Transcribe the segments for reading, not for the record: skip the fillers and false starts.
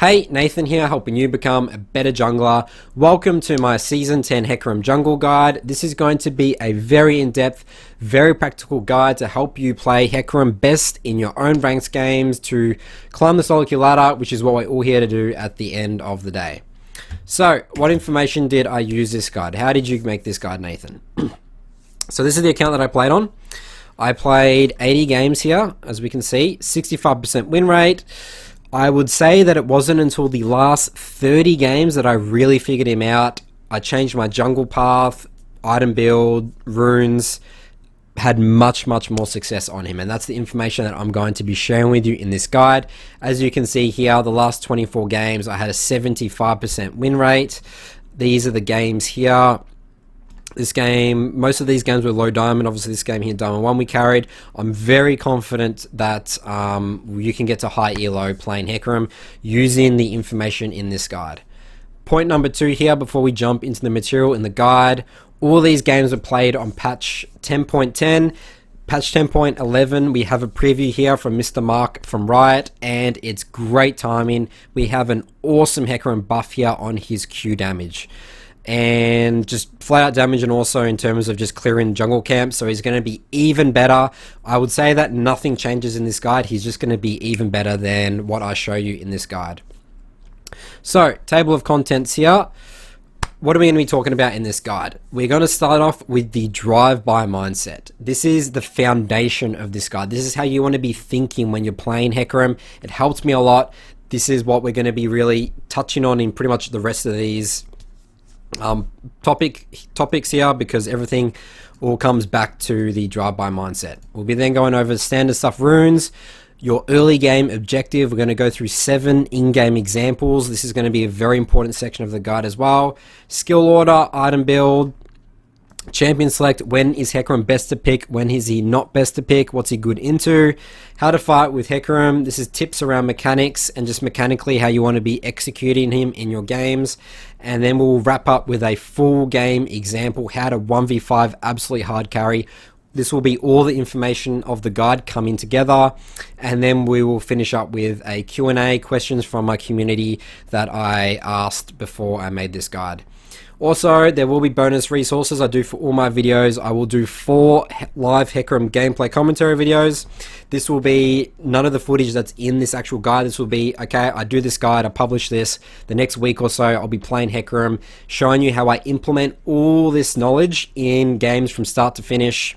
Hey, Nathan here, helping you become a better jungler. Welcome to my Season 10 Hecarim Jungle Guide. This is going to be a very in-depth, very practical guide to help you play Hecarim best in your own ranked games to climb the solo queue ladder, which is what we're all here to do at the end of the day. So, what information did I use this guide? How did you make this guide, Nathan? So this is the account that I played on. I played 80 games here, as we can see, 65% win rate. I would say that it wasn't until the last 30 games that I really figured him out. I changed my jungle path, item build, runes, had much more success on him, and that's the information that I'm going to be sharing with you in this guide. As you can see here, the last 24 games I had a 75% win rate. These are the games here. This game, most of these games were low diamond. Obviously this game here, diamond 1 we carried. I'm very confident that you can get to high elo playing Hecarim using the information in this guide. Point number 2 here, before we jump into the material in the guide, all these games were played on patch 10.10. Patch 10.11, we have a preview here from Mr. Mark from Riot, and it's great timing. We have an awesome Hecarim buff here on his Q damage. And just flat out damage, and also in terms of just clearing jungle camps, so he's going to be even better. I would say that nothing changes in this guide. He's just going to be even better than what I show you in this guide. So, table of contents here. What are we going to be talking about in this guide? We're going to start off with the drive-by mindset. This is the foundation of this guide. This is how you want to be thinking when you're playing Hecarim. It helped me a lot. This is what we're going to be really touching on in pretty much the rest of these topics here, because everything all comes back to the drive-by mindset. We'll be then going over standard stuff, runes, your early game objective. We're going to go through 7 in-game examples. This is going to be a very important section of the guide as well. Skill order, item build, champion select. When is Hecarim best to pick? When is he not best to pick? What's he good into? How to fight with Hecarim. This is tips around mechanics and just mechanically how you want to be executing him in your games. And then we'll wrap up with a full game example, how to 1v5 absolutely hard carry. This will be all the information of the guide coming together, and then we will finish up with a Q&A, questions from my community that I asked before I made this guide. Also, there will be bonus resources I do for all my videos. I will do 4 live Hecarim gameplay commentary videos. This will be none of the footage that's in this actual guide. This will be, okay, I do this guide, I publish this. The next week or so, I'll be playing Hecarim, showing you how I implement all this knowledge in games from start to finish,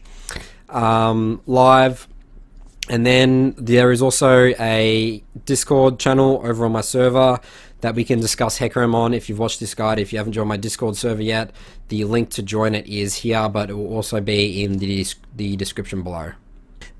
live. And then there is also a Discord channel over on my server that we can discuss Hecarim on. If you've watched this guide, if you haven't joined my Discord server yet, the link to join it is here, but it will also be in the description below.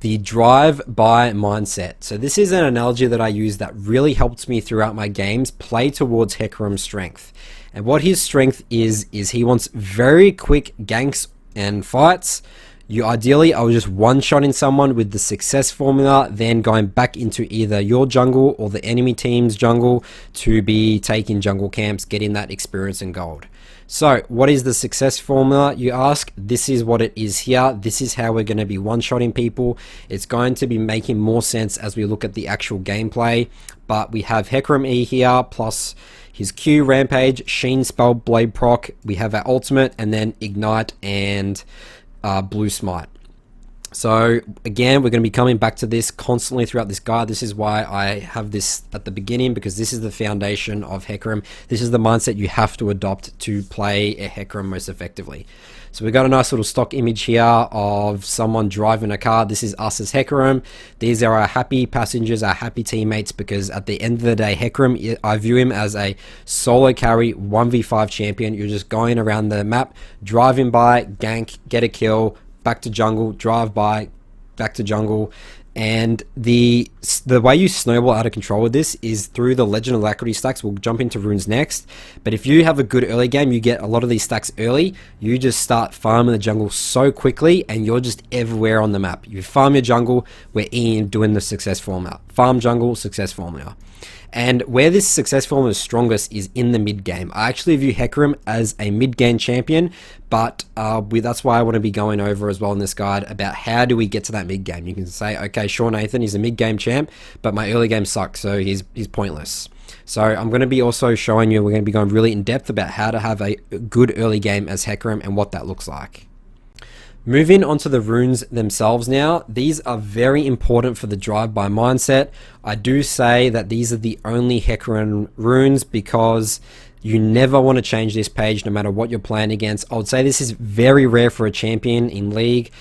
The drive-by mindset. So this is an analogy that I use that really helps me throughout my games play towards Hecarim's strength. And what his strength is he wants very quick ganks and fights. Ideally, I was just one-shotting someone with the success formula, then going back into either your jungle or the enemy team's jungle to be taking jungle camps, getting that experience and gold. So, what is the success formula, you ask? This is what it is here. This is how we're going to be one-shotting people. It's going to be making more sense as we look at the actual gameplay. But we have Hecarim E here, plus his Q, Rampage, Sheen Spell, Blade Proc. We have our ultimate, and then Ignite and Blue Smite. So again, we're going to be coming back to this constantly throughout this guide. This is why I have this at the beginning, because this is the foundation of Hecarim. This is the mindset you have to adopt to play a Hecarim most effectively. So we've got a nice little stock image here of someone driving a car. This is us as Hecarim. These are our happy passengers, our happy teammates, because at the end of the day, Hecarim, I view him as a solo carry 1v5 champion. You're just going around the map, driving by, gank, get a kill, back to jungle, drive by, back to jungle. And the way you snowball out of control with this is through the Legend of Alacrity stacks. We'll jump into runes next. But if you have a good early game, you get a lot of these stacks early. You just start farming the jungle so quickly, and you're just everywhere on the map. You farm your jungle, we're in doing the success formula. Farm jungle, success formula. And where this success formula is strongest is in the mid game. I actually view Hecarim as a mid game champion, but that's why I want to be going over as well in this guide about how do we get to that mid game. You can say, okay, sure, Nathan, he's a mid game champ, but my early game sucks, so he's pointless. So I'm going to be also showing you, we're going to be going really in depth about how to have a good early game as Hecarim and what that looks like. Moving on to the runes themselves now, these are very important for the drive-by mindset. I do say that these are the only Hecarim runes because you never want to change this page no matter what you're playing against. I would say this is very rare for a champion in League.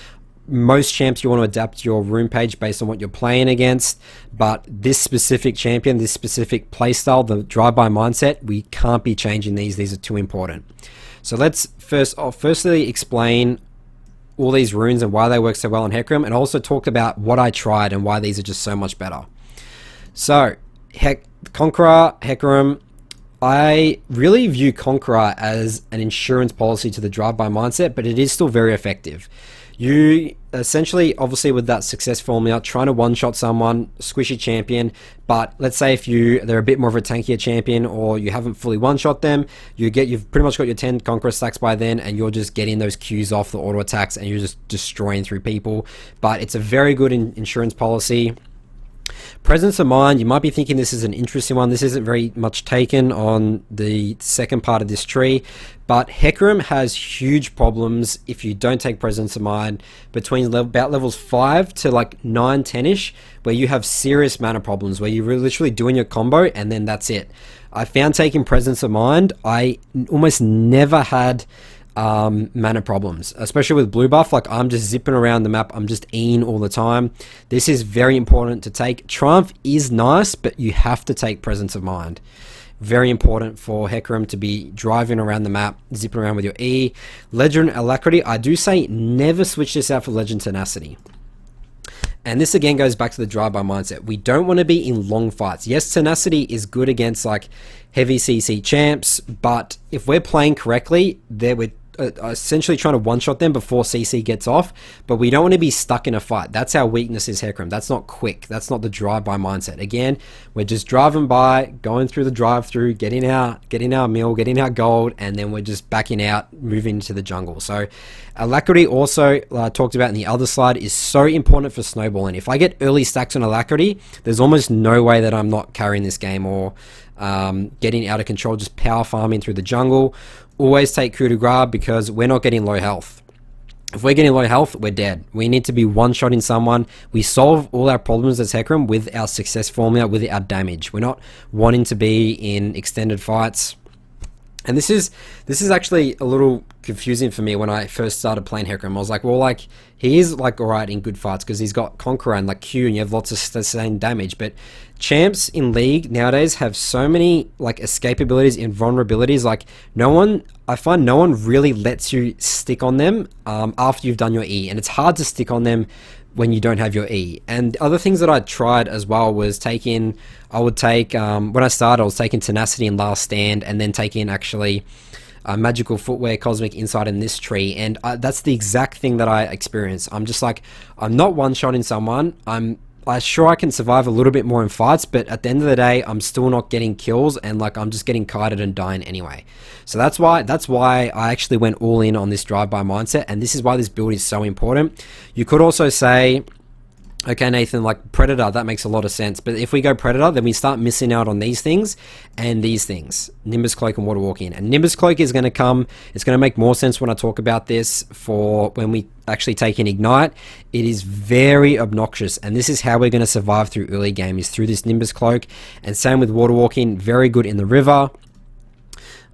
Most champs you want to adapt your rune page based on what you're playing against, but this specific champion, this specific playstyle, the drive-by mindset, we can't be changing these are too important. So let's firstly explain all these runes and why they work so well on Hecarim, and also talk about what I tried and why these are just so much better. So Conqueror, Hecarim, I really view Conqueror as an insurance policy to the drive-by mindset, but it is still very effective. You essentially, obviously with that success formula, trying to one-shot someone, squishy champion, but let's say if they're a bit more of a tankier champion, or you haven't fully one-shot them, you've pretty much got your 10 Conqueror stacks by then, and you're just getting those Qs off the auto attacks, and you're just destroying through people. But it's a very good insurance policy. Presence of Mind, you might be thinking this is an interesting one. This isn't very much taken on the second part of this tree, but Hecarim has huge problems if you don't take Presence of Mind between about levels 5 to like 9, 10-ish, where you have serious mana problems, where you're literally doing your combo and then that's it. I found taking Presence of Mind, I almost never had mana problems, especially with blue buff. Like, I'm just zipping around the map, I'm just eating all the time. This is very important to take. Triumph is nice, but you have to take Presence of Mind. Very important for Hecarim to be driving around the map, zipping around with your E. Legend Alacrity, I do say never switch this out for Legend Tenacity. And this again goes back to the drive-by mindset. We don't want to be in long fights. Yes, Tenacity is good against like heavy CC champs, but if we're playing correctly, we're essentially trying to one-shot them before CC gets off, but we don't want to be stuck in a fight. That's our weakness is Hecarim. That's not quick. That's not the drive-by mindset. Again, we're just driving by, going through the drive-through, getting our meal, getting our gold, and then we're just backing out, moving into the jungle. So Alacrity also, talked about in the other slide, is so important for snowballing. If I get early stacks on Alacrity, there's almost no way that I'm not carrying this game or getting out of control, just power farming through the jungle. Always take coup de grace because we're not getting low health. If we're getting low health, we're dead. We need to be one-shotting someone. We solve all our problems as Hecarim with our success formula, with our damage. We're not wanting to be in extended fights. And this is actually a little confusing for me when I first started playing Hecarim. I was like, well, like, he is like alright in good fights because he's got Conqueror and like Q, and you have lots of sustained damage. But champs in League nowadays have so many like escape abilities and vulnerabilities. Like, I find no one really lets you stick on them after you've done your E, and it's hard to stick on them when you don't have your E. And other things that I tried as well was when I started, I was taking Tenacity and Last Stand, and then taking actually Magical Footwear, Cosmic Insight in this tree, and that's the exact thing that I experienced. I'm just like, I'm not one-shotting someone, I'm sure I can survive a little bit more in fights, but at the end of the day, I'm still not getting kills, and like, I'm just getting kited and dying anyway. So that's why I actually went all in on this drive-by mindset, and this is why this build is so important. You could also say, okay, Nathan, like Predator, that makes a lot of sense. But if we go Predator, then we start missing out on these things and these things. Nimbus Cloak and Water Walking. And Nimbus Cloak is going to come, it's going to make more sense when I talk about this for when we actually take in Ignite. It is very obnoxious. And this is how we're going to survive through early game, is through this Nimbus Cloak. And same with Water Walking, very good in the river.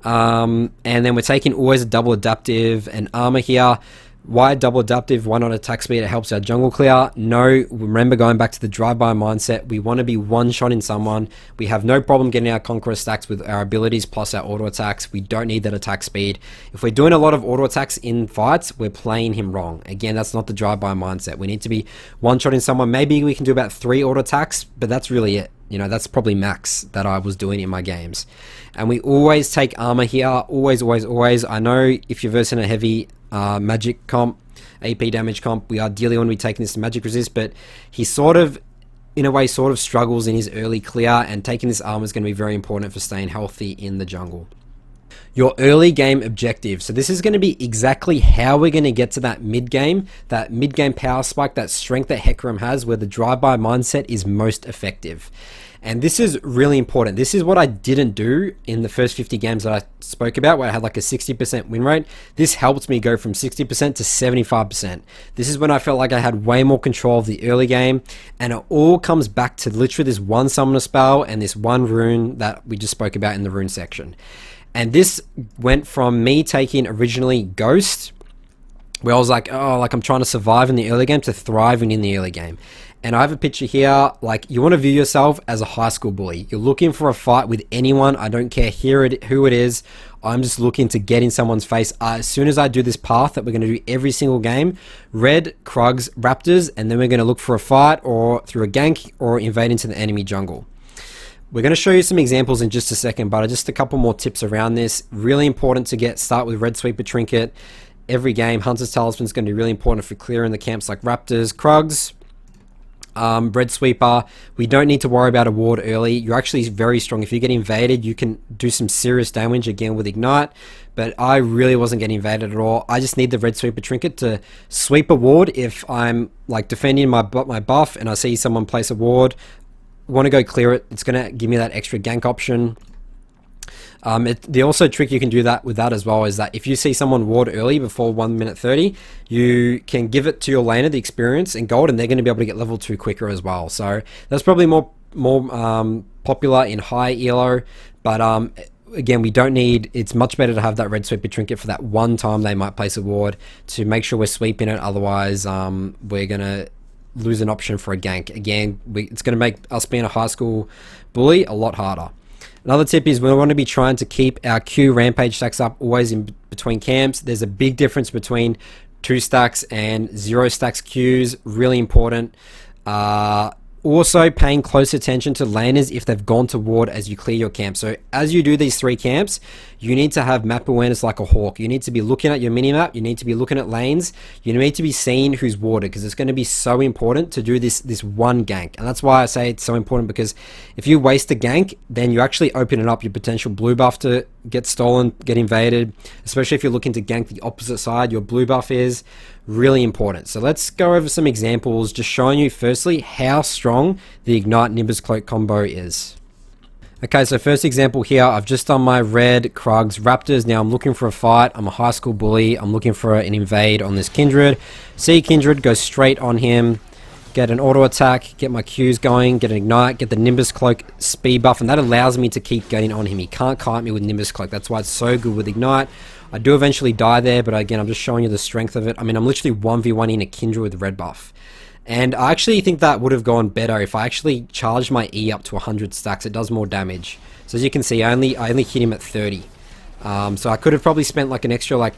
And then we're taking always a double adaptive and armor here. Why double adaptive? Why not attack speed? It helps our jungle clear. No, remember, going back to the drive-by mindset, we want to be one-shotting someone. We have no problem getting our Conqueror stacks with our abilities plus our auto attacks. We don't need that attack speed. If we're doing a lot of auto attacks in fights, we're playing him wrong. Again, that's not the drive-by mindset. We need to be one-shotting someone. Maybe we can do about 3 auto attacks, but that's really it. You know, that's probably max that I was doing in my games. And we always take armor here. Always, always, always. I know if you're versing a heavy magic comp, AP damage comp, we ideally want to be taking this to magic resist, but he sort of, in a way, sort of struggles in his early clear, and taking this armor is going to be very important for staying healthy in the jungle. Your early game objective. So this is going to be exactly how we're going to get to that mid game power spike, that strength that Hecarim has, where the drive-by mindset is most effective. And this is really important. This is what I didn't do in the first 50 games that I spoke about, where I had like a 60% win rate. This helped me go from 60% to 75%. This is when I felt like I had way more control of the early game, and it all comes back to literally this one summoner spell and this one rune that we just spoke about in the rune section. And this went from me taking originally Ghost, where I was like, oh, like I'm trying to survive in the early game, to thriving in the early game. And I have a picture here, like you want to view yourself as a high school bully. You're looking for a fight with anyone. I don't care who it is. I'm just looking to get in someone's face. As soon as I do this path that we're going to do every single game, red, Krugs, Raptors, and then we're going to look for a fight or through a gank or invade into the enemy jungle. We're going to show you some examples in just a second, but just a couple more tips around this. Really important to start with Red Sweeper Trinket. Every game, Hunter's Talisman is going to be really important for clearing the camps like Raptors, Krugs. Red Sweeper, we don't need to worry about a ward early. You're actually very strong. If you get invaded, you can do some serious damage again with Ignite, but I really wasn't getting invaded at all. I just need the Red Sweeper Trinket to sweep a ward if I'm like defending my buff and I see someone place a ward. Want to go clear it. It's going to give me that extra gank option. The also trick you can do that with that as well is that if you see someone ward early before 1 minute 30, you can give it to your laner, the experience and gold, and they're going to be able to get level 2 quicker as well. So that's probably more popular in high elo, but again, we don't need, it's much better to have that Red Sweeper Trinket for that one time they might place a ward to make sure we're sweeping it. Otherwise, we're going to lose an option for a gank. Again, it's going to make us being a high school bully a lot harder. Another tip is we want to be trying to keep our Q rampage stacks up always in between camps. There's a big difference between 2 stacks and 0 stacks Qs. Really important. Also paying close attention to laners if they've gone to ward as you clear your camp. So as you do these 3 camps, you need to have map awareness like a hawk. You need to be looking at your minimap. You need to be looking at lanes. You need to be seeing who's warded, because it's going to be so important to do this one gank. And that's why I say it's so important, because if you waste a gank, then you actually open it up your potential blue buff to get stolen, get invaded, especially if you're looking to gank the opposite side. Your blue buff is really important. So let's go over some examples, just showing you firstly how strong the Ignite Nimbus Cloak combo is. Okay, so first example here, I've just done my red Krugs Raptors. Now I'm looking for a fight. I'm a high school bully. I'm looking for an invade on this Kindred. See Kindred, go straight on him, get an auto attack, get my Qs going, get an Ignite, get the Nimbus Cloak speed buff, and that allows me to keep getting on him. He can't kite me with Nimbus Cloak. That's why it's so good with Ignite. I do eventually die there, but again, I'm just showing you the strength of it. I mean, I'm literally 1v1ing a Kindred with red buff. And I actually think that would have gone better if I actually charged my E up to 100 stacks. It does more damage. So as you can see, I only hit him at 30. So I could have probably spent like an extra like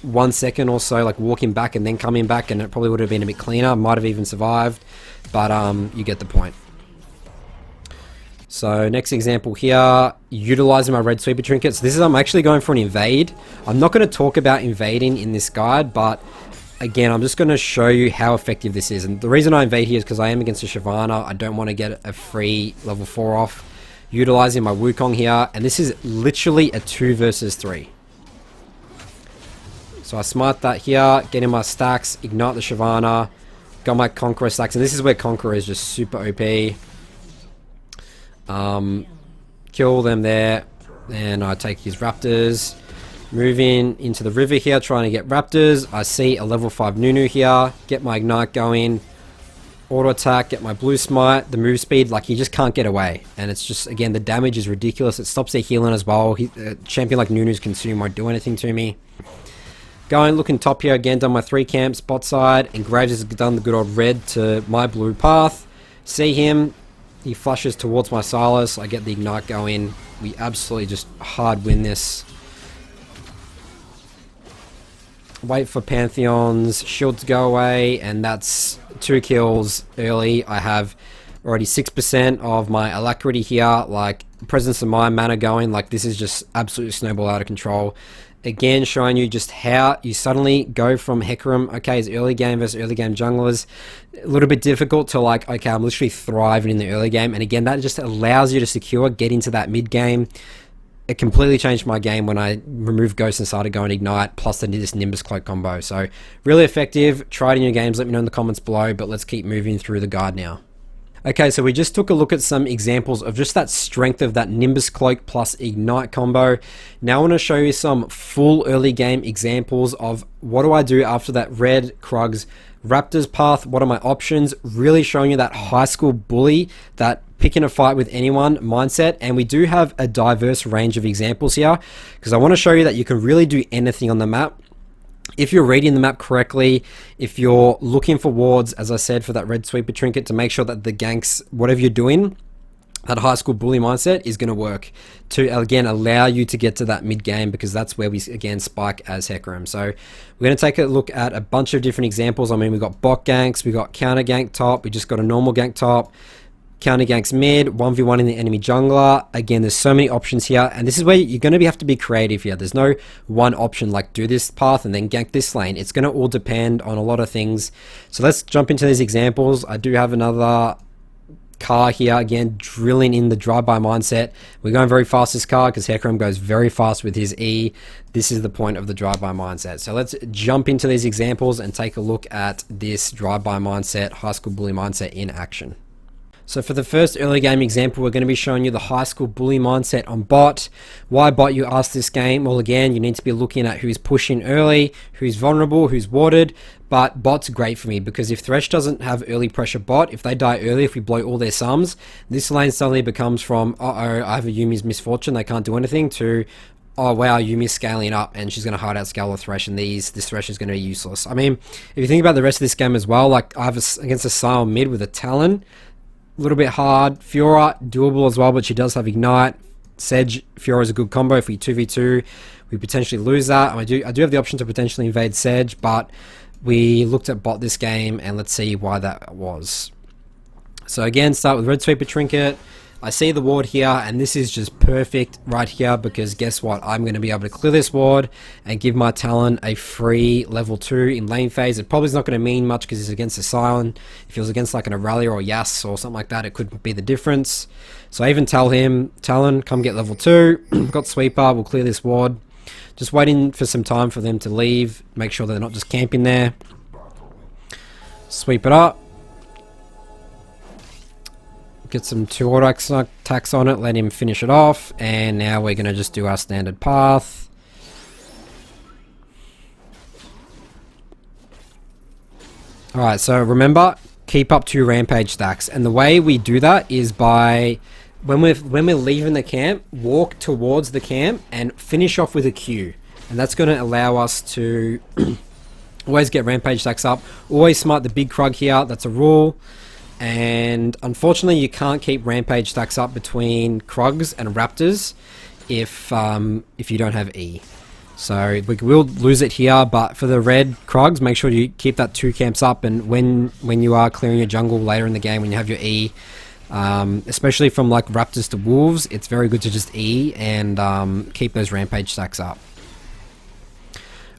1 second or so, like walking back and then coming back, and it probably would have been a bit cleaner. Might have even survived, but you get the point. So next example here, utilizing my Red Sweeper Trinkets. This is, I'm actually going for an invade. I'm not going to talk about invading in this guide, but again, I'm just going to show you how effective this is. And the reason I invade here is because I am against a Shyvana. I don't want to get a free level 4 off. Utilizing my Wukong here, and this is literally a 2 versus 3. So I smite that here, get in my stacks, ignite the Shyvana, got my Conqueror stacks, and this is where Conqueror is just super OP. Kill them there, and I take his Raptors. Moving into the river here, trying to get Raptors. I see a level 5 Nunu here, get my Ignite going, auto attack, get my blue smite, the move speed, like he just can't get away. And it's just, again, the damage is ridiculous. It stops their healing as well. A champion like Nunu's consume won't do anything to me. Going, looking top here again, done my 3 camps, bot side, and Graves has done the good old red to my blue path. See him, he flushes towards my Silas, I get the Ignite going. We absolutely just hard win this. Wait for Pantheon's shield to go away, and that's 2 kills early. I have already 6% of my alacrity here, like presence of mind, mana going, like this is just absolutely snowball out of control. Again, showing you just how you suddenly go from Hecarim, okay, as early game versus early game junglers, a little bit difficult to like, okay, I'm literally thriving in the early game, and again, that just allows you to secure, get into that mid game. It completely changed my game when I removed Ghost and started going Ignite, plus this Nimbus Cloak combo. So, really effective. Try it in your games, let me know in the comments below, but let's keep moving through the guide now. Okay, so we just took a look at some examples of just that strength of that Nimbus Cloak plus Ignite combo. Now I want to show you some full early game examples of what do I do after that red Krugs Raptors path, what are my options, really showing you that high school bully, that picking a fight with anyone mindset. And we do have a diverse range of examples here because I want to show you that you can really do anything on the map. If you're reading the map correctly, if you're looking for wards, as I said, for that red sweeper trinket to make sure that the ganks, whatever you're doing, that high school bully mindset is going to work to, again, allow you to get to that mid game, because that's where we, again, spike as Hecarim. So we're going to take a look at a bunch of different examples. I mean, we've got bot ganks, we've got counter gank top, we just got a normal gank top, counter ganks mid, 1v1 in the enemy jungler. Again, there's so many options here, and this is where you're going to have to be creative here. There's no one option like do this path and then gank this lane. It's going to all depend on a lot of things. So let's jump into these examples. I do have another car here, again, drilling in the drive-by mindset. We're going very fast this car because Hecarim goes very fast with his E. This is the point of the drive-by mindset. So let's jump into these examples and take a look at this drive-by mindset, high school bully mindset in action. So for the first early game example, we're going to be showing you the high school bully mindset on bot. Why bot, you ask this game? Well, again, you need to be looking at who's pushing early, who's vulnerable, who's warded. But bot's great for me because if Thresh doesn't have early pressure bot, if they die early, if we blow all their sums, this lane suddenly becomes from, uh-oh, I have a Yumi's misfortune, they can't do anything, to, oh wow, Yumi's scaling up and she's going to hide out scale the Thresh, and this Thresh is going to be useless. I mean, if you think about the rest of this game as well, like I have against a Sion mid with a Talon, a little bit hard. Fiora, doable as well, but she does have Ignite. Sedge, Fiora is a good combo. If we 2v2, we potentially lose that. I do have the option to potentially invade Sedge, but we looked at bot this game, and let's see why that was. So again, start with red sweeper trinket. I see the ward here, and this is just perfect right here because guess what? I'm going to be able to clear this ward and give my Talon a free level 2 in lane phase. It probably is not going to mean much because it's against a Sion. If it was against like an Aurelia or Yas or something like that, it could be the difference. So I even tell him, Talon, come get level 2. Got sweeper, we'll clear this ward. Just waiting for some time for them to leave. Make sure they're not just camping there. Sweep it up. Get some 2 auto attacks on it, let him finish it off, and now we're going to just do our standard path. Alright, so remember, keep up 2 rampage stacks, and the way we do that is by, when we're leaving the camp, walk towards the camp and finish off with a Q, and that's going to allow us to always get rampage stacks up. Always smite the big Krug here, that's a rule. And unfortunately you can't keep rampage stacks up between Krugs and Raptors if you don't have E. So we will lose it here, but for the red Krugs, make sure you keep that 2 camps up, and when you are clearing your jungle later in the game, when you have your E, especially from like Raptors to Wolves, it's very good to just E and keep those rampage stacks up.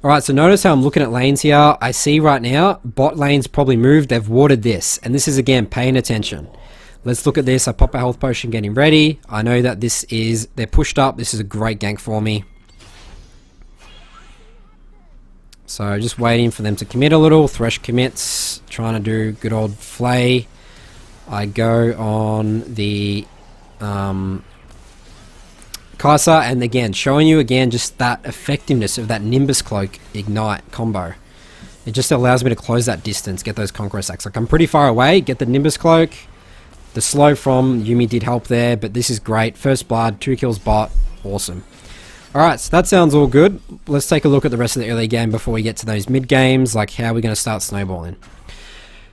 Alright, so notice how I'm looking at lanes here. I see right now, bot lane's probably moved. They've warded this. And this is, again, paying attention. Let's look at this. I pop a health potion, getting ready. I know that they're pushed up. This is a great gank for me. So just waiting for them to commit a little. Thresh commits. Trying to do good old flay. I go on the Kai'Sa, and again, showing you again just that effectiveness of that Nimbus Cloak Ignite combo. It just allows me to close that distance, get those Conqueror stacks. Like I'm pretty far away, get the Nimbus Cloak. The slow from Yuumi did help there, but this is great. First blood, 2 kills bot, awesome. Alright, so that sounds all good. Let's take a look at the rest of the early game before we get to those mid games, like how we're going to start snowballing.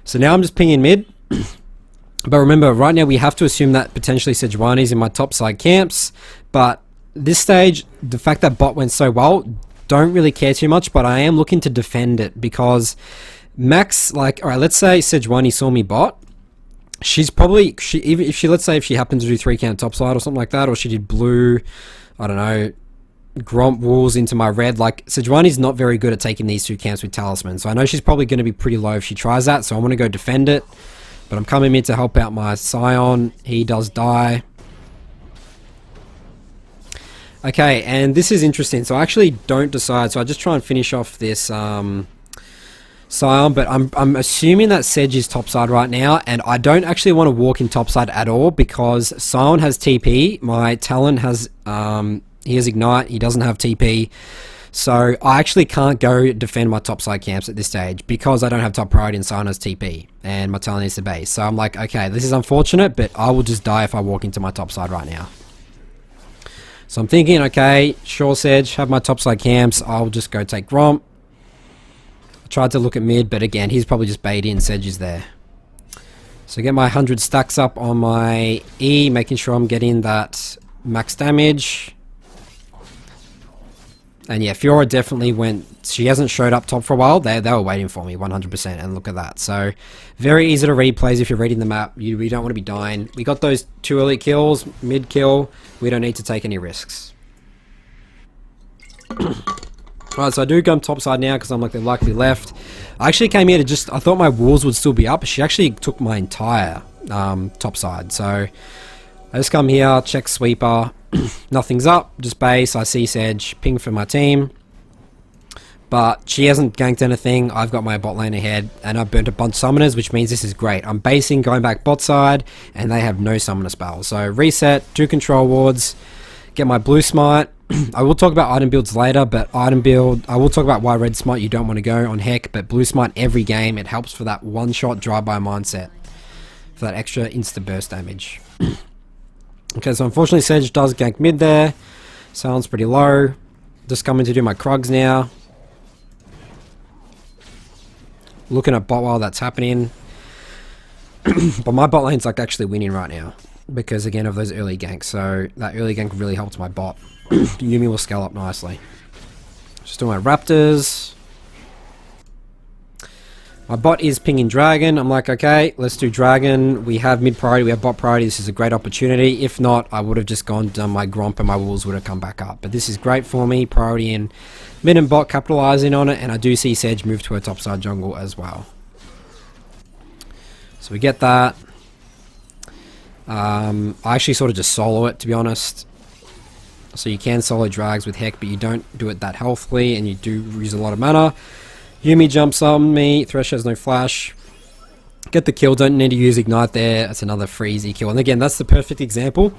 So now I'm just pinging mid. But remember, right now we have to assume that potentially Sejuani's in my top side camps. But this stage, the fact that bot went so well, don't really care too much. But I am looking to defend it because Max, like, alright, let's say Sejuani saw me bot. She's probably, even if she, let's say if she happened to do 3 count top side or something like that, or she did blue, I don't know, Gromp Wolves into my red. Like, Sejuani's not very good at taking these 2 camps with Talisman. So I know she's probably going to be pretty low if she tries that. So I want to go defend it. But I'm coming in to help out my Sion. He does die. Okay, and this is interesting. So I actually don't decide. So I just try and finish off this Scion, but I'm assuming that Sedge is topside right now, and I don't actually want to walk in topside at all because Scion has TP, my Talon has, he has Ignite, he doesn't have TP, so I actually can't go defend my topside camps at this stage because I don't have top priority and Scion has TP, and my Talon is the base. So I'm like, okay, this is unfortunate, but I will just die if I walk into my topside right now. So I'm thinking, okay, sure Sedge, have my topside camps, I'll just go take Gromp. I tried to look at mid, but again, he's probably just baited in. Sedge is there. So get my 100 stacks up on my E, making sure I'm getting that max damage. And yeah, Fiora definitely went... She hasn't showed up top for a while. They were waiting for me, 100%, and look at that. So, very easy to read plays if you're reading the map. We don't want to be dying. We got those 2 early kills, mid kill. We don't need to take any risks. Alright, so I do go topside now because I'm like, they're likely left. I actually came here to just... I thought my walls would still be up, but she actually took my entire topside. So, I just come here, check sweeper. Nothing's up, just base. I see Sedge, ping for my team. But she hasn't ganked anything. I've got my bot lane ahead, and I've burnt a bunch of summoners, which means this is great. I'm basing, going back bot side, and they have no summoner spells. So, reset, 2 control wards, get my blue smite. I will talk about item builds later, but item build, I will talk about why red smite you don't want to go on Heck, but blue smite every game, it helps for that one-shot drive-by mindset, for that extra insta-burst damage. Okay, so unfortunately Sedge does gank mid there, sounds pretty low, just coming to do my Krugs now. Looking at bot while that's happening, but my bot lane's like actually winning right now, because again of those early ganks, so that early gank really helped my bot. Yuumi will scale up nicely. Just doing my Raptors. My bot is pinging Dragon. I'm like, okay, let's do Dragon. We have mid priority, we have bot priority. This is a great opportunity. If not, I would have just gone done my Gromp and my Wolves would have come back up. But this is great for me. Priority in mid and bot, capitalizing on it. And I do see Sedge move to a topside jungle as well. So we get that. I actually sort of just solo it, to be honest. So you can solo drags with Heck, but you don't do it that healthily, and you do use a lot of mana. Yuumi jumps on me. Thresh has no flash. Get the kill. Don't need to use Ignite there. That's another free easy kill. And again, that's the perfect example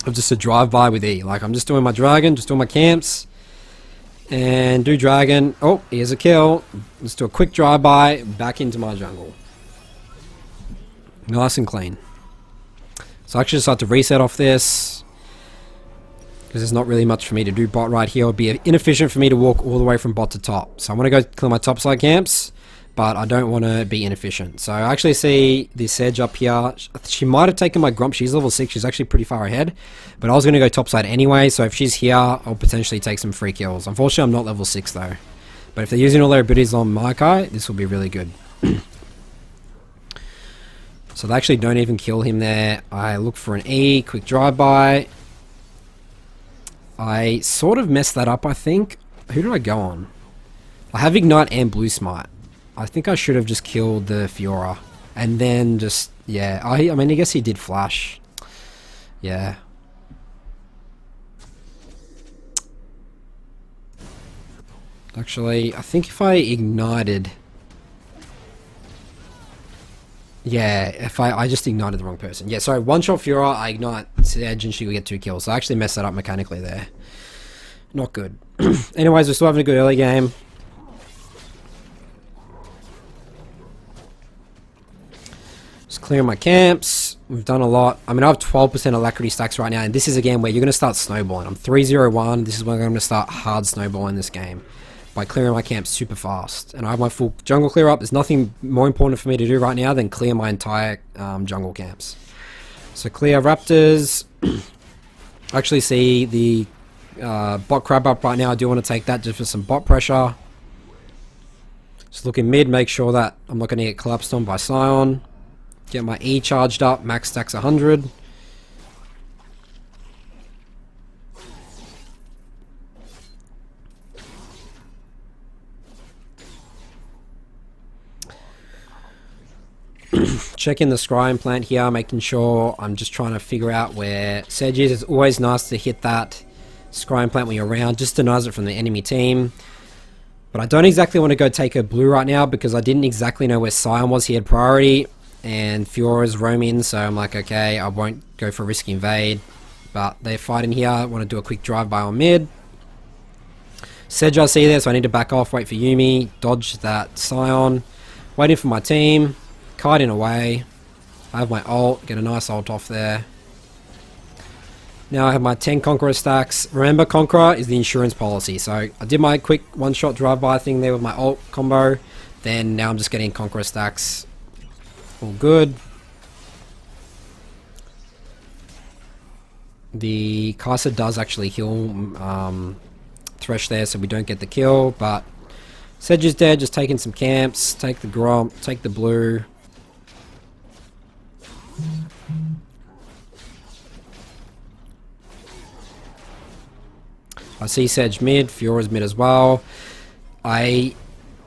of just a drive-by with E. Like, I'm just doing my Dragon, just doing my camps. And do Dragon. Oh, here's a kill. Let's do a quick drive-by. Back into my jungle. Nice and clean. So I actually just have to reset off this, because there's not really much for me to do bot right here. It would be inefficient for me to walk all the way from bot to top. So I want to go clear my topside camps, but I don't want to be inefficient. So I actually see this Sedge up here. She might have taken my Grump. She's level 6. She's actually pretty far ahead. But I was going to go topside anyway, so if she's here, I'll potentially take some free kills. Unfortunately, I'm not level 6 though. But if they're using all their abilities on Maikai, this will be really good. So they actually don't even kill him there. I look for an E, quick drive-by. I sort of messed that up, I think. Who did I go on? I have Ignite and Blue Smite. I think I should have just killed the Fiora. And then just, yeah. I mean, I guess he did flash. Yeah. Actually, I think if I ignited... Yeah, if I just ignited the wrong person. Yeah, sorry, one-shot Fiora, I ignite Sedge and she will get 2 kills. So I actually messed that up mechanically there. Not good. Anyways, we're still having a good early game. Just clearing my camps. We've done a lot. I mean, I have 12% alacrity stacks right now, and this is a game where you're going to start snowballing. I'm 3-0-1. This is when I'm going to start hard snowballing this game, by clearing my camps super fast. And I have my full jungle clear up. There's nothing more important for me to do right now than clear my entire jungle camps. So clear Raptors. I actually see the bot crab up right now. I do want to take that just for some bot pressure. Just looking mid, make sure that I'm not going to get collapsed on by Scion. Get my E charged up, max stacks 100. Checking the scry implant here, making sure I'm just trying to figure out where Sedge is. It's always nice to hit that scry implant when you're around, just denies it from the enemy team. But I don't exactly want to go take a blue right now because I didn't exactly know where Scion was. He had priority and Fiora's roaming, so I'm like, okay, I won't go for risky invade. But they're fighting here. I want to do a quick drive-by on mid. Sedge I see there, so I need to back off, wait for Yuumi, dodge that Scion. Waiting for my team. Kiting away. I have my ult, get a nice ult off there. Now I have my 10 Conqueror stacks. Remember, Conqueror is the insurance policy. So I did my quick one-shot drive-by thing there with my ult combo. Then now I'm just getting Conqueror stacks. All good. The Kai'Sa does actually heal Thresh there, so we don't get the kill. But Sedge is dead, just taking some camps. Take the Gromp, take the blue. I see Sedge mid, Fiora's mid as well.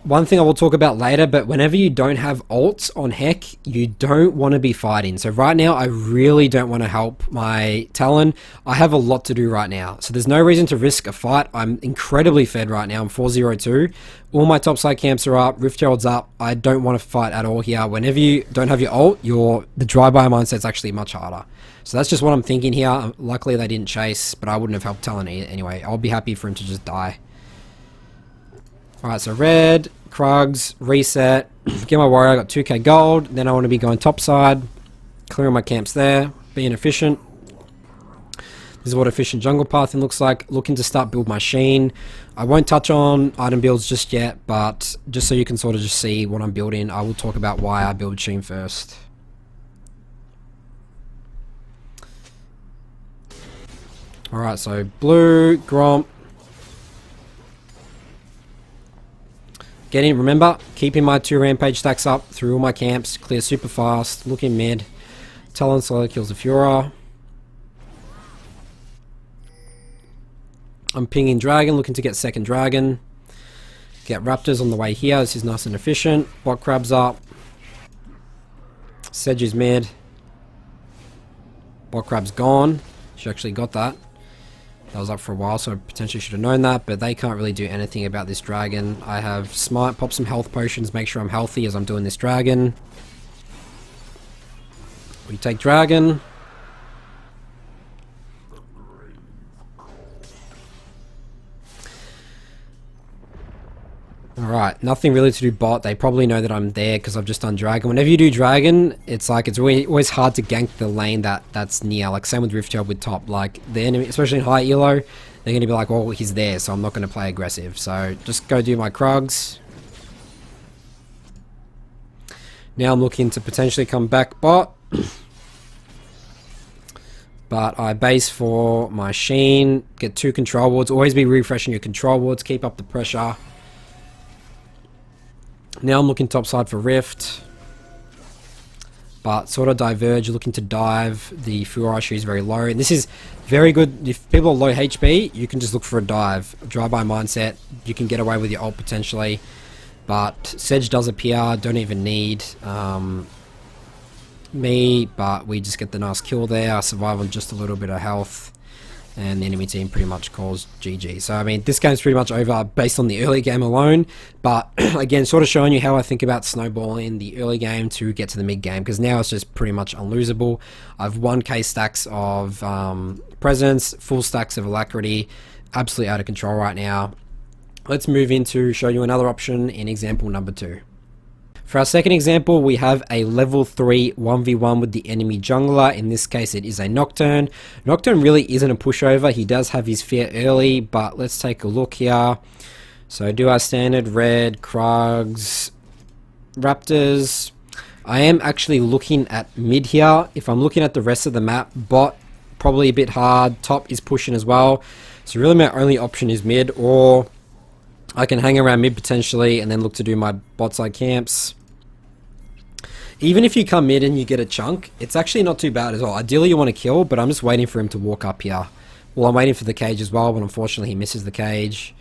One thing I will talk about later, but whenever you don't have ults on Heck, you don't want to be fighting. So right now, I really don't want to help my Talon. I have a lot to do right now. So there's no reason to risk a fight. I'm incredibly fed right now. I'm 402. All my topside camps are up. Rift Herald's up. I don't want to fight at all here. Whenever you don't have your ult, the drive-by mindset's actually much harder. So that's just what I'm thinking here. Luckily, they didn't chase, but I wouldn't have helped Talon anyway. I'll be happy for him to just die. Alright, so red, Krugs, reset, get my warrior, I got 2k gold, then I want to be going topside, clearing my camps there, being efficient. This is what efficient jungle pathing looks like, looking to start build my Sheen. I won't touch on item builds just yet, but just so you can sort of just see what I'm building, I will talk about why I build Sheen first. Alright, so blue, Gromp. Remember, keeping my 2 rampage stacks up through all my camps, clear super fast, looking mid. Talon slowly kills the Fiora. I'm pinging Dragon, looking to get second Dragon. Get Raptors on the way here, this is nice and efficient. Bot Crab's up. Sedge is mid. Bot Crab's gone. She actually got that. That was up for a while, so I potentially should have known that, but they can't really do anything about this dragon. I have Smite, pop some health potions, make sure I'm healthy as I'm doing this dragon. We take dragon. Alright, nothing really to do bot. They probably know that I'm there because I've just done dragon. Whenever you do dragon, it's like it's always hard to gank the lane that's near. Like same with Rift Herald with top. Like the enemy, especially in high elo, they're going to be like, well, he's there, so I'm not going to play aggressive. So just go do my Krugs. Now I'm looking to potentially come back bot. But I base for my Sheen, get 2 control wards. Always be refreshing your control wards, keep up the pressure. Now I'm looking topside for Rift, but sort of diverge, looking to dive. The Fiora issue is very low, and this is very good. If people are low HP, you can just look for a dive. Drive-by mindset, you can get away with your ult potentially, but Sedge does appear, don't even need me, but we just get the nice kill there. I survive on just a little bit of health. And the enemy team pretty much calls GG. So, I mean, this game's pretty much over based on the early game alone. But, again, sort of showing you how I think about snowballing the early game to get to the mid game. Because now it's just pretty much unlosable. I've 1k stacks of presence, full stacks of alacrity. Absolutely out of control right now. Let's move into show you another option in example number 2. For our second example, we have a level 3 1v1 with the enemy jungler. In this case, it is a Nocturne. Nocturne really isn't a pushover. He does have his fear early, but let's take a look here. So do our standard red, Krugs, Raptors. I am actually looking at mid here. If I'm looking at the rest of the map, bot, probably a bit hard. Top is pushing as well. So really my only option is mid, or I can hang around mid potentially and then look to do my bot side camps. Even if you come mid and you get a chunk, it's actually not too bad as well. Ideally you want to kill, but I'm just waiting for him to walk up here. Well, I'm waiting for the cage as well, but unfortunately he misses the cage.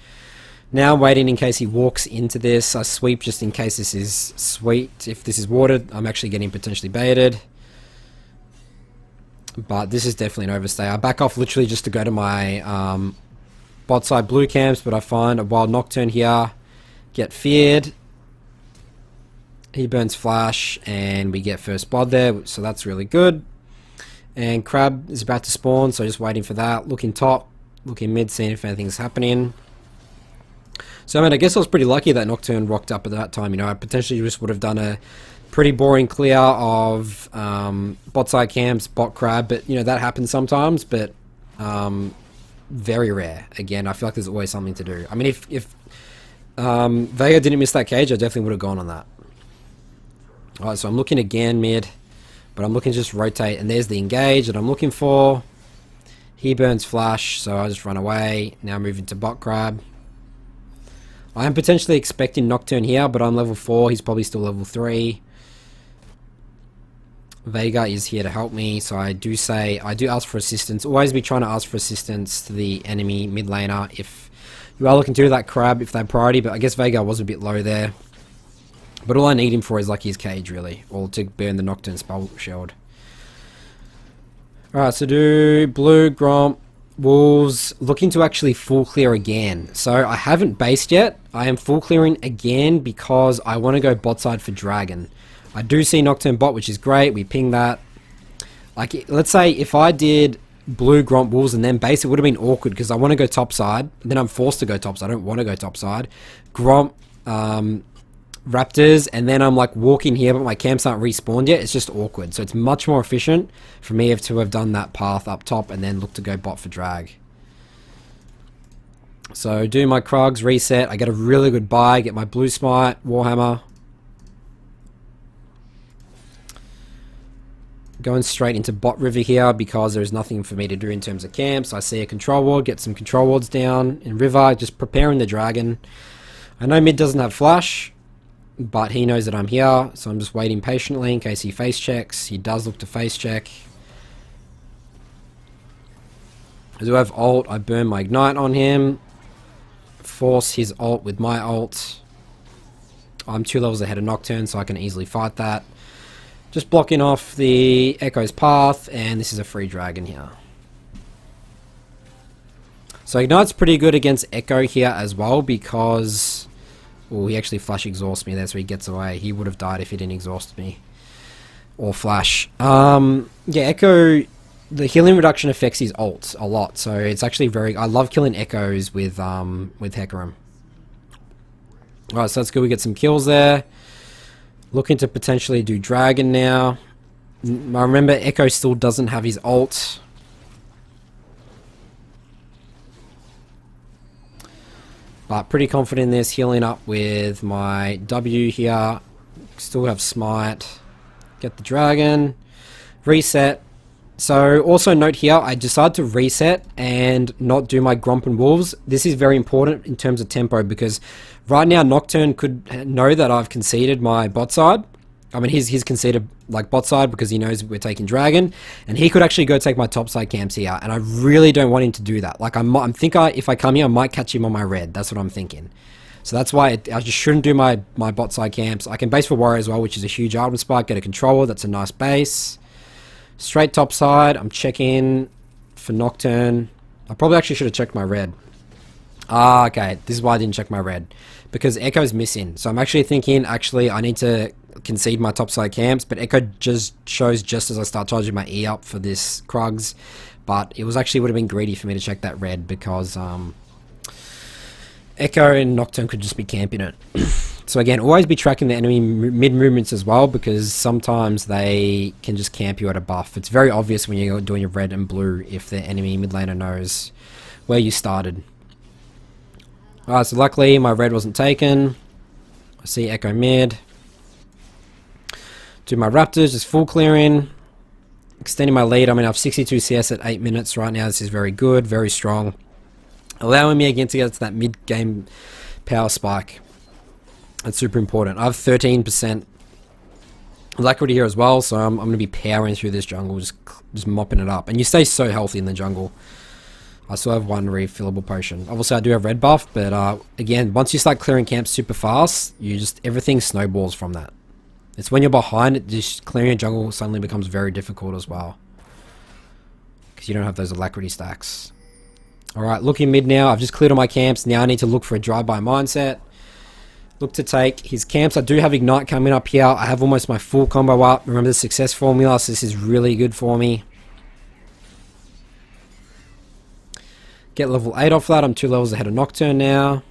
Now I'm waiting in case he walks into this. I sweep just in case this is sweet. If this is watered, I'm actually getting potentially baited. But this is definitely an overstay. I back off literally just to go to my bot side blue camps, but I find a wild Nocturne here. get feared. He burns flash, and we get first blood there, so that's really good. And crab is about to spawn, so just waiting for that. Looking top, looking mid, seeing if anything's happening. So I mean, I guess I was pretty lucky that Nocturne rocked up at that time. You know, I potentially just would have done a pretty boring clear of bot side camps, bot crab, but you know, that happens sometimes, but very rare. Again, I feel like there's always something to do. I mean, if Vega didn't miss that cage, I definitely would have gone on that. Alright, so I'm looking again mid, but I'm looking to just rotate, and there's the engage that I'm looking for. He burns flash, so I just run away. Now move into bot crab. I am potentially expecting Nocturne here, but I'm level 4. He's probably still level 3. Vega is here to help me, so I do ask for assistance. Always be trying to ask for assistance to the enemy mid laner if you are looking to do that crab, if they're priority, but I guess Vega was a bit low there. But all I need him for is like his cage, really, or to burn the Nocturne spell shield. Alright, so do blue, Gromp, Wolves, looking to actually full clear again. So I haven't based yet. I am full clearing again because I want to go bot side for Dragon. I do see Nocturne bot, which is great. We ping that. Like, let's say if I did blue, Gromp, Wolves, and then base, it would have been awkward because I want to go top side. Then I'm forced to go top side. I don't want to go top side. Gromp, Raptors, and then I'm like walking here, but my camps aren't respawned yet. It's just awkward. So it's much more efficient for me to have done that path up top and then look to go bot for drag. So do my Krugs, reset. I get a really good buy, get my blue smite, Warhammer. Going straight into bot river here because there's nothing for me to do in terms of camps. I see a control ward, get some control wards down in river, just preparing the dragon. I know mid doesn't have flash, but he knows that I'm here, so I'm just waiting patiently in case he face checks. He does look to face check. I do have ult. I burn my ignite on him. Force his ult with my ult. I'm 2 levels ahead of Nocturne, so I can easily fight that. Just blocking off the Echo's path, and this is a free dragon here. So Ignite's pretty good against Echo here as well because... Oh, he actually flash exhausts me there, so he gets away. He would have died if he didn't exhaust me. Or flash. Yeah, Echo, the healing reduction affects his ult a lot, so it's actually very... I love killing Echoes with Hecarim. Alright, so that's good. We get some kills there. Looking to potentially do Dragon now. I remember Echo still doesn't have his ult. But pretty confident in this, healing up with my W here. Still have smite. Get the dragon. Reset. So also note here, I decided to reset and not do my Gromp and Wolves. This is very important in terms of tempo because right now Nocturne could know that I've conceded my bot side. I mean, he's conceded like bot side because he knows we're taking dragon, and he could actually go take my top side camps here, and I really don't want him to do that. Like I'm thinking if I come here, I might catch him on my red. That's what I'm thinking. So that's why I just shouldn't do my bot side camps. I can base for warrior as well, which is a huge item spike. Get a controller. That's a nice base. Straight top side. I'm checking for Nocturne. I probably actually should have checked my red. Ah, okay. This is why I didn't check my red. Because Echo's missing. So I'm actually thinking, I need to concede my topside camps, but Echo just shows just as I start charging my E up for this Krugs. But it was actually would have been greedy for me to check that red because Echo and Nocturne could just be camping it. So again, always be tracking the enemy mid movements as well because sometimes they can just camp you at a buff. It's very obvious when you're doing your red and blue if the enemy mid laner knows where you started. Alright, so luckily my red wasn't taken. I see Echo mid. Do my Raptors, just full clearing. Extending my lead. I mean, I have 62 CS at 8 minutes right now. This is very good, very strong. Allowing me again to get to that mid-game power spike. That's super important. I have 13% alacrity here as well, so I'm going to be powering through this jungle, just mopping it up. And you stay so healthy in the jungle. I still have 1 refillable potion. Obviously, I do have red buff, but again, once you start clearing camps super fast, everything snowballs from that. It's when you're behind, just clearing a jungle suddenly becomes very difficult as well. Because you don't have those alacrity stacks. Alright, looking mid now. I've just cleared all my camps. Now I need to look for a drive-by mindset. look to take his camps. I do have Ignite coming up here. I have almost my full combo up. Remember the success formula, so this is really good for me. Get level 8 off that. I'm 2 levels ahead of Nocturne now.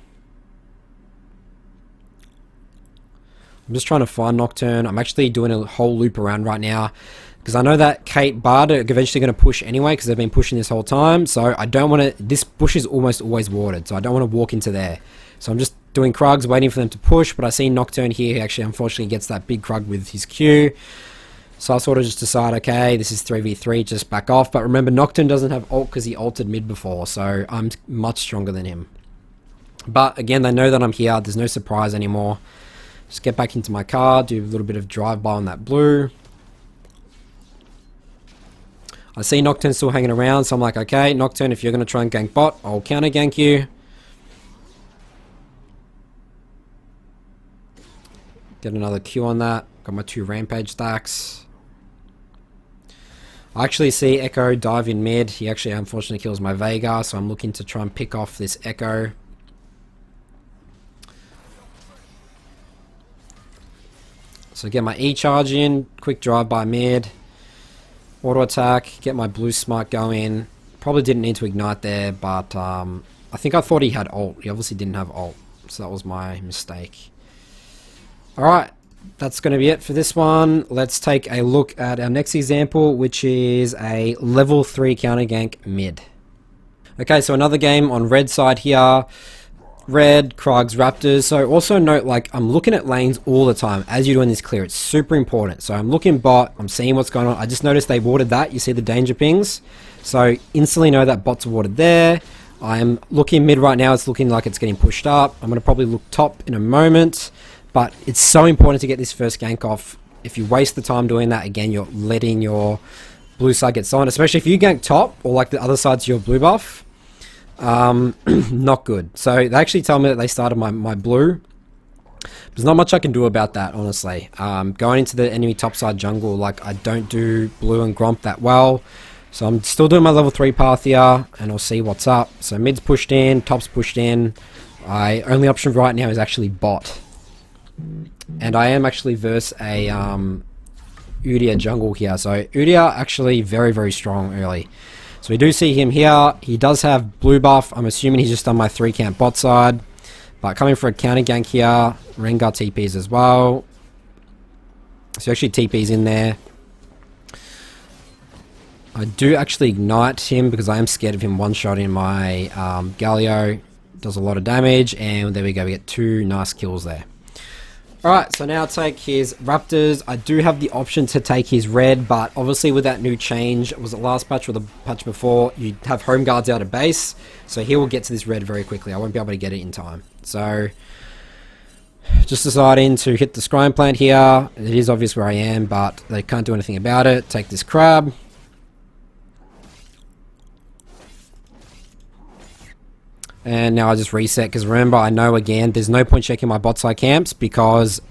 I'm just trying to find Nocturne. I'm actually doing a whole loop around right now because I know that Kate Bard are eventually going to push anyway because they've been pushing this whole time. So I don't want to... This bush is almost always watered, so I don't want to walk into there. So I'm just doing Krugs, waiting for them to push, but I see Nocturne here. He actually unfortunately gets that big Krug with his Q. So I sort of just decide, okay, this is 3v3, just back off. But remember, Nocturne doesn't have ult because he ulted mid before, so I'm much stronger than him. But again, they know that I'm here. There's no surprise anymore. Just get back into my car, do a little bit of drive-by on that blue. I see Nocturne still hanging around, so I'm like, okay, Nocturne, if you're going to try and gank bot, I'll counter gank you. Get another Q on that. Got my 2 rampage stacks. I actually see Echo dive in mid. He actually unfortunately kills my Veigar, so I'm looking to try and pick off this Echo. So get my E charge in, quick drive by mid, auto attack, get my blue smite going. Probably didn't need to ignite there, but I think I thought he had ult. He obviously didn't have ult, so that was my mistake. Alright, that's going to be it for this one. Let's take a look at our next example, which is a level 3 counter gank mid. Okay, so another game on red side here. Red, Krugs, Raptors. So also note, like, I'm looking at lanes all the time as you're doing this clear. It's super important. So I'm looking bot, I'm seeing what's going on. I just noticed they watered that. You see the danger pings. So instantly know that bots are watered there. I'm looking mid right now. It's looking like it's getting pushed up. I'm going to probably look top in a moment. But it's so important to get this first gank off. If you waste the time doing that, again, you're letting your blue side get stolen. Especially if you gank top or like the other side's your blue buff. Not good. So they actually tell me that they started my blue. There's not much I can do about that, honestly. Going into the enemy topside jungle, like, I don't do blue and Gromp that well. So I'm still doing my level 3 path here, and I'll see what's up. So mid's pushed in, top's pushed in. Only option right now is actually bot. And I am actually versus a Udyr jungle here. So Udyr actually very, very strong early. So we do see him here. He does have blue buff. I'm assuming he's just on my 3 camp bot side. But coming for a counter gank here. Rengar TPs as well. So actually TPs in there. I do actually ignite him because I am scared of him one-shotting my Galio. Does a lot of damage. And there we go. We get 2 nice kills there. Alright, so now take his Raptors. I do have the option to take his red, but obviously with that new change, was it last patch or the patch before, you have home guards out of base, so he will get to this red very quickly. I won't be able to get it in time. So, just deciding to hit the scrying plant here. It is obvious where I am, but they can't do anything about it. Take this crab. And now I just reset, because remember, I know again, there's no point checking my bot side camps because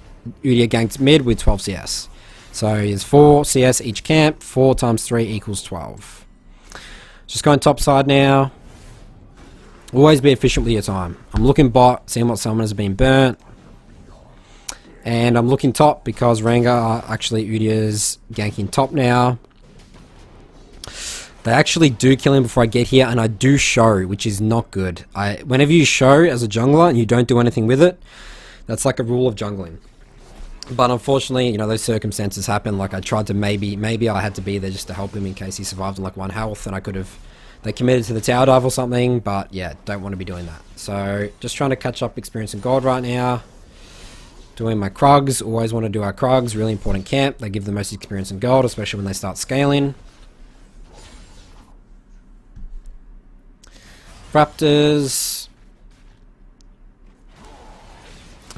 Udyr ganked mid with 12 CS. So it's 4 CS each camp, 4 times 3 equals 12. Just going top side now. Always be efficient with your time. I'm looking bot, seeing what summoners have been burnt. And I'm looking top because Rengar actually Udyr's ganking top now. They actually do kill him before I get here, and I do show, which is not good. Whenever you show as a jungler and you don't do anything with it, that's like a rule of jungling. But unfortunately, you know, those circumstances happen. Like, I tried to maybe I had to be there just to help him in case he survived on like 1 health, and I could have, they committed to the tower dive or something, but yeah, don't want to be doing that. So, just trying to catch up experience in gold right now. Doing my Krugs, always want to do our Krugs, really important camp. They give the most experience in gold, especially when they start scaling. Raptors.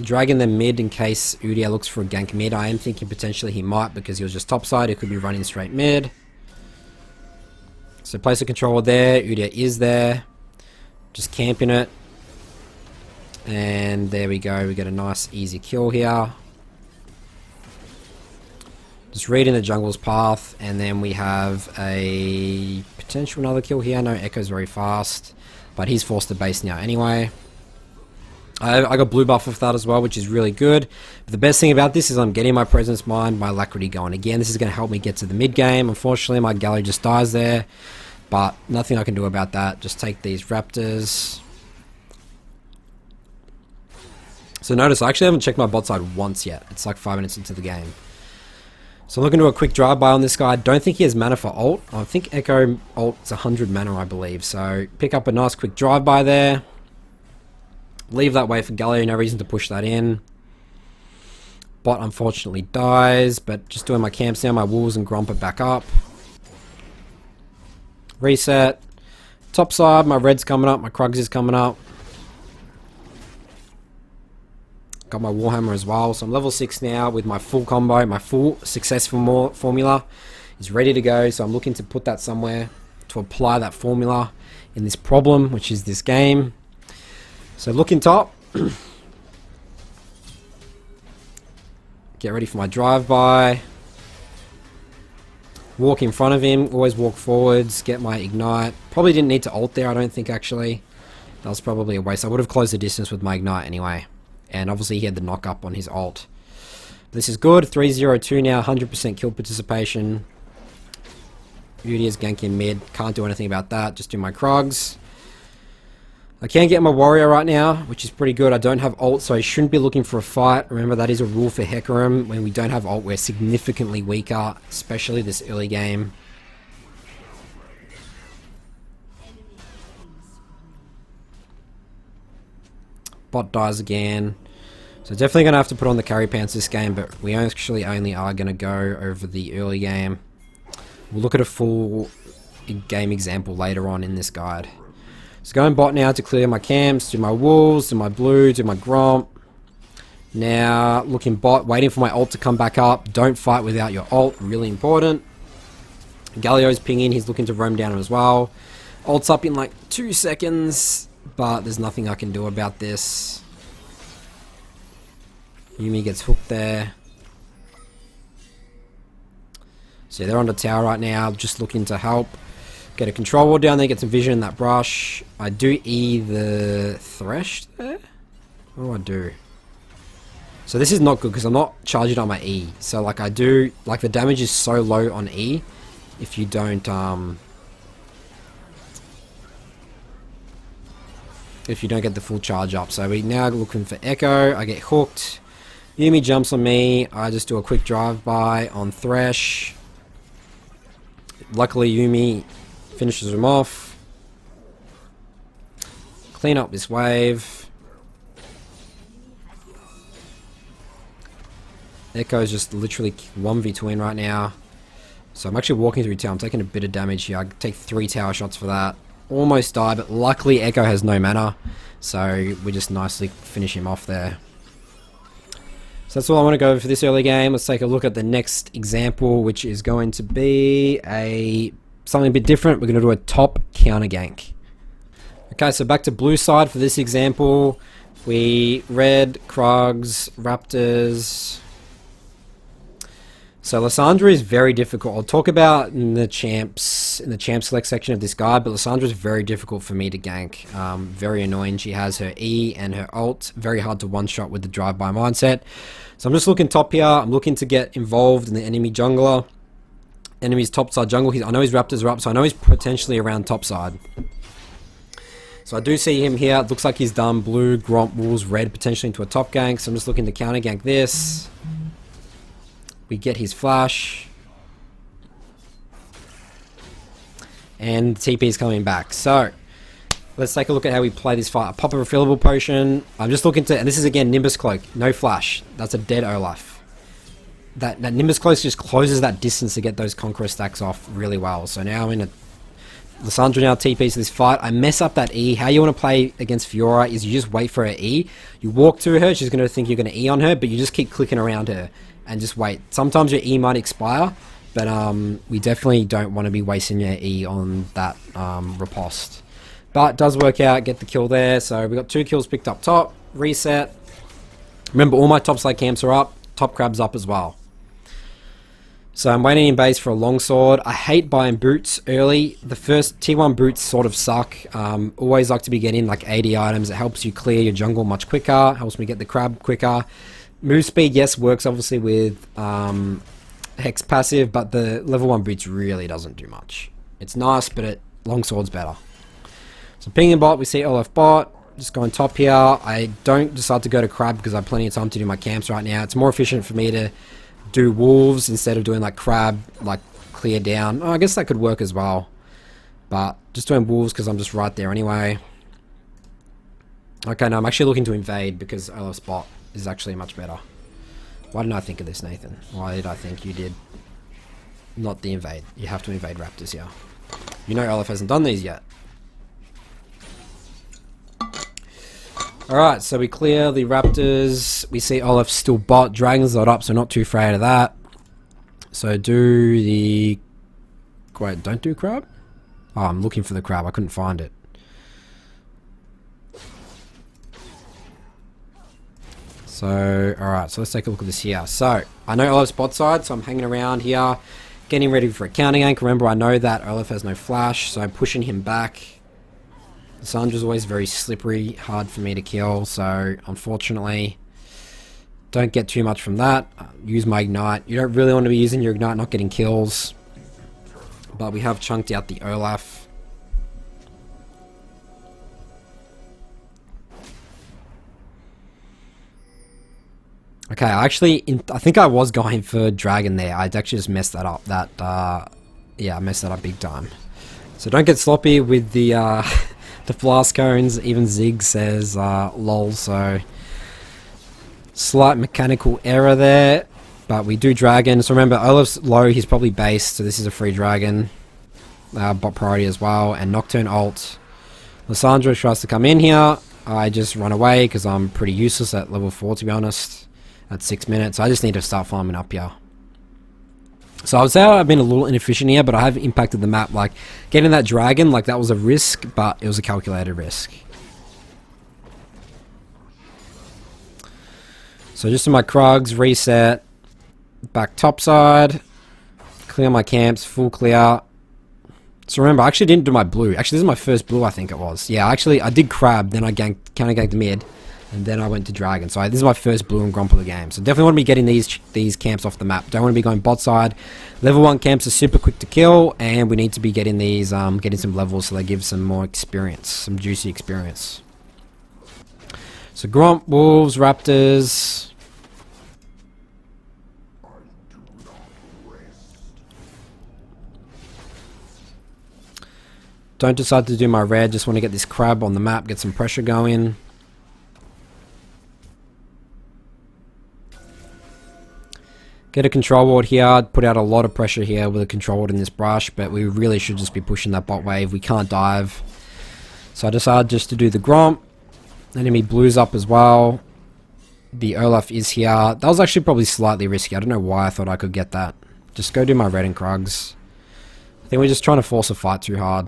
Dragging them mid in case Udyr looks for a gank mid. I am thinking potentially he might because he was just topside. He could be running straight mid. So place a controller there. Udyr is there. Just camping it. And there we go. We get a nice easy kill here. Just reading the jungle's path. And then we have a potential another kill here. No, Echo's very fast. But he's forced to base now anyway. I got blue buff with that as well, which is really good. But the best thing about this is I'm getting my presence mind, my alacrity going. Again, this is going to help me get to the mid game. Unfortunately, my galley just dies there, but nothing I can do about that. Just take these raptors. So notice I actually haven't checked my bot side once yet. It's like 5 minutes into the game. So I'm looking to do a quick drive-by on this guy. I don't think he has mana for ult. I think Echo ult is 100 mana, I believe. So pick up a nice quick drive-by there. Leave that way for Galio, no reason to push that in. Bot unfortunately dies, but just doing my camps now, my wolves and Gromp are back up. Reset. Top side, my red's coming up, my Krugs is coming up. Got my Warhammer as well, so I'm level 6 now with my full combo, my full successful formula is ready to go, so I'm looking to put that somewhere to apply that formula in this problem, which is this game. So looking top. Get ready for my drive-by. Walk in front of him, always walk forwards, get my ignite. Probably didn't need to ult there, I don't think actually. That was probably a waste. I would have closed the distance with my ignite anyway. And obviously he had the knock up on his ult. This is good, 3-0-2 now, 100% kill participation. Beauty is ganking mid, can't do anything about that, just do my Krugs. I can get my warrior right now, which is pretty good. I don't have ult, so I shouldn't be looking for a fight. Remember, that is a rule for Hecarim. When we don't have ult, we're significantly weaker, especially this early game. Bot dies again. So definitely going to have to put on the carry pants this game, but we actually only are going to go over the early game. We'll look at a full game example later on in this guide. So going bot now to clear my camps, do my wolves, do my blue, do my Gromp. Now looking bot, waiting for my ult to come back up. Don't fight without your ult, really important. Galio's pinging, he's looking to roam down as well. Ult's up in like 2 seconds, but there's nothing I can do about this. Yuumi gets hooked there. So they're on the tower right now, just looking to help. Get a control wall down there, get some vision in that brush. I do E the Thresh there? What do I do? So this is not good because I'm not charging on my E. So like I do, like the damage is so low on E if you don't get the full charge up. So we now looking for Echo. I get hooked. Yuumi jumps on me. I just do a quick drive-by on Thresh. Luckily Yuumi finishes him off. Clean up this wave. Echo's just literally 1v2ing right now. So I'm actually walking through tower. I'm taking a bit of damage here. I take 3 tower shots for that. Almost die, but luckily Echo has no mana. So we just nicely finish him off there. So that's all I want to go over for this early game. Let's take a look at the next example, which is going to be something a bit different. We're going to do a top counter gank. Okay, so back to blue side for this example. We red, Krugs, Raptors. So Lissandra is very difficult. I'll talk about in the champ select section of this guide, but Lissandra is very difficult for me to gank. Very annoying. She has her E and her ult. Very hard to one-shot with the drive-by mindset. So I'm just looking top here. I'm looking to get involved in the enemy jungler. Enemy's top side jungle. I know his Raptors are up, so I know he's potentially around top side. So I do see him here. It looks like he's done blue, Gromp, wolves, red, potentially into a top gank. So I'm just looking to counter gank this. We get his flash. And TP is coming back. So let's take a look at how we play this fight. I pop a refillable potion. I'm just looking to, and this is again Nimbus Cloak. No flash. That's a dead Olaf. That Nimbus Cloak just closes that distance to get those Conqueror stacks off really well. So now I'm in a Lissandra now TPs to this fight. I mess up that E. How you want to play against Fiora is you just wait for her E. You walk to her, she's going to think you're going to E on her, but you just keep clicking around her and just wait. Sometimes your E might expire, but we definitely don't want to be wasting your E on that riposte. But it does work out, get the kill there. So we got 2 kills picked up top. Reset. Remember, all my top side camps are up. Top crab's up as well. So I'm waiting in base for a longsword. I hate buying boots early. The first tier 1 boots sort of suck. Always like to be getting like 80 items. It helps you clear your jungle much quicker. Helps me get the crab quicker. Move speed, yes, works obviously with Hex passive, but the level 1 boots really doesn't do much. It's nice, but longsword's better. So pinging bot, we see Olaf bot. Just going top here. I don't decide to go to crab because I have plenty of time to do my camps right now. It's more efficient for me to do wolves instead of doing like crab, like clear down. Oh, I guess that could work as well, but just doing wolves because I'm just right there anyway. Okay, no, I'm actually looking to invade because Olaf's bot is actually much better. Why didn't I think of this, Nathan? Why did I think you did? Not the invade. You have to invade raptors here. You know Olaf hasn't done these yet. Alright, so we clear the raptors. We see Olaf still bot. Dragon's not up, so not too afraid of that. So do the... Wait, don't do crab? Oh, I'm looking for the crab. I couldn't find it. So, alright, so let's take a look at this here. So, I know Olaf's bot side, so I'm hanging around here, getting ready for a counter gank. Remember, I know that Olaf has no flash, so I'm pushing him back. Sandra's always very slippery, hard for me to kill, so unfortunately, don't get too much from that. Use my ignite. You don't really want to be using your ignite, not getting kills. But we have chunked out the Olaf. Okay, I think I was going for dragon there. I actually just messed that up. Yeah, I messed that up big time. So don't get sloppy with the the blast cones. Even Zig says lol, so slight mechanical error there, but we do dragon. So remember, Olaf's low, he's probably based, so this is a free dragon. Bot priority as well, and Nocturne ult. Lysandra tries to come in here. I just run away because I'm pretty useless at level 4, to be honest, at 6 minutes. I just need to start farming up here. So I would say I've been a little inefficient here, but I have impacted the map. Like, getting that dragon, like, that was a risk, but it was a calculated risk. So just in my Krugs, reset, back topside, clear my camps, full clear. So remember, I actually didn't do my blue. Actually, this is my first blue, I think it was. Yeah, actually, I did crab, then I counter ganked mid, and then I went to dragon. So this is my first blue and grump of the game. So definitely want to be getting these camps off the map. Don't want to be going bot side. Level 1 camps are super quick to kill, and we need to be getting these, getting some levels so they give some more experience, some juicy experience. So grump, wolves, raptors. Don't decide to do my red, just want to get this crab on the map, get some pressure going. Get a control ward here, put out a lot of pressure here with a control ward in this brush, but we really should just be pushing that bot wave. We can't dive. So I decided just to do the gromp. Enemy blues up as well. The Olaf is here. That was actually probably slightly risky. I don't know why I thought I could get that. Just go do my red and Krugs. I think we're just trying to force a fight too hard.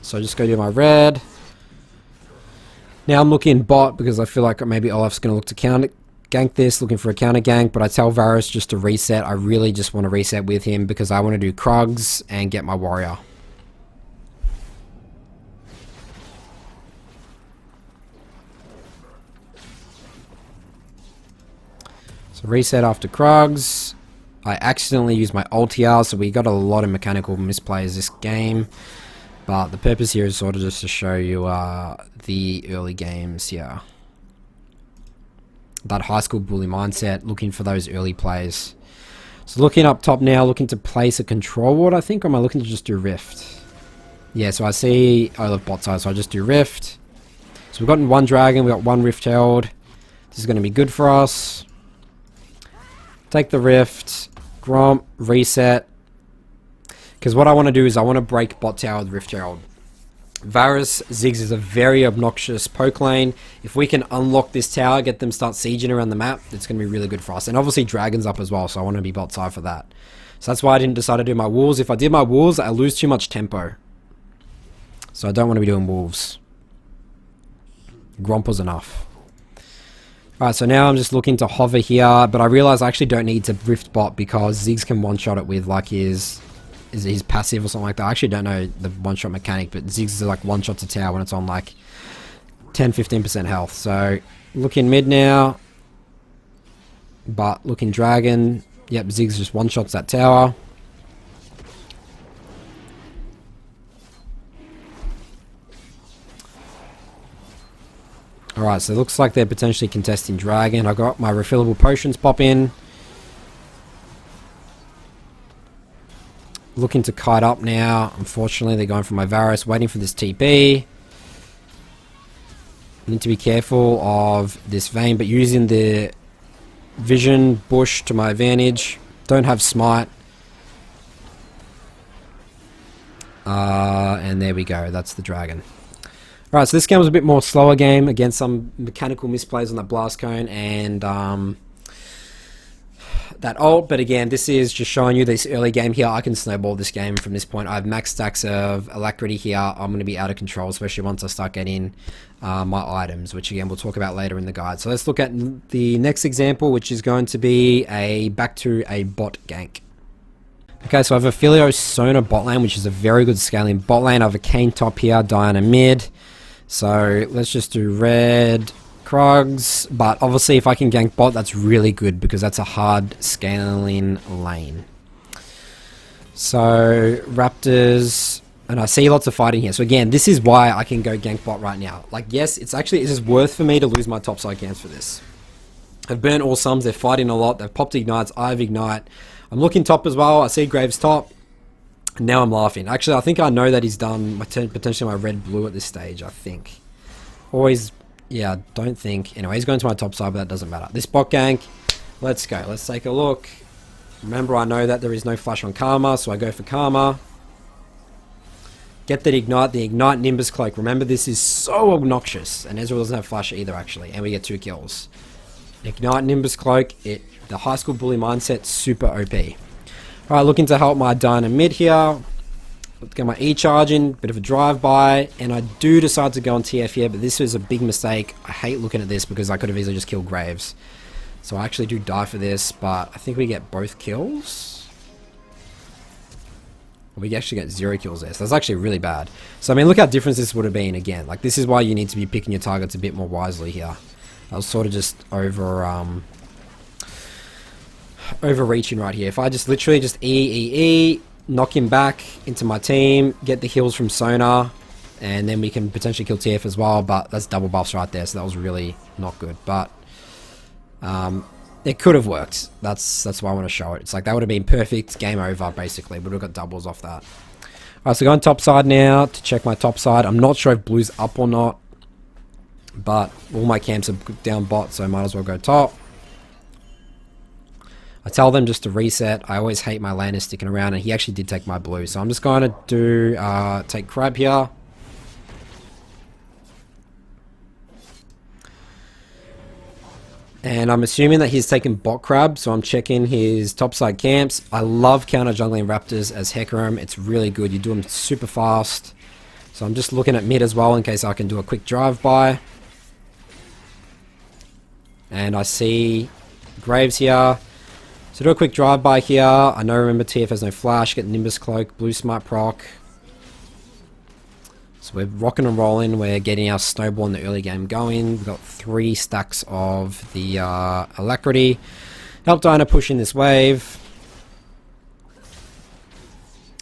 So just go do my red. Now I'm looking bot because I feel like maybe Olaf's going to look to counter gank this, looking for a counter gank, but I tell Varus just to reset. I really just want to reset with him because I want to do Krugs and get my warrior. So reset after Krugs. I accidentally used my ult here, so we got a lot of mechanical misplays this game. But the purpose here is sort of just to show you the early games here. That high school bully mindset, looking for those early plays. So looking up top now, looking to place a control ward, I think, or am I looking to just do Rift? Yeah, so I see Olaf bot side, so I just do Rift. So we've gotten one dragon, we've got one Rift held. This is going to be good for us. Take the Rift, Gromp, reset. Because what I want to do is I want to break bot tower with Rift Herald. Varus Ziggs is a very obnoxious poke lane. If we can unlock this tower, get them start sieging around the map, it's going to be really good for us. And obviously Dragon's up as well, so I want to be bot side for that. So that's why I didn't decide to do my wolves. If I did my wolves, I lose too much tempo. So I don't want to be doing wolves. Gromp was enough. Alright, so now I'm just looking to hover here, but I realize I actually don't need to Rift Bot because Ziggs can one-shot it with like his passive or something like that. I actually don't know the one-shot mechanic, but Ziggs is like one-shot to tower when it's on like 10-15% health. So looking mid now, but looking dragon. Yep, Ziggs just one-shots that tower. Alright, so it looks like they're potentially contesting dragon. I got my refillable potions pop in. Looking to kite up now. Unfortunately, they're going for my Varus, waiting for this TP. Need to be careful of this vein, but using the vision bush to my advantage. Don't have smite. And there we go. That's the dragon. Alright, so this game was a bit more slower game. Again, some mechanical misplays on that blast cone and that ult. But again, this is just showing you this early game here. I can snowball this game from this point. I have max stacks of alacrity here. I'm going to be out of control, especially once I start getting my items, which again we'll talk about later in the guide. So let's look at the next example, which is going to be back to a bot gank. Okay, so I have a Filio Sona bot lane, which is a very good scaling bot lane. I have a Kane top here, Diana mid. So let's just do red Krugs, but obviously if I can gank bot, that's really good because that's a hard scaling lane. So Raptors, and I see lots of fighting here. So again, this is why I can go gank bot right now. Like, yes, it's worth for me to lose my topside camps for this. I've burnt all sums, they're fighting a lot, they've popped ignites, I have ignite. I'm looking top as well, I see Graves top. And now I'm laughing. Actually, I think I know that he's done potentially my red-blue at this stage, I think. Always, yeah, don't think. Anyway, he's going to my top side, but that doesn't matter. This bot gank, let's go. Let's take a look. Remember, I know that there is no flash on Karma, so I go for Karma. Get that ignite, the ignite Nimbus Cloak. Remember, this is so obnoxious. And Ezreal doesn't have flash either, actually. And we get 2 kills. Ignite Nimbus Cloak, the high school bully mindset, super OP. Alright, looking to help my Diana mid here. Let's get my E-charge in, bit of a drive-by, and I do decide to go on TF here, but this is a big mistake. I hate looking at this because I could have easily just killed Graves. So I actually do die for this, but I think we get both kills. We actually get 0 kills there, so that's actually really bad. So I mean, look how different this would have been again. Like, this is why you need to be picking your targets a bit more wisely here. I was sort of just overreaching right here. If I just literally just E, knock him back into my team, get the heals from Sona, and then we can potentially kill TF as well, but that's double buffs right there, so that was really not good. But it could have worked. That's why I want to show it. It's like that would have been perfect, game over basically, but we've got doubles off that. Alright, so going top side now to check my top side. I'm not sure if blue's up or not, but all my camps are down bot, so I might as well go top. I tell them just to reset. I always hate my laner sticking around, and he actually did take my blue. So I'm just going to do take Crab here. And I'm assuming that he's taken bot Crab, so I'm checking his topside camps. I love counter jungling Raptors as Hecarim. It's really good. You do them super fast. So I'm just looking at mid as well in case I can do a quick drive-by. And I see Graves here. So do a quick drive-by here. I know, remember, TF has no flash. Get Nimbus Cloak, Blue Smite proc. So we're rocking and rolling. We're getting our snowball in the early game going. We've got 3 stacks of the alacrity. Help Diana push in this wave.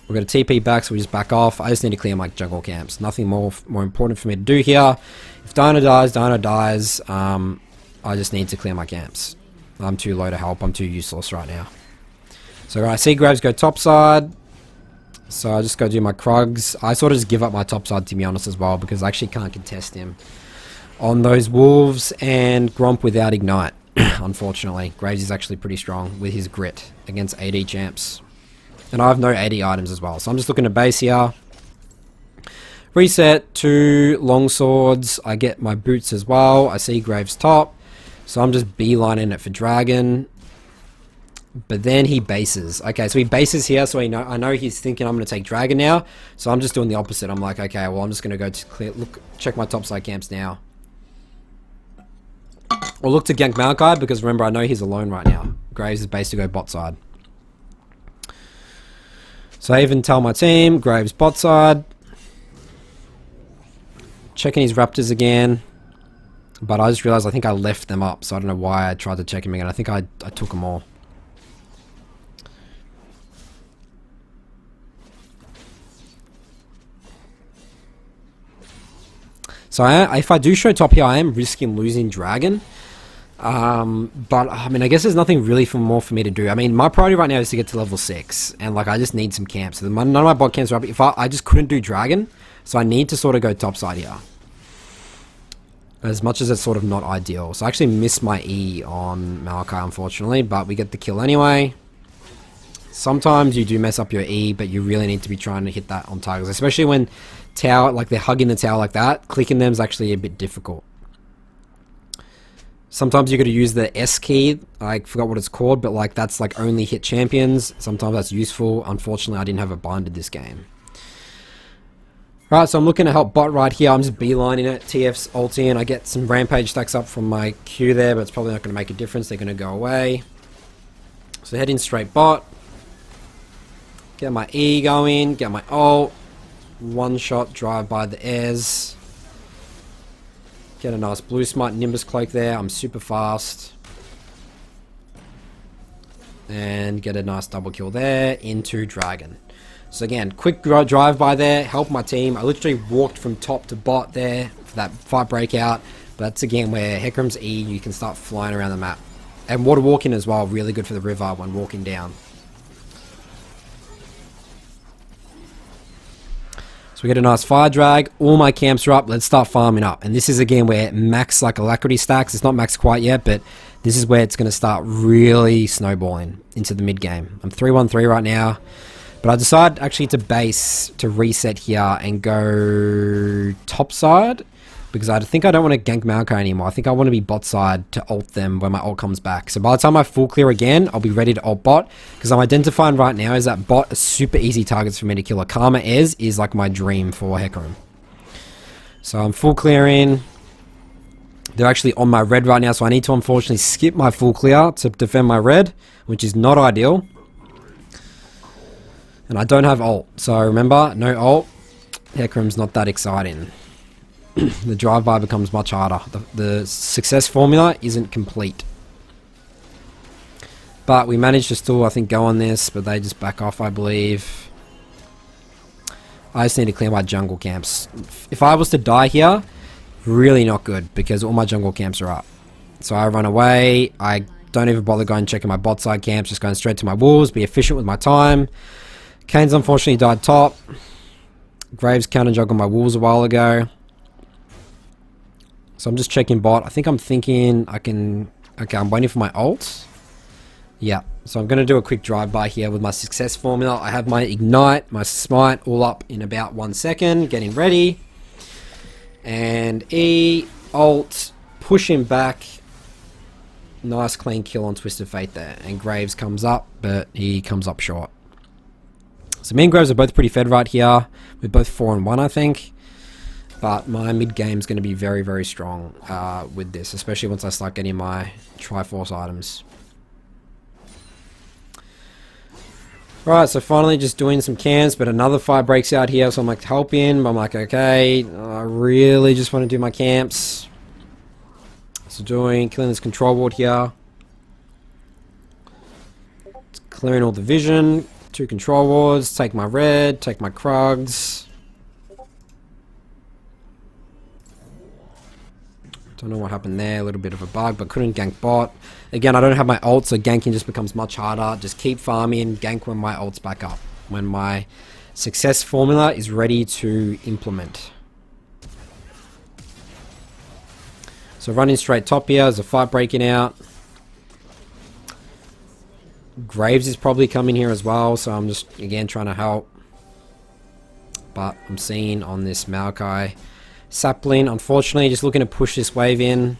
We're going to TP back, so we just back off. I just need to clear my jungle camps. Nothing more important for me to do here. If Diana dies, Diana dies. I just need to clear my camps. I'm too low to help. I'm too useless right now. So I see Graves go topside. So I just go do my Krugs. I sort of just give up my topside, to be honest, as well, because I actually can't contest him on those wolves and Gromp without ignite. Unfortunately, Graves is actually pretty strong with his grit against AD champs. And I have no AD items as well. So I'm just looking to base here. Reset 2 long swords. I get my boots as well. I see Graves top. So I'm just beelining it for dragon. But then he bases. Okay, so he bases here, so I know he's thinking I'm going to take dragon now. So I'm just doing the opposite. I'm like, okay, well, I'm just going to go to check my topside camps now. Or look to gank Maokai, because remember, I know he's alone right now. Graves is based to go bot side. So I even tell my team, Graves bot side. Checking his Raptors again. But I just realized I think I left them up, so I don't know why I tried to check him again. I think I took them all. So if I do show top here, I am risking losing Dragon. But I mean, I guess there's nothing really more for me to do. I mean, my priority right now is to get to level 6, and like I just need some camps. So none of my bot camps are up. If I just couldn't do Dragon, so I need to sort of go top side here. As much as it's sort of not ideal. So I actually missed my E on Maokai, unfortunately, but we get the kill anyway. Sometimes you do mess up your E, but you really need to be trying to hit that on targets, especially when tower, like they're hugging the tower like that. Clicking them is actually a bit difficult. Sometimes you got to use the S key. I forgot what it's called, but like that's like only hit champions. Sometimes that's useful. Unfortunately, I didn't have it binded this game. Alright, so I'm looking to help bot right here. I'm just beelining it. TF's ulti, and I get some rampage stacks up from my Q there, but it's probably not going to make a difference. They're going to go away. So heading straight bot. Get my E going. Get my ult. One shot drive by the airs. Get a nice blue smite Nimbus cloak there. I'm super fast. And get a nice double kill there into Dragon. So again, quick drive by there, help my team. I literally walked from top to bot there for that fight breakout. But that's again where Hecarim's E, you can start flying around the map. And water walking as well, really good for the river when walking down. So we get a nice fire drag, all my camps are up, let's start farming up. And this is again where max like alacrity stacks, it's not max quite yet, but this is where it's going to start really snowballing into the mid game. I'm 3-1-3 right now. But I decided actually to base, to reset here and go top side. Because I think I don't want to gank Maokai anymore. I think I want to be bot side to ult them when my ult comes back. So by the time I full clear again, I'll be ready to ult bot. Because I'm identifying right now is that bot are super easy targets for me to kill. A Karma Ez is like my dream for Hecarim. So I'm full clearing. They're actually on my red right now. So I need to unfortunately skip my full clear to defend my red. Which is not ideal. And I don't have ult, so remember, no ult, Hecarim's not that exciting. The drive-by becomes much harder. The success formula isn't complete. But we managed to still, I think, go on this, but they just back off, I believe. I just need to clear my jungle camps. If I was to die here, really not good, because all my jungle camps are up. So I run away, I don't even bother going checking my bot side camps, just going straight to my wolves, be efficient with my time. Kane's unfortunately died top. Graves counter juggled my wolves a while ago. So I'm just checking bot. I think I'm thinking I can... Okay, I'm waiting for my ult. Yeah, so I'm going to do a quick drive-by here with my success formula. I have my ignite, my smite all up in about 1 second. Getting ready. And E, ult, push him back. Nice clean kill on Twisted Fate there. And Graves comes up, but he comes up short. So me and Graves are both pretty fed right here. We're both 4-1, I think. But my mid game is going to be very, very strong with this, especially once I start getting my Triforce items. Right, so finally just doing some cans, but another fight breaks out here, so I'm like helping. But I'm like, okay, I really just want to do my camps. So killing this control ward here. It's clearing all the vision. 2 control wards, take my red, take my Krugs. Don't know what happened there, a little bit of a bug, but couldn't gank bot. Again, I don't have my ult, so ganking just becomes much harder. Just keep farming, gank when my ult's back up. When my success formula is ready to implement. So running straight top here, there's a fight breaking out. Graves is probably coming here as well, so I'm just, again, trying to help. But I'm seeing on this Maokai sapling, unfortunately, just looking to push this wave in.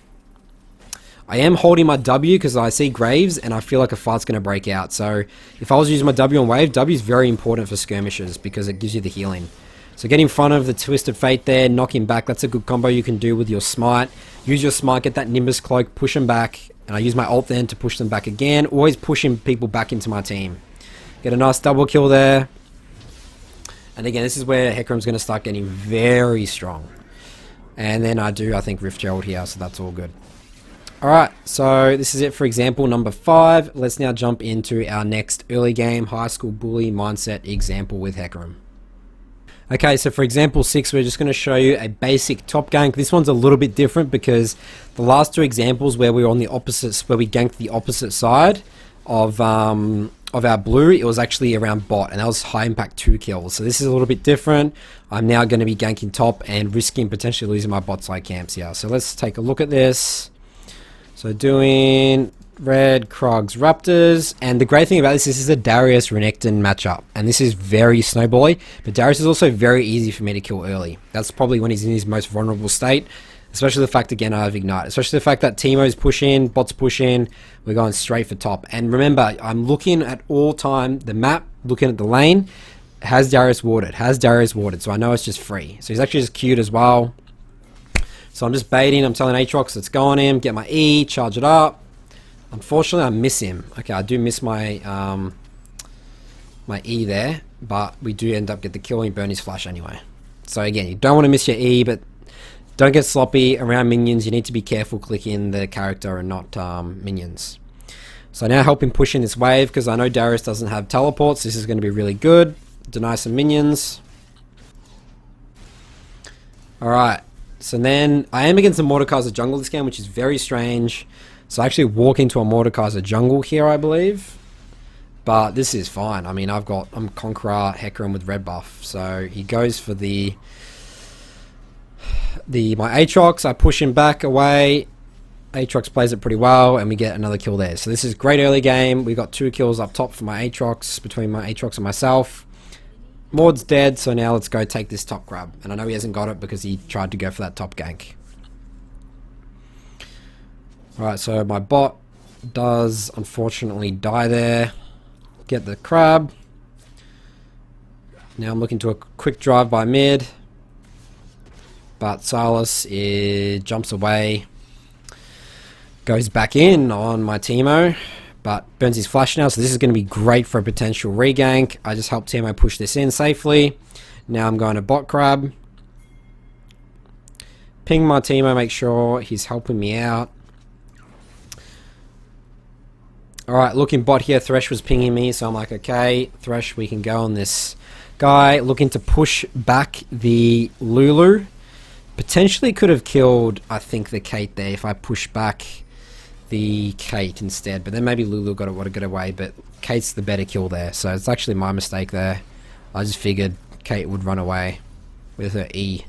I am holding my W because I see Graves and I feel like a fight's going to break out. So if I was using my W on wave, W is very important for skirmishes because it gives you the healing. So get in front of the Twisted Fate there, knock him back. That's a good combo you can do with your Smite. Use your Smite, get that Nimbus Cloak, push them back. And I use my ult then to push them back again. Always pushing people back into my team. Get a nice double kill there. And again, this is where Hecarim's going to start getting very strong. And then I think, Rift Gerald here, so that's all good. Alright, so this is it for example number 5. Let's now jump into our next early game high school bully mindset example with Hecarim. Okay, so for example 6, we're just going to show you a basic top gank. This one's a little bit different because the last 2 examples where we were on the opposite, where we ganked the opposite side of our blue, it was actually around bot, and that was high impact 2 kills. So this is a little bit different. I'm now going to be ganking top and risking potentially losing my bot side camps here. So let's take a look at this. So doing red, Krugs, Raptors, and the great thing about this is a Darius Renekton matchup, and this is very snowbally, but Darius is also very easy for me to kill early. That's probably when he's in his most vulnerable state, especially the fact, again, I have Ignite, especially the fact that Teemo's pushing, bots pushing, we're going straight for top. And remember, I'm looking at all time, the map, looking at the lane, has Darius warded, so I know it's just free. So he's actually just queued as well. So I'm just baiting, I'm telling Aatrox, let's go on him, get my E, charge it up. Unfortunately, I miss him. Okay, I do miss my my E there, but we do end up get the kill and burn his flash anyway. So again, you don't want to miss your E, but don't get sloppy around minions. You need to be careful clicking the character and not minions. So now help him push in this wave, because I know Darius doesn't have teleports. This is going to be really good. Deny some minions. Alright, so then I am against a Mordekaiser jungle this game, which is very strange. So I actually walk into a Mordekaiser jungle here, I believe. But this is fine. I mean, I'm Conqueror Hecarim with red buff. So he goes for my Aatrox. I push him back away. Aatrox plays it pretty well, and we get another kill there. So this is great early game. We got 2 kills up top for my Aatrox, between my Aatrox and myself. Mord's dead, so now let's go take this top grab. And I know he hasn't got it because he tried to go for that top gank. Alright, so my bot does unfortunately die there. Get the crab. Now I'm looking to a quick drive by mid. But Silas jumps away. Goes back in on my Teemo. But burns his flash now, so this is going to be great for a potential regank. I just helped Teemo push this in safely. Now I'm going to bot crab. Ping my Teemo, make sure he's helping me out. Alright, looking bot here, Thresh was pinging me, so I'm like, okay, Thresh, we can go on this guy. Looking to push back the Lulu. Potentially could have killed, I think, the Kate there if I push back the Kate instead. But then maybe Lulu would have got away, but Kate's the better kill there. So it's actually my mistake there. I just figured Kate would run away with her E.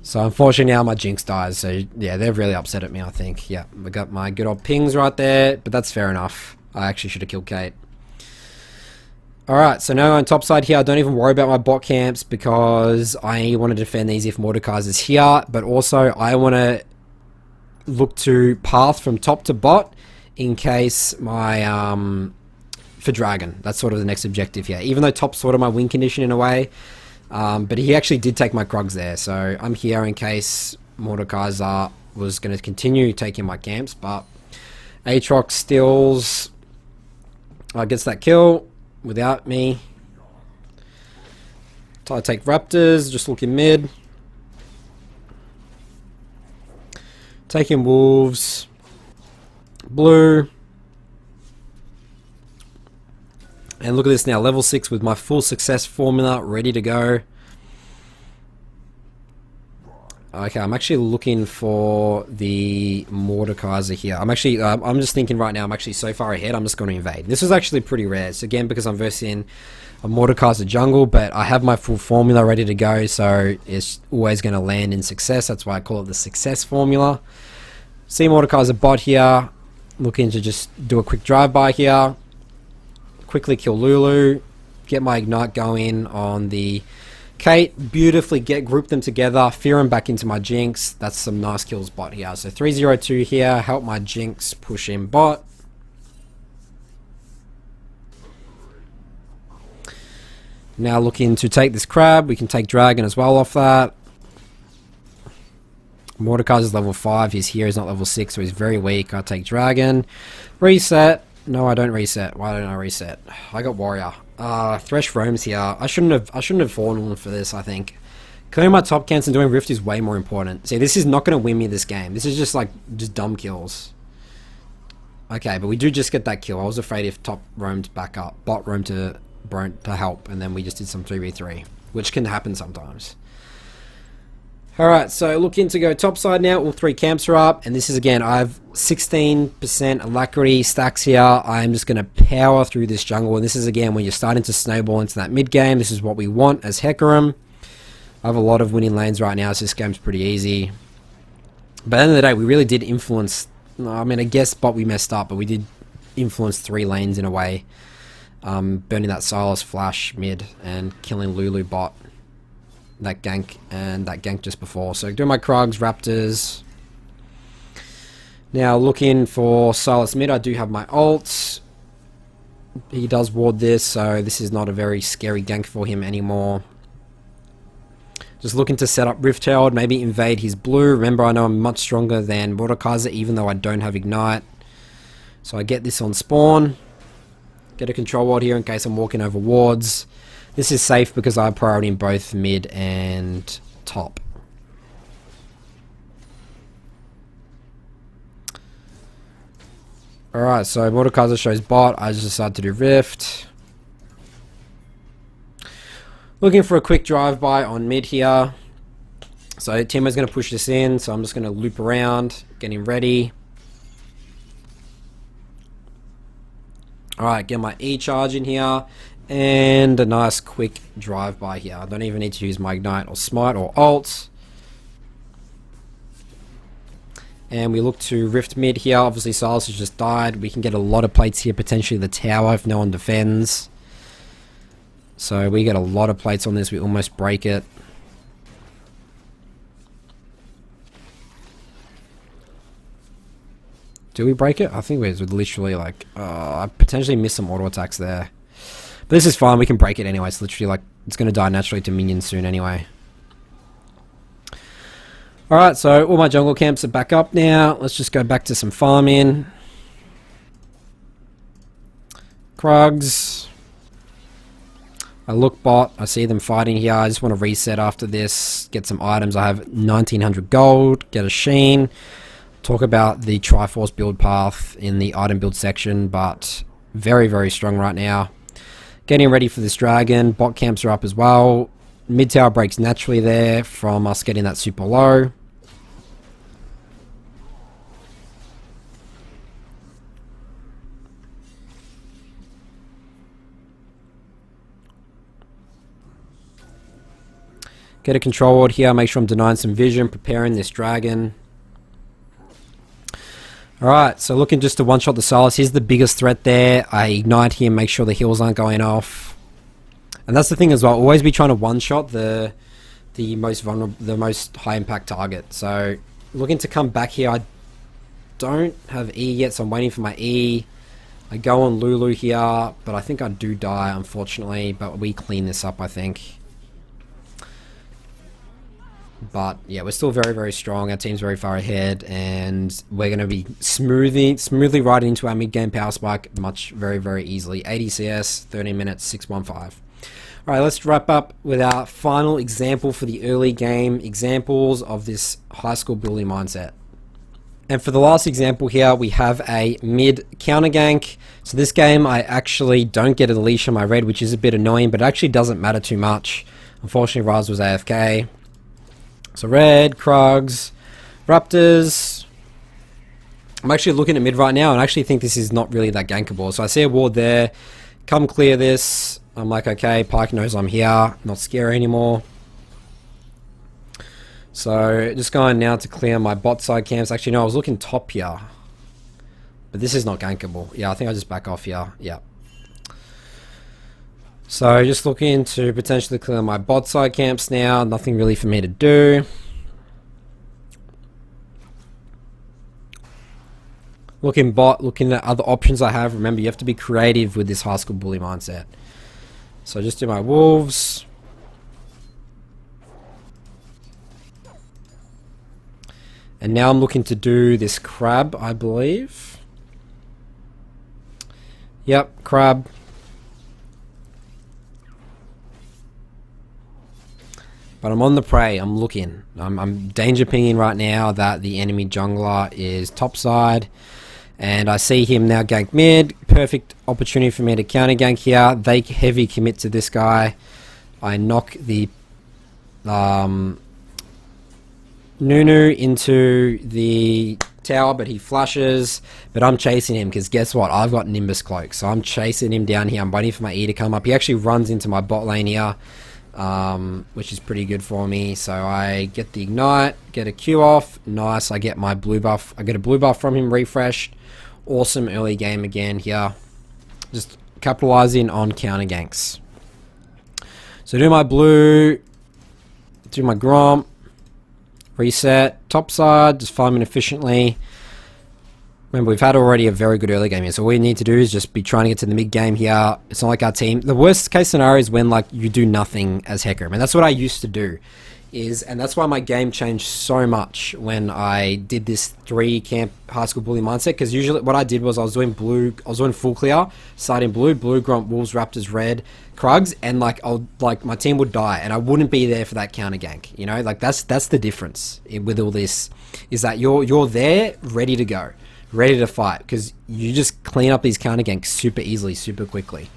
So unfortunately now my Jinx dies, so yeah, they're really upset at me, I think. Yeah, we got my good old pings right there, but that's fair enough. I actually should have killed Kate. Alright, so now on top side here, I don't even worry about my bot camps because I want to defend these if Mordekaiser's here, but also I want to look to path from top to bot in case my, for Dragon. That's sort of the next objective here. Even though top's sort of my win condition in a way, but he actually did take my Krugs there, so I'm here in case Mordekaiser was going to continue taking my camps, but Aatrox steals, gets that kill without me. So I take Raptors, just looking mid. Taking Wolves, blue. And look at this now, level 6 with my full success formula ready to go. Okay, I'm actually looking for the Mordekaiser here. I'm actually, I'm just thinking right now, I'm actually so far ahead, I'm just going to invade. This is actually pretty rare. It's again because I'm versing a Mordekaiser jungle, but I have my full formula ready to go, so it's always going to land in success. That's why I call it the success formula. See Mordekaiser bot here, looking to just do a quick drive-by here. Quickly kill Lulu, get my Ignite going on the Kate, beautifully group them together, fear him back into my Jinx. That's some nice kills bot here. So 302 here, help my Jinx push in bot. Now looking to take this crab. We can take dragon as well off that. Mordecai's is level 5. He's here. He's not level 6, so he's very weak. I take dragon. Reset. No, I don't reset. Why don't I reset? I got warrior. Thresh roams here. I shouldn't have fallen for this, I think. Clearing my top camps and doing rift is way more important. See, this is not going to win me this game. This is just dumb kills. Okay, but we do just get that kill. I was afraid if top roamed back up, bot roamed to help, and then we just did some 3v3, which can happen sometimes. Alright, so looking to go topside now. All 3 camps are up, and this is again, I have 16% alacrity stacks here. I'm just going to power through this jungle, and this is again when you're starting to snowball into that mid game. This is what we want as Hecarim. I have a lot of winning lanes right now, so this game's pretty easy. But at the end of the day, we really did influence. I mean, I guess bot we messed up, but we did influence 3 lanes in a way. Burning that Silas flash mid and killing Lulu bot. That gank and that gank just before. So doing my Krugs, Raptors. Now looking for Silas mid. I do have my ult. He does ward this, so this is not a very scary gank for him anymore. Just looking to set up Riftherald, maybe invade his blue. Remember, I know I'm much stronger than Mordekaiser, even though I don't have Ignite. So I get this on spawn. Get a control ward here in case I'm walking over wards. This is safe because I have priority in both mid and top. Alright, so Mordekaiser shows bot. I just decided to do Rift. Looking for a quick drive-by on mid here. So Timo's going to push this in, so I'm just going to loop around, get him ready. Alright, get my E charge in here, and a nice quick drive-by here. I don't even need to use my Ignite or Smite or Ult. And we look to Rift mid here. Obviously Silas has just died. We can get a lot of plates here, potentially the tower if no one defends. So we get a lot of plates on this. We almost break it. Do we break it? I think we're literally like... I potentially missed some auto attacks there. But this is fine. We can break it anyway. It's literally like... It's going to die naturally to minions soon anyway. Alright, so all my jungle camps are back up now. Let's just go back to some farming. Krugs. I look bot, I see them fighting here. I just want to reset after this, get some items. I have 1900 gold, get a sheen. Talk about the Triforce build path in the item build section, but very, very strong right now. Getting ready for this dragon. Bot camps are up as well. Mid tower breaks naturally there from us getting that super low. Get a control ward here, make sure I'm denying some vision, preparing this dragon. Alright, so looking just to one-shot the Silas. Here's the biggest threat there. I ignite him, make sure the heals aren't going off. And that's the thing as well, always be trying to one-shot the most vulnerable, the most high-impact target. So, looking to come back here. I don't have E yet, so I'm waiting for my E. I go on Lulu here, but I think I do die, unfortunately. But we clean this up, I think. But yeah, we're still very, very strong. Our team's very far ahead, and we're going to be smoothly riding into our mid-game power spike very, very easily. 80 CS, 13 minutes, 615. Alright, let's wrap up with our final example for the early game examples of this high school bully mindset. And for the last example here, we have a mid counter gank. So this game, I actually don't get a leash on my red, which is a bit annoying, but it actually doesn't matter too much. Unfortunately, Raz was AFK. So red, Krugs, Raptors. I'm actually looking at mid right now and I actually think this is not really that gankable. So I see a ward there. Come clear this. I'm like, okay, Pyke knows I'm here. Not scary anymore. So just going now to clear my bot side camps. Actually, no, I was looking top here. But this is not gankable. Yeah, I think I just back off here. Yeah. So just looking to potentially clear my bot side camps now. Nothing really for me to do. Looking at other options I have. Remember, you have to be creative with this high school bully mindset. So just do my wolves. And now I'm looking to do this crab, I believe. Yep, crab. But I'm on the prey. I'm looking. I'm danger pinging right now that the enemy jungler is topside. And I see him now gank mid. Perfect opportunity for me to counter gank here. They heavy commit to this guy. I knock the Nunu into the tower, but he flushes. But I'm chasing him because guess what? I've got Nimbus Cloak. So I'm chasing him down here. I'm waiting for my E to come up. He actually runs into my bot lane here, which is pretty good for me. So I get the ignite, get a Q off. Nice. I get my blue buff. I get a blue buff from him refreshed. Awesome early game again here. Just capitalizing on counter ganks. So do my blue, do my Gromp, reset, topside, just farming efficiently. Remember, we've had already a very good early game here, so all we need to do is just be trying to get to the mid game here. It's not like our team. The worst case scenario is when like you do nothing as Hecarim, and that's what I used to do. And that's why my game changed so much when I did this 3 camp high school bully mindset, because usually what I did was I was doing full clear, starting blue, Gromp, Wolves, Raptors, red, Krugs, and like my team would die and I wouldn't be there for that counter gank. You know, like that's the difference with all this, is that you're there ready to go, ready to fight, because you just clean up these counter ganks super easily, super quickly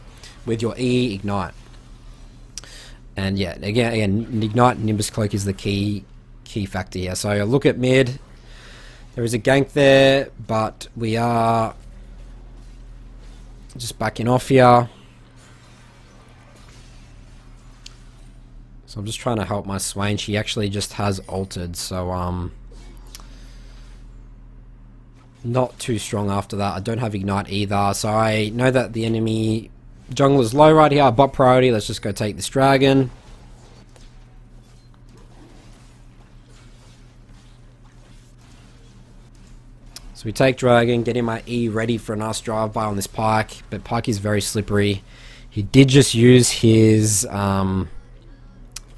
with your E ignite. And yeah, again, ignite and Nimbus Cloak is the key factor here. So I look at mid. There is a gank there, but we are just backing off here. So I'm just trying to help my Swain. She actually just has ulted, so not too strong after that. I don't have ignite either, so I know that the enemy jungle is low right here. Bot priority. Let's just go take this dragon. So we take dragon, getting my E ready for a nice drive-by on this Pyke, but Pyke is very slippery. He did just use his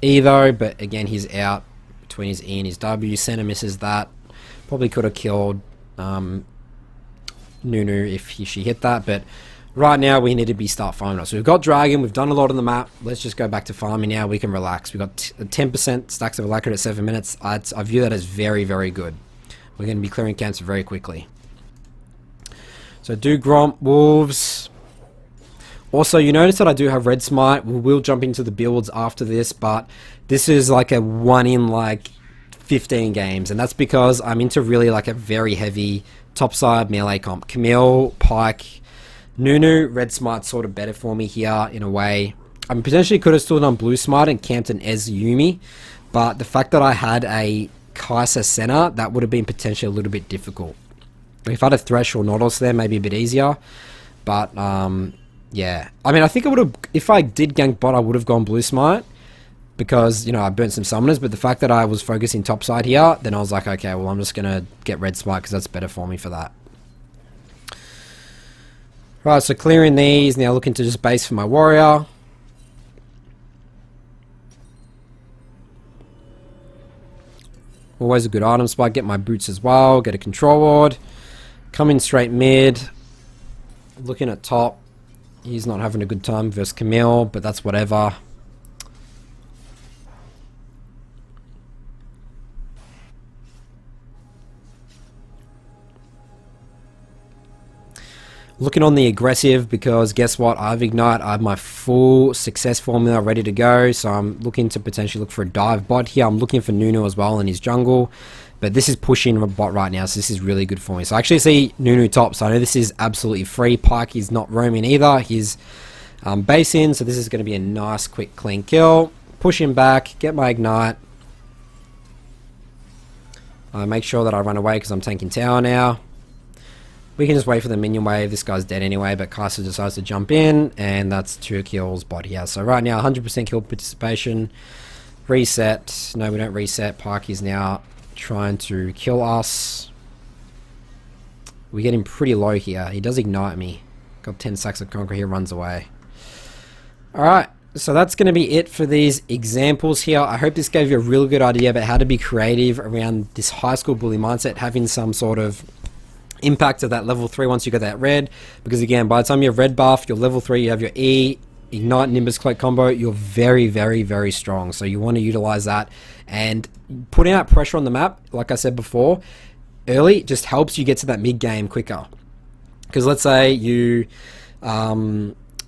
E though, but again he's out between his E and his W. Center misses that. Probably could have killed Nunu if she hit that, but right now we need to start farming up. So we've got dragon, we've done a lot on the map. Let's just go back to farming now. We can relax. We've got 10% stacks of alacrity at 7 minutes. I view that as very, very good. We're going to be clearing camps very quickly. So do Gromp, Wolves. Also, you notice that I do have Red Smite. We will jump into the builds after this, but this is like a 1 in like 15 games, and that's because I'm into really like a very heavy topside melee comp. Camille, Pyke, Nunu, Red Smite sort of better for me here in a way. I potentially could have still done Blue Smite and camped an Ez Yumi, but the fact that I had a Kai'Sa center, that would have been potentially a little bit difficult. If I had a Thresh or Nautilus there, maybe a bit easier, but yeah. I mean, I think I would have, if I did gank bot, I would have gone Blue Smite, because, you know, I burnt some summoners, but the fact that I was focusing topside here, then I was like, okay, well, I'm just going to get Red Smite, because that's better for me for that. Right, so clearing these, now looking to just base for my warrior. Always a good item spot. Get my boots as well. Get a control ward. Come in straight mid. Looking at top. He's not having a good time versus Camille, but that's whatever. Looking on the aggressive, because guess what? I've ignite. I have my full success formula ready to go. So I'm looking to potentially look for a dive bot here. I'm looking for Nunu as well in his jungle. But this is pushing a bot right now, so this is really good for me. So I actually see Nunu top, so I know this is absolutely free. Pyke is not roaming either. He's base in, so this is going to be a nice, quick, clean kill. Push him back, get my ignite. Make sure that I run away because I'm tanking tower now. We can just wait for the minion wave. This guy's dead anyway, but Kai'Sa decides to jump in, and that's 2 kills bot here. So right now, 100% kill participation. Reset. No, we don't reset. Pyke is now trying to kill us. We get him pretty low here. He does ignite me. Got 10 sacks of concrete here, runs away. Alright, So that's going to be it for these examples here. I hope this gave you a really good idea about how to be creative around this high school bully mindset, having some sort of impact of that level 3 once you got that red. Because again, by the time you have red buff, your level 3, you have your E, Ignite, Nimbus Cloak combo, you're very, very, very strong. So you want to utilize that. And putting out pressure on the map, like I said before, early just helps you get to that mid game quicker. Because let's say you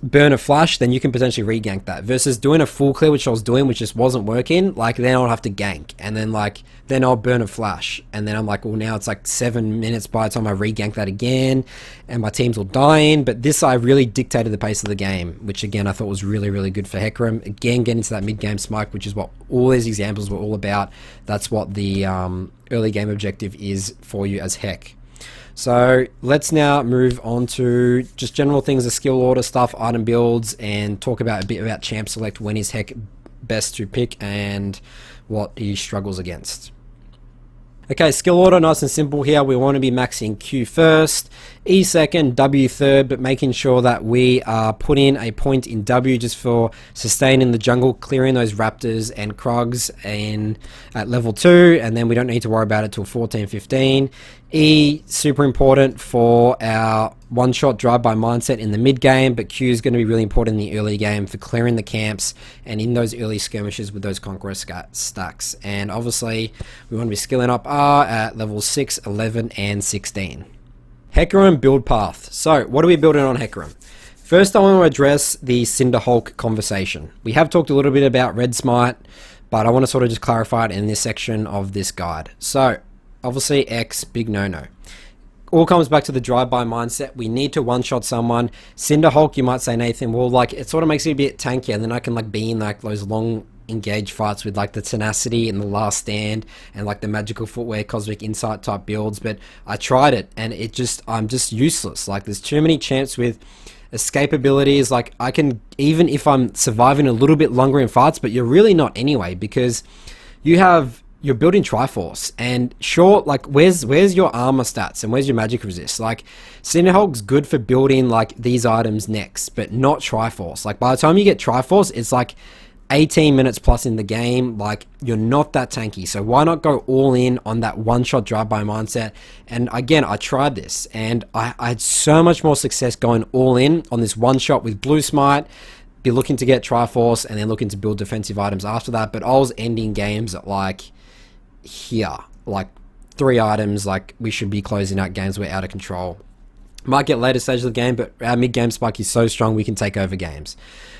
burn a flash, then you can potentially re-gank that, versus doing a full clear, which I was doing, which just wasn't working. Like, then I'll have to gank, and then I'll burn a flash, and then I'm like, well, now it's like 7 minutes by the time I re-gank that again, and my team's all dying. But this, I really dictated the pace of the game, which again I thought was really, really good for Hecarim. Again, getting to that mid-game spike, which is what all these examples were all about. That's what the early game objective is for you as Hec. So let's now move on to just general things, the skill order stuff, item builds, and talk about a bit about champ select, when is Hec best to pick and what he struggles against. Okay, skill order, nice and simple here. We want to be maxing Q first, E second, W third, but making sure that we are putting a point in W just for sustaining the jungle, clearing those raptors and Krugs at level 2, and then we don't need to worry about it till 14, 15. E, super important for our one-shot drive-by mindset in the mid-game, but Q is going to be really important in the early game for clearing the camps and in those early skirmishes with those Conqueror stacks. And obviously, we want to be skilling up R at levels 6, 11, and 16. Hecarim build path. So, what are we building on Hecarim? First, I want to address the Cinder Hulk conversation. We have talked a little bit about Red Smite, but I want to sort of just clarify it in this section of this guide. So, obviously X, big no-no. All comes back to the drive-by mindset. We need to one-shot someone. Cinder Hulk, you might say, Nathan, well, like, it sort of makes it a bit tankier, and then I can, like, be in, like, those long engaged fights with, like, the tenacity and the last stand and, like, the magical footwear, cosmic insight type builds. But I tried it, and I'm just useless. Like, there's too many champs with escape abilities. Like, I can, even if I'm surviving a little bit longer in fights, but you're really not anyway, because you're building Triforce, and sure, like, where's your armor stats and where's your magic resist? Like, Cinder Hulk's good for building, like, these items next, but not Triforce. Like, by the time you get Triforce, it's like 18 minutes plus in the game. Like, you're not that tanky, so why not go all in on that one-shot drive-by mindset? And again, I tried this, and I had so much more success going all in on this one-shot with Blue Smite, be looking to get Triforce, and then looking to build defensive items after that. But I was ending games at, like, here, like 3 items. Like, we should be closing out games. We're out of control. Might get later stage of the game, but our mid-game spike is so strong we can take over games.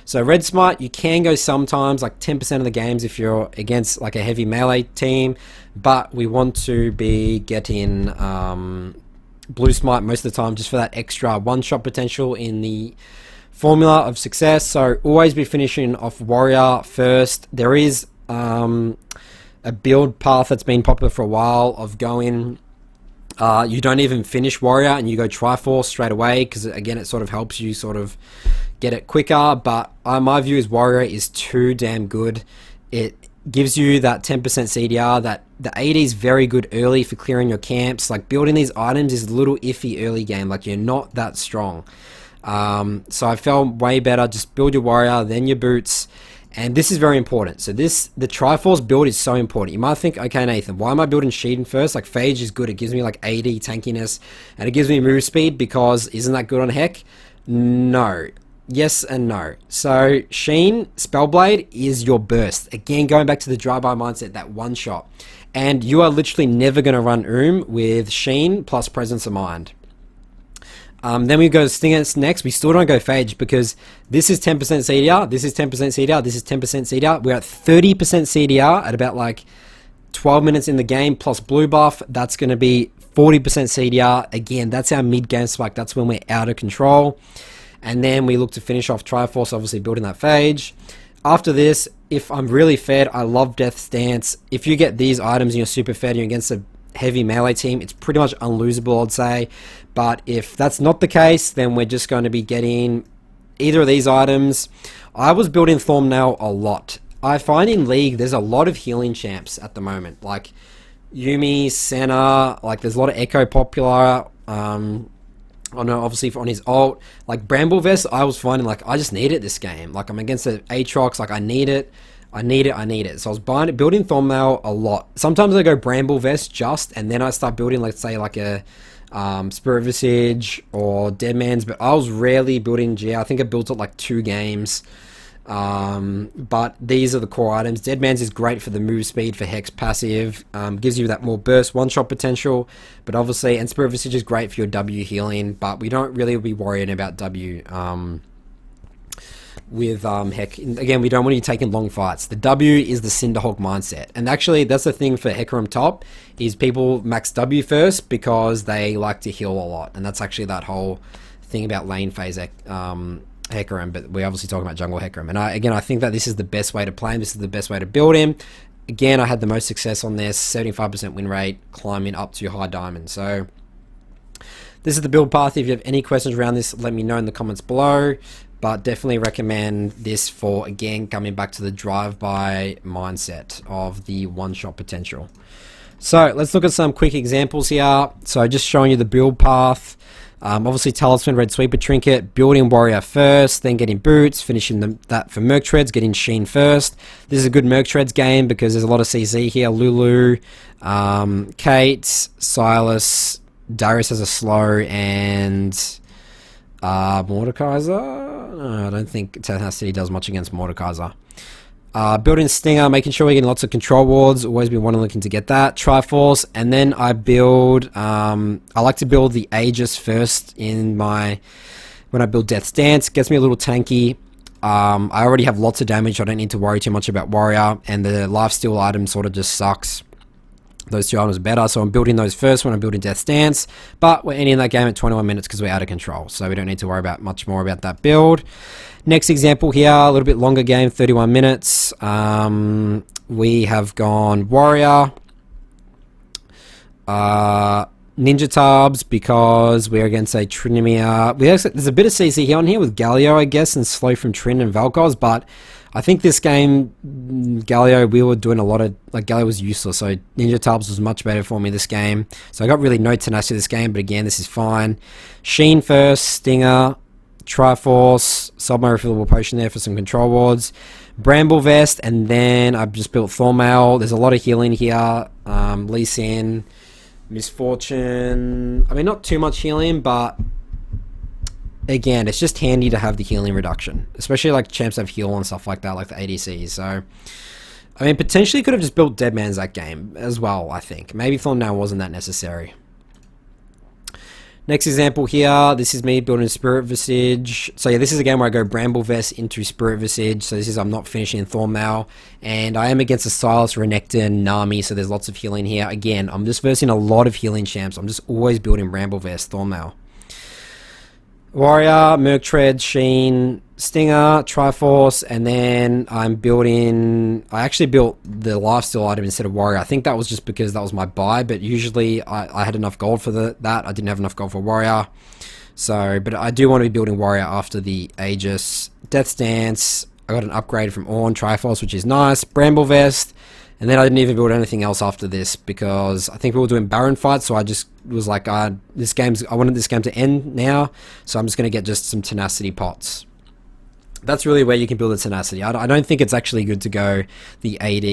So Red Smite, you can go sometimes, like 10% of the games if you're against like a heavy melee team, but we want to be getting Blue Smite most of the time just for that extra one-shot potential in the formula of success. So always be finishing off Warrior first. There is a build path that's been popular for a while of going, you don't even finish Warrior and you go Triforce straight away, because again, it sort of helps you sort of get it quicker. But my view is Warrior is too damn good. It gives you that 10% CDR, that the AD is very good early for clearing your camps. Like, building these items is a little iffy early game, like you're not that strong. So I felt way better, just build your Warrior, then your boots. And this is very important. So the Triforce build is so important. You might think, okay, Nathan, why am I building Sheeden first? Like, Phage is good. It gives me like AD tankiness, and it gives me move speed, because isn't that good on Hec? No. Yes and no. So Sheen, Spellblade is your burst. Again, going back to the drive-by mindset, that one shot. And you are literally never going to run with Sheen plus Presence of Mind. Then we go to Stingers next. We still don't go Phage, because this is 10% CDR, this is 10% CDR, this is 10% CDR. We're at 30% CDR at about like 12 minutes in the game, plus blue buff. That's going to be 40% CDR. Again, that's our mid-game spike. That's when we're out of control. And then we look to finish off Triforce, obviously building that Phage. After this, if I'm really fed, I love Death Stance. If you get these items and you're super fed and you're against a heavy melee team, it's pretty much unlosable, I'd say. But if that's not the case, then we're just going to be getting either of these items. I was building Thornmail a lot. I find in League there's a lot of healing champs at the moment, like Yuumi, Senna, like there's a lot of Echo popular. Oh no, obviously on his ult. Like Bramble Vest, I was finding like I just need it this game. Like I'm against the Aatrox, like I need it. I need it. So I was building Thornmail a lot. Sometimes I go Bramble Vest just, and then I start building, let's say, like a Spirit Visage or Deadman's, but I was rarely building G. I think I built it like 2 games. But these are the core items. Deadman's is great for the move speed for Hex passive, gives you that more burst one-shot potential, but obviously, and Spirit Visage is great for your W healing, but we don't really be worrying about W with Heck. Again, we don't want you taking long fights. The W is the Cinderhawk mindset, and actually that's the thing for Hecarim top, is people max W first because they like to heal a lot, and that's actually that whole thing about lane phase Hecarim, but we're obviously talking about jungle Hecarim. And I think that this is the best way to play him. This is the best way to build him. Again, I had the most success on this, 75% win rate, climbing up to high diamond. So this is the build path. If you have any questions around this, let me know in the comments below. But definitely recommend this for, again, coming back to the drive-by mindset of the one-shot potential. So let's look at some quick examples here. So just showing you the build path. Obviously Talisman, Red Sweeper Trinket, building Warrior first, then getting Boots, finishing that for Merc Treads, getting Sheen first. This is a good Merc Treads game because there's a lot of CC here. Lulu, Kate, Silas, Darius has a slow, and Mordekaiser? No, I don't think Tenacity does much against Mordekaiser. Building Stinger, making sure we're getting lots of control wards. Always been looking to get that. Triforce, and then I build. I like to build the Aegis first when I build Death's Dance. Gets me a little tanky. I already have lots of damage. I don't need to worry too much about Warrior, and the lifesteal item sort of just sucks. Those 2 items are better, so I'm building those first when I'm building Death's Dance. But we're ending that game at 21 minutes because we're out of control, so we don't need to worry about much more about that build. Next example here, a little bit longer game, 31 minutes. We have gone Warrior, Ninja Tubs because we're against a Trinimir. There's a bit of CC here on here with Galio, I guess, and Slow from Trin and Valkos, but I think this game, Galio, we were doing a lot of, like, Galio was useless, so Ninja Tubs was much better for me this game. So I got really no tenacity this game, but again, this is fine. Sheen first, Stinger, Triforce, Submarine Refillable Potion there for some control wards, Bramble Vest, and then I've just built Thornmail. There's a lot of healing here. Lee Sin, Misfortune. I mean, not too much healing, but again, it's just handy to have the healing reduction, especially like champs have heal and stuff like that, like the ADCs. So, I mean, potentially could have just built Deadman's that game as well, I think. Maybe Thornmail wasn't that necessary. Next example here, this is me building Spirit Visage. So yeah, this is a game where I go Bramble Vest into Spirit Visage. So this is, I'm not finishing Thornmail. And I am against a Silas, Renekton, Nami, so there's lots of healing here. Again, I'm just versing a lot of healing champs. I'm just always building Bramble Vest, Thornmail. Warrior, Merc Tread, Sheen, Stinger, Triforce, and then I'm building... I actually built the lifesteal item instead of Warrior. I think that was just because that was my buy, but usually I had enough gold for that. I didn't have enough gold for Warrior. So, but I do want to be building Warrior after the Aegis. Death's Dance, I got an upgrade from Ornn, Triforce, which is nice. Bramble Vest, and then I didn't even build anything else after this because I think we were doing Baron fights, so I just was like, I wanted this game to end now, so I'm just going to get just some tenacity pots. That's really where you can build the tenacity. I don't think it's actually good to go the AD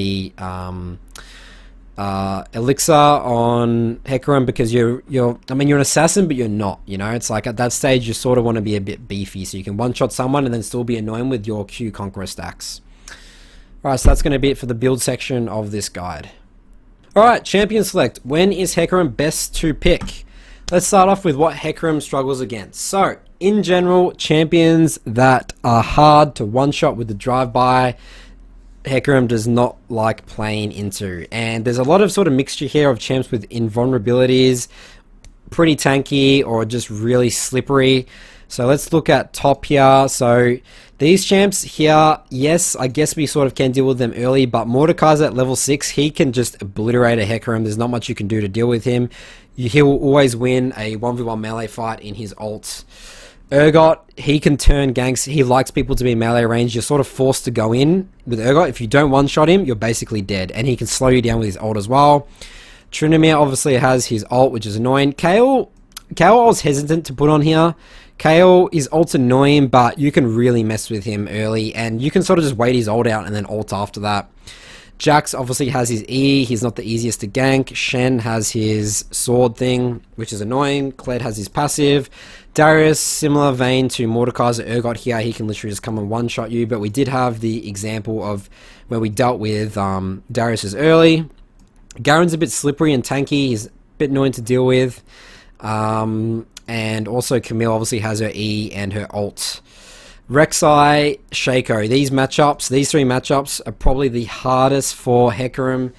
elixir on Hecarim because you're an assassin, but you're not, you know. It's like at that stage you sort of want to be a bit beefy so you can one-shot someone and then still be annoying with your Q Conqueror stacks. Alright, so that's going to be it for the build section of this guide. Alright, champion select. When is Hecarim best to pick? Let's start off with what Hecarim struggles against. So, in general, champions that are hard to one-shot with the drive-by, Hecarim does not like playing into. And there's a lot of sort of mixture here of champs with invulnerabilities, pretty tanky, or just really slippery. So let's look at top here. So these champs here, yes, I guess we sort of can deal with them early, but Mordekaiser at level 6, he can just obliterate a Hecarim. There's not much you can do to deal with him. He will always win a 1v1 melee fight in his ult. Urgot, he can turn ganks. He likes people to be melee range. You're sort of forced to go in with Urgot. If you don't one-shot him, you're basically dead. And he can slow you down with his ult as well. Trinimir obviously has his ult, which is annoying. Kayle Kale I was hesitant to put on here. Kale is ult annoying, but you can really mess with him early, and you can sort of just wait his ult out and then ult after that. Jax obviously has his E, he's not the easiest to gank. Shen has his sword thing, which is annoying. Kled has his passive. Darius, similar vein to Mordekaiser Urgot here, he can literally just come and one-shot you, but we did have the example of where we dealt with Darius's early. Garen's a bit slippery and tanky, he's a bit annoying to deal with. And also Camille obviously has her E and her ult. Rek'Sai, Shaco, these three matchups are probably the hardest for Hecarim.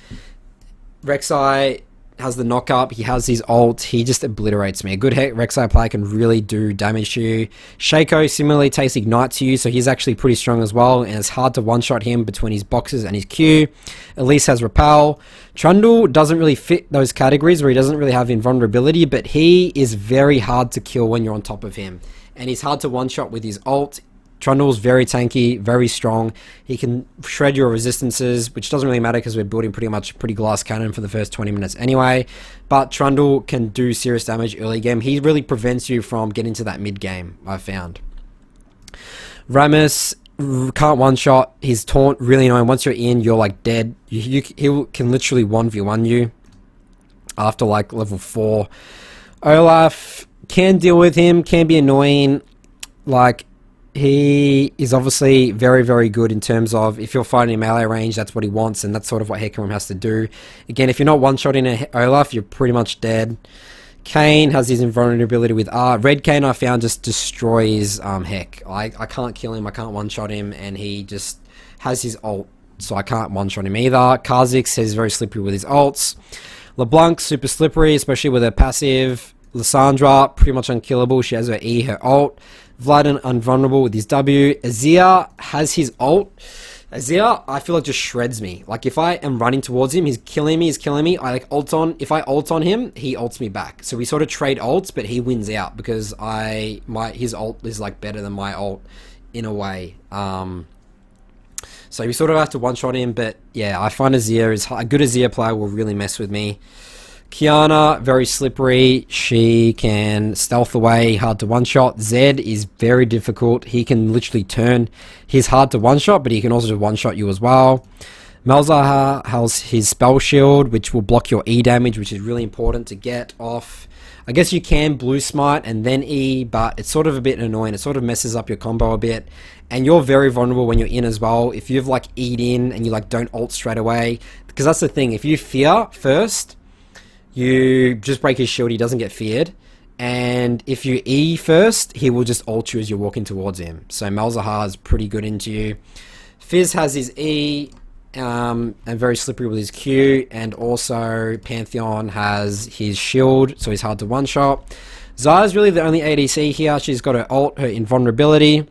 Rek'Sai has the knock up, he has his ult, he just obliterates me. A good Rek'Sai player can really do damage to you. Shaco similarly takes ignite to you, so he's actually pretty strong as well, and it's hard to one-shot him between his boxes and his Q. Elise has repel. Trundle doesn't really fit those categories where he doesn't really have invulnerability, but he is very hard to kill when you're on top of him, and he's hard to one-shot with his ult. Trundle's very tanky, very strong. He can shred your resistances, which doesn't really matter because we're building pretty glass cannon for the first 20 minutes anyway. But Trundle can do serious damage early game. He really prevents you from getting to that mid game, I've found. Rammus can't one-shot. His taunt, really annoying. Once you're in, you're like dead. He can literally 1v1 you after like level 4. Olaf, can deal with him, can be annoying. Like, he is obviously very, very good in terms of if you're fighting in melee range, that's what he wants, and that's sort of what Hecarim has to do. Again, if you're not one-shotting a Olaf, you're pretty much dead. Kayn has his invulnerability with R. Red Kayn I found just destroys Heck. I can't kill him, I can't one-shot him, and he just has his ult, so I can't one-shot him either. Kha'Zix is very slippery with his ults. LeBlanc, super slippery, especially with her passive. Lissandra, pretty much unkillable, she has her E, her ult. Vlad invulnerable with his W. Azir has his ult. Azir, I feel like just shreds me. Like if I am running towards him, he's killing me. I like ult on. If I ult on him, he ults me back. So we sort of trade ults, but he wins out because his ult is like better than my ult in a way. So we sort of have to one shot him. But yeah, I find Azir is a good Azir player will really mess with me. Kiana, very slippery. She can stealth away, hard to one-shot. Zed is very difficult. He can literally turn. He's hard to one-shot, but he can also one-shot you as well. Malzahar has his spell shield, which will block your E damage, which is really important to get off. I guess you can blue smite and then E, but it's sort of a bit annoying. It sort of messes up your combo a bit. And you're very vulnerable when you're in as well. If you've like E'd in and you like don't ult straight away, because that's the thing. If you fear first, you just break his shield, he doesn't get feared. And if you E first, he will just ult you as you're walking towards him. So Malzahar is pretty good into you. Fizz has his E, and very slippery with his Q. And also Pantheon has his shield, so he's hard to one-shot. Zaya's really the only ADC here. She's got her ult, her invulnerability.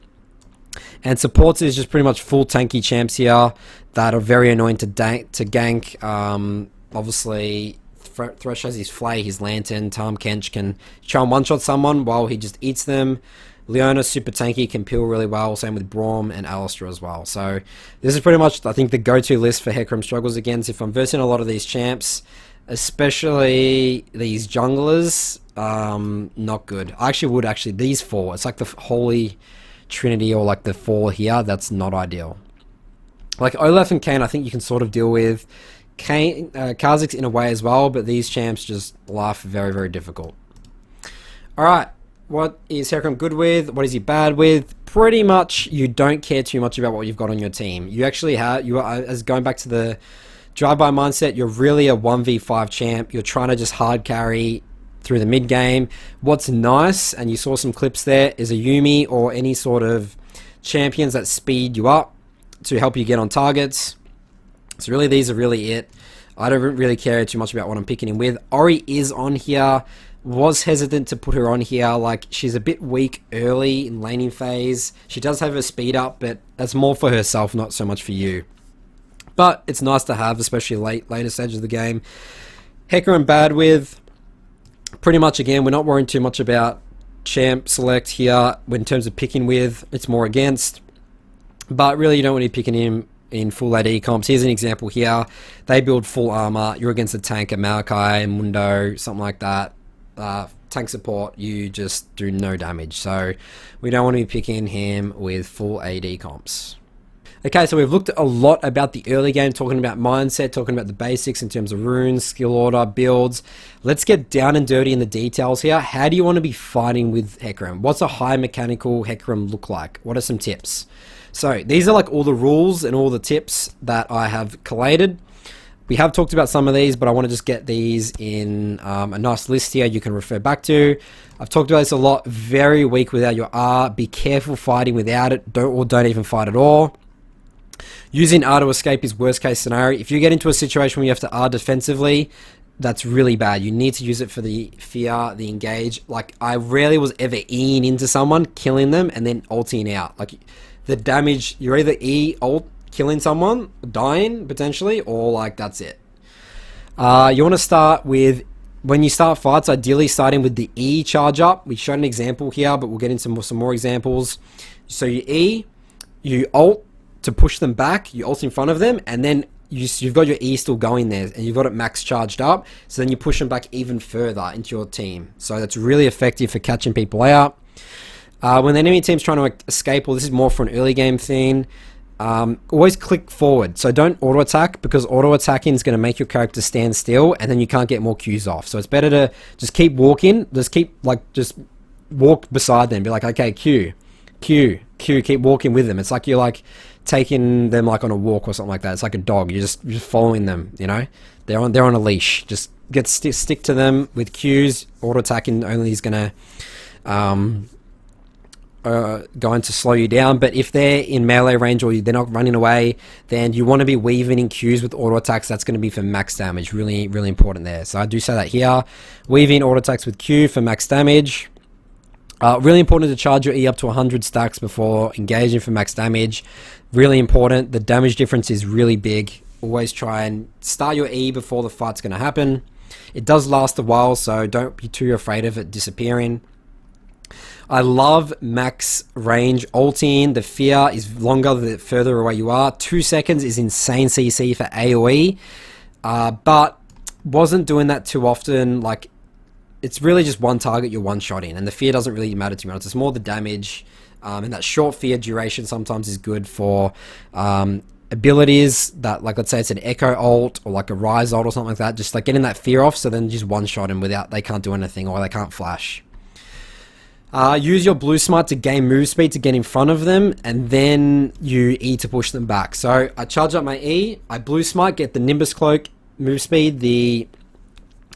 And supports is just pretty much full tanky champs here that are very annoying to gank. Obviously, Thresh has his Flay, his Lantern. Tahm Kench can try and one-shot someone while he just eats them. Leona, super tanky, can peel really well. Same with Braum and Alistar as well. So this is pretty much, I think, the go-to list for Hecarim struggles against. If I'm versing a lot of these champs, especially these junglers, not good. I actually would these four. It's like the holy trinity or like the four here. That's not ideal. Like Olaf and Kayn, I think you can sort of deal with. Kha'Zix in a way as well, but these champs just laugh very, very difficult. Alright, what is Hecarim good with? What is he bad with? Pretty much you don't care too much about what you've got on your team. You actually have, as going back to the drive-by mindset, you're really a 1v5 champ. You're trying to just hard carry through the mid game. What's nice, and you saw some clips there, is a Yuumi or any sort of champions that speed you up to help you get on targets. So really, these are really it. I don't really care too much about what I'm picking him with. Ori is on here. Was hesitant to put her on here. Like, she's a bit weak early in laning phase. She does have her speed up, but that's more for herself, not so much for you. But it's nice to have, especially later stages of the game. Hecarim bad with. Pretty much, again, we're not worrying too much about champ select here. In terms of picking with, it's more against. But really, you don't want to be picking him in full AD comps. Here's an example here. They build full armor. You're against a tank, a Maokai, Mundo, something like that. tank support, you just do no damage. So we don't want to be picking him with full AD comps. Okay, so we've looked a lot about the early game, talking about mindset, talking about the basics in terms of runes, skill order, builds. Let's get down and dirty in the details here. How do you want to be fighting with Hecarim? What's a high mechanical Hecarim look like? What are some tips? So these are like all the rules and all the tips that I have collated. We have talked about some of these, but I want to just get these in a nice list here you can refer back to. I've talked about this a lot. Very weak without your R. Be careful fighting without it. Don't even fight at all. Using R to escape is worst case scenario. If you get into a situation where you have to R defensively, that's really bad. You need to use it for the fear, the engage. Like, I rarely was ever E'ing into someone, killing them, and then ulting out. Like, the damage, you're either E, ult, killing someone, dying, potentially, or, like, that's it. You want to start with, when you start fights, ideally starting with the E charge up. We showed an example here, but we'll get into some more examples. So you E, you ult, to push them back, you ult in front of them, and then you've got your E still going there, and you've got it max charged up, so then you push them back even further into your team. So that's really effective for catching people out. When the enemy team's trying to escape, well, this is more for an early game thing, always click forward. So don't auto attack, because auto attacking is going to make your character stand still, and then you can't get more Qs off. So it's better to just keep walking, just walk beside them, be like, okay, Q, keep walking with them. It's like you're like taking them like on a walk or something like that. It's like a dog. You're just following them, you know. They're on a leash. Just stick to them with Qs. Auto attacking only is going to slow you down. But if they're in melee range or they're not running away, then you want to be weaving in Qs with auto attacks. That's going to be for max damage. Really, really important there. So I do say that here. Weaving auto attacks with Q for max damage. Really important to charge your E up to 100 stacks before engaging for max damage. Really important. The damage difference is really big. Always try and start your E before the fight's going to happen. It does last a while, so don't be too afraid of it disappearing. I love max range ulting. The fear is longer the further away you are. 2 seconds is insane CC for AoE, but wasn't doing that too often. Like, it's really just one target you're one-shotting, and the fear doesn't really matter to me. It's more the damage, and that short fear duration sometimes is good for abilities that, like, let's say it's an Echo ult or like a Rise ult or something like that, just like getting that fear off, so then just one-shot them without, they can't do anything or they can't flash. Use your blue smite to gain move speed to get in front of them, and then you E to push them back. So I charge up my E, I blue smite, get the Nimbus Cloak move speed, the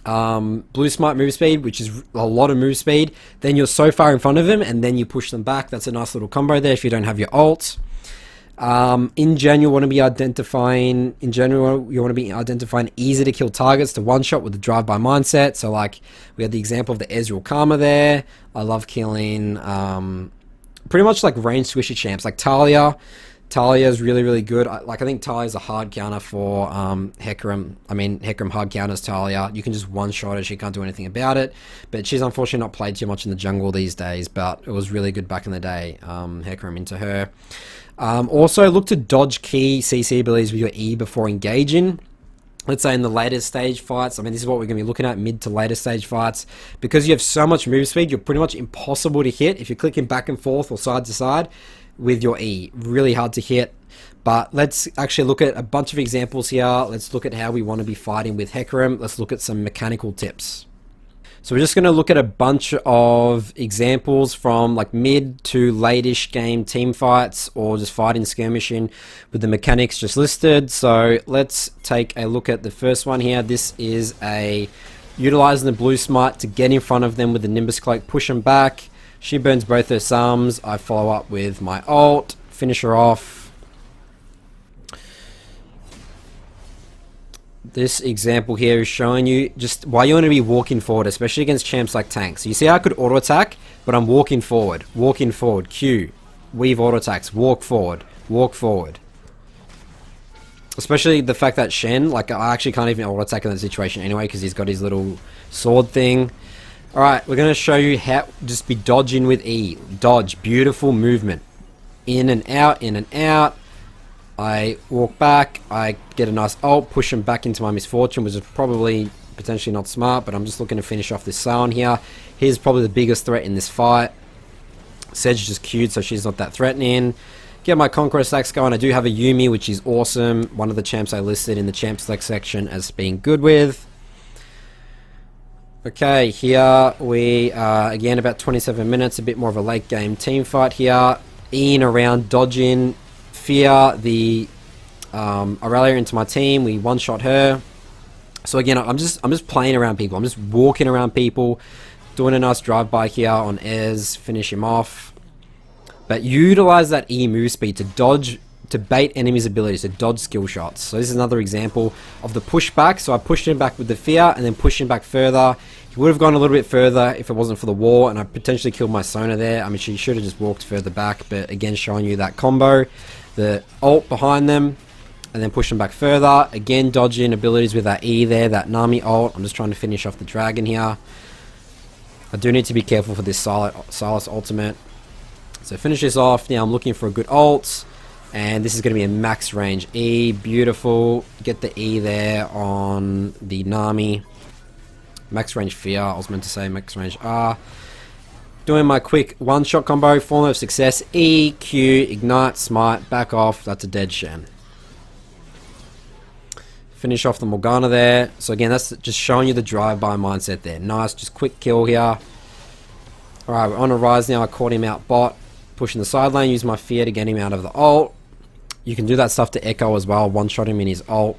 blue smite move speed, which is a lot of move speed. Then you're so far in front of him, and then you push them back. That's a nice little combo there if you don't have your ult. In general, you want to be identifying easy to kill targets to one shot with the drive-by mindset. So, like, we had the example of the Ezreal Karma there. I love killing pretty much like range squishy champs like Talia. Talia is really, really good. I think Talia is a hard counter for Hecarim. I mean, Hecarim hard counters Talia. You can just one-shot her. She can't do anything about it. But she's unfortunately not played too much in the jungle these days, but it was really good back in the day. Hecarim into her. Also, look to dodge key CC abilities with your E before engaging. Let's say in the later stage fights, I mean, this is what we're going to be looking at, mid to later stage fights. Because you have so much move speed, you're pretty much impossible to hit if you're clicking back and forth or side to side with your E. Really hard to hit. But let's actually look at a bunch of examples here. Let's look at how we want to be fighting with Hecarim. Let's look at some mechanical tips. So we're just going to look at a bunch of examples from like mid to late-ish game team fights or just fighting skirmishing with the mechanics just listed. So let's take a look at the first one here. This is a utilizing the blue smite to get in front of them with the Nimbus Cloak, push them back. She burns both her sums. I follow up with my ult, finish her off. This example here is showing you just why you want to be walking forward, especially against champs like tanks. So you see how I could auto attack, but I'm walking forward, Q, weave auto attacks, walk forward. Especially the fact that Shen, like, I actually can't even auto attack in that situation anyway because he's got his little sword thing. Alright, we're going to show you how just be dodging with E. Dodge, beautiful movement. In and out, I walk back, I get a nice ult, push him back into my misfortune, which is probably potentially not smart, but I'm just looking to finish off this Sion here. He's probably the biggest threat in this fight. Sedge just queued, so she's not that threatening. Get my Conqueror stacks going. I do have a Yuumi, which is awesome. One of the champs I listed in the champ select section as being good with. Okay, here we are again about 27 minutes, a bit more of a late game team fight here. Ian around, dodging, fear the Aurelia into my team. We one-shot her. So again, I'm just playing around people. I'm just walking around people, doing a nice drive-by here on Ez, finish him off. But utilize that E move speed to dodge, to bait enemies' abilities, to dodge skill shots. So this is another example of the pushback. So I pushed him back with the fear and then pushed him back further. He would have gone a little bit further if it wasn't for the wall, and I potentially killed my Sona there. I mean, she should have just walked further back, but again, showing you that combo. The ult behind them, and then push them back further. Again, dodging abilities with that E there, that Nami ult. I'm just trying to finish off the dragon here. I do need to be careful for this Silas ultimate. So finish this off. Now I'm looking for a good ult, and this is going to be a max range E. Beautiful. Get the E there on the Nami. Max range fear, I was meant to say max range R. Doing my quick one-shot combo, formula of success, E, Q, ignite, smite, back off, that's a dead Shen. Finish off the Morgana there. So again, that's just showing you the drive-by mindset there. Nice, just quick kill here. Alright, we're on a rise now, I caught him out bot. Pushing the side lane, use my fear to get him out of the ult. You can do that stuff to Echo as well, one-shot him in his ult.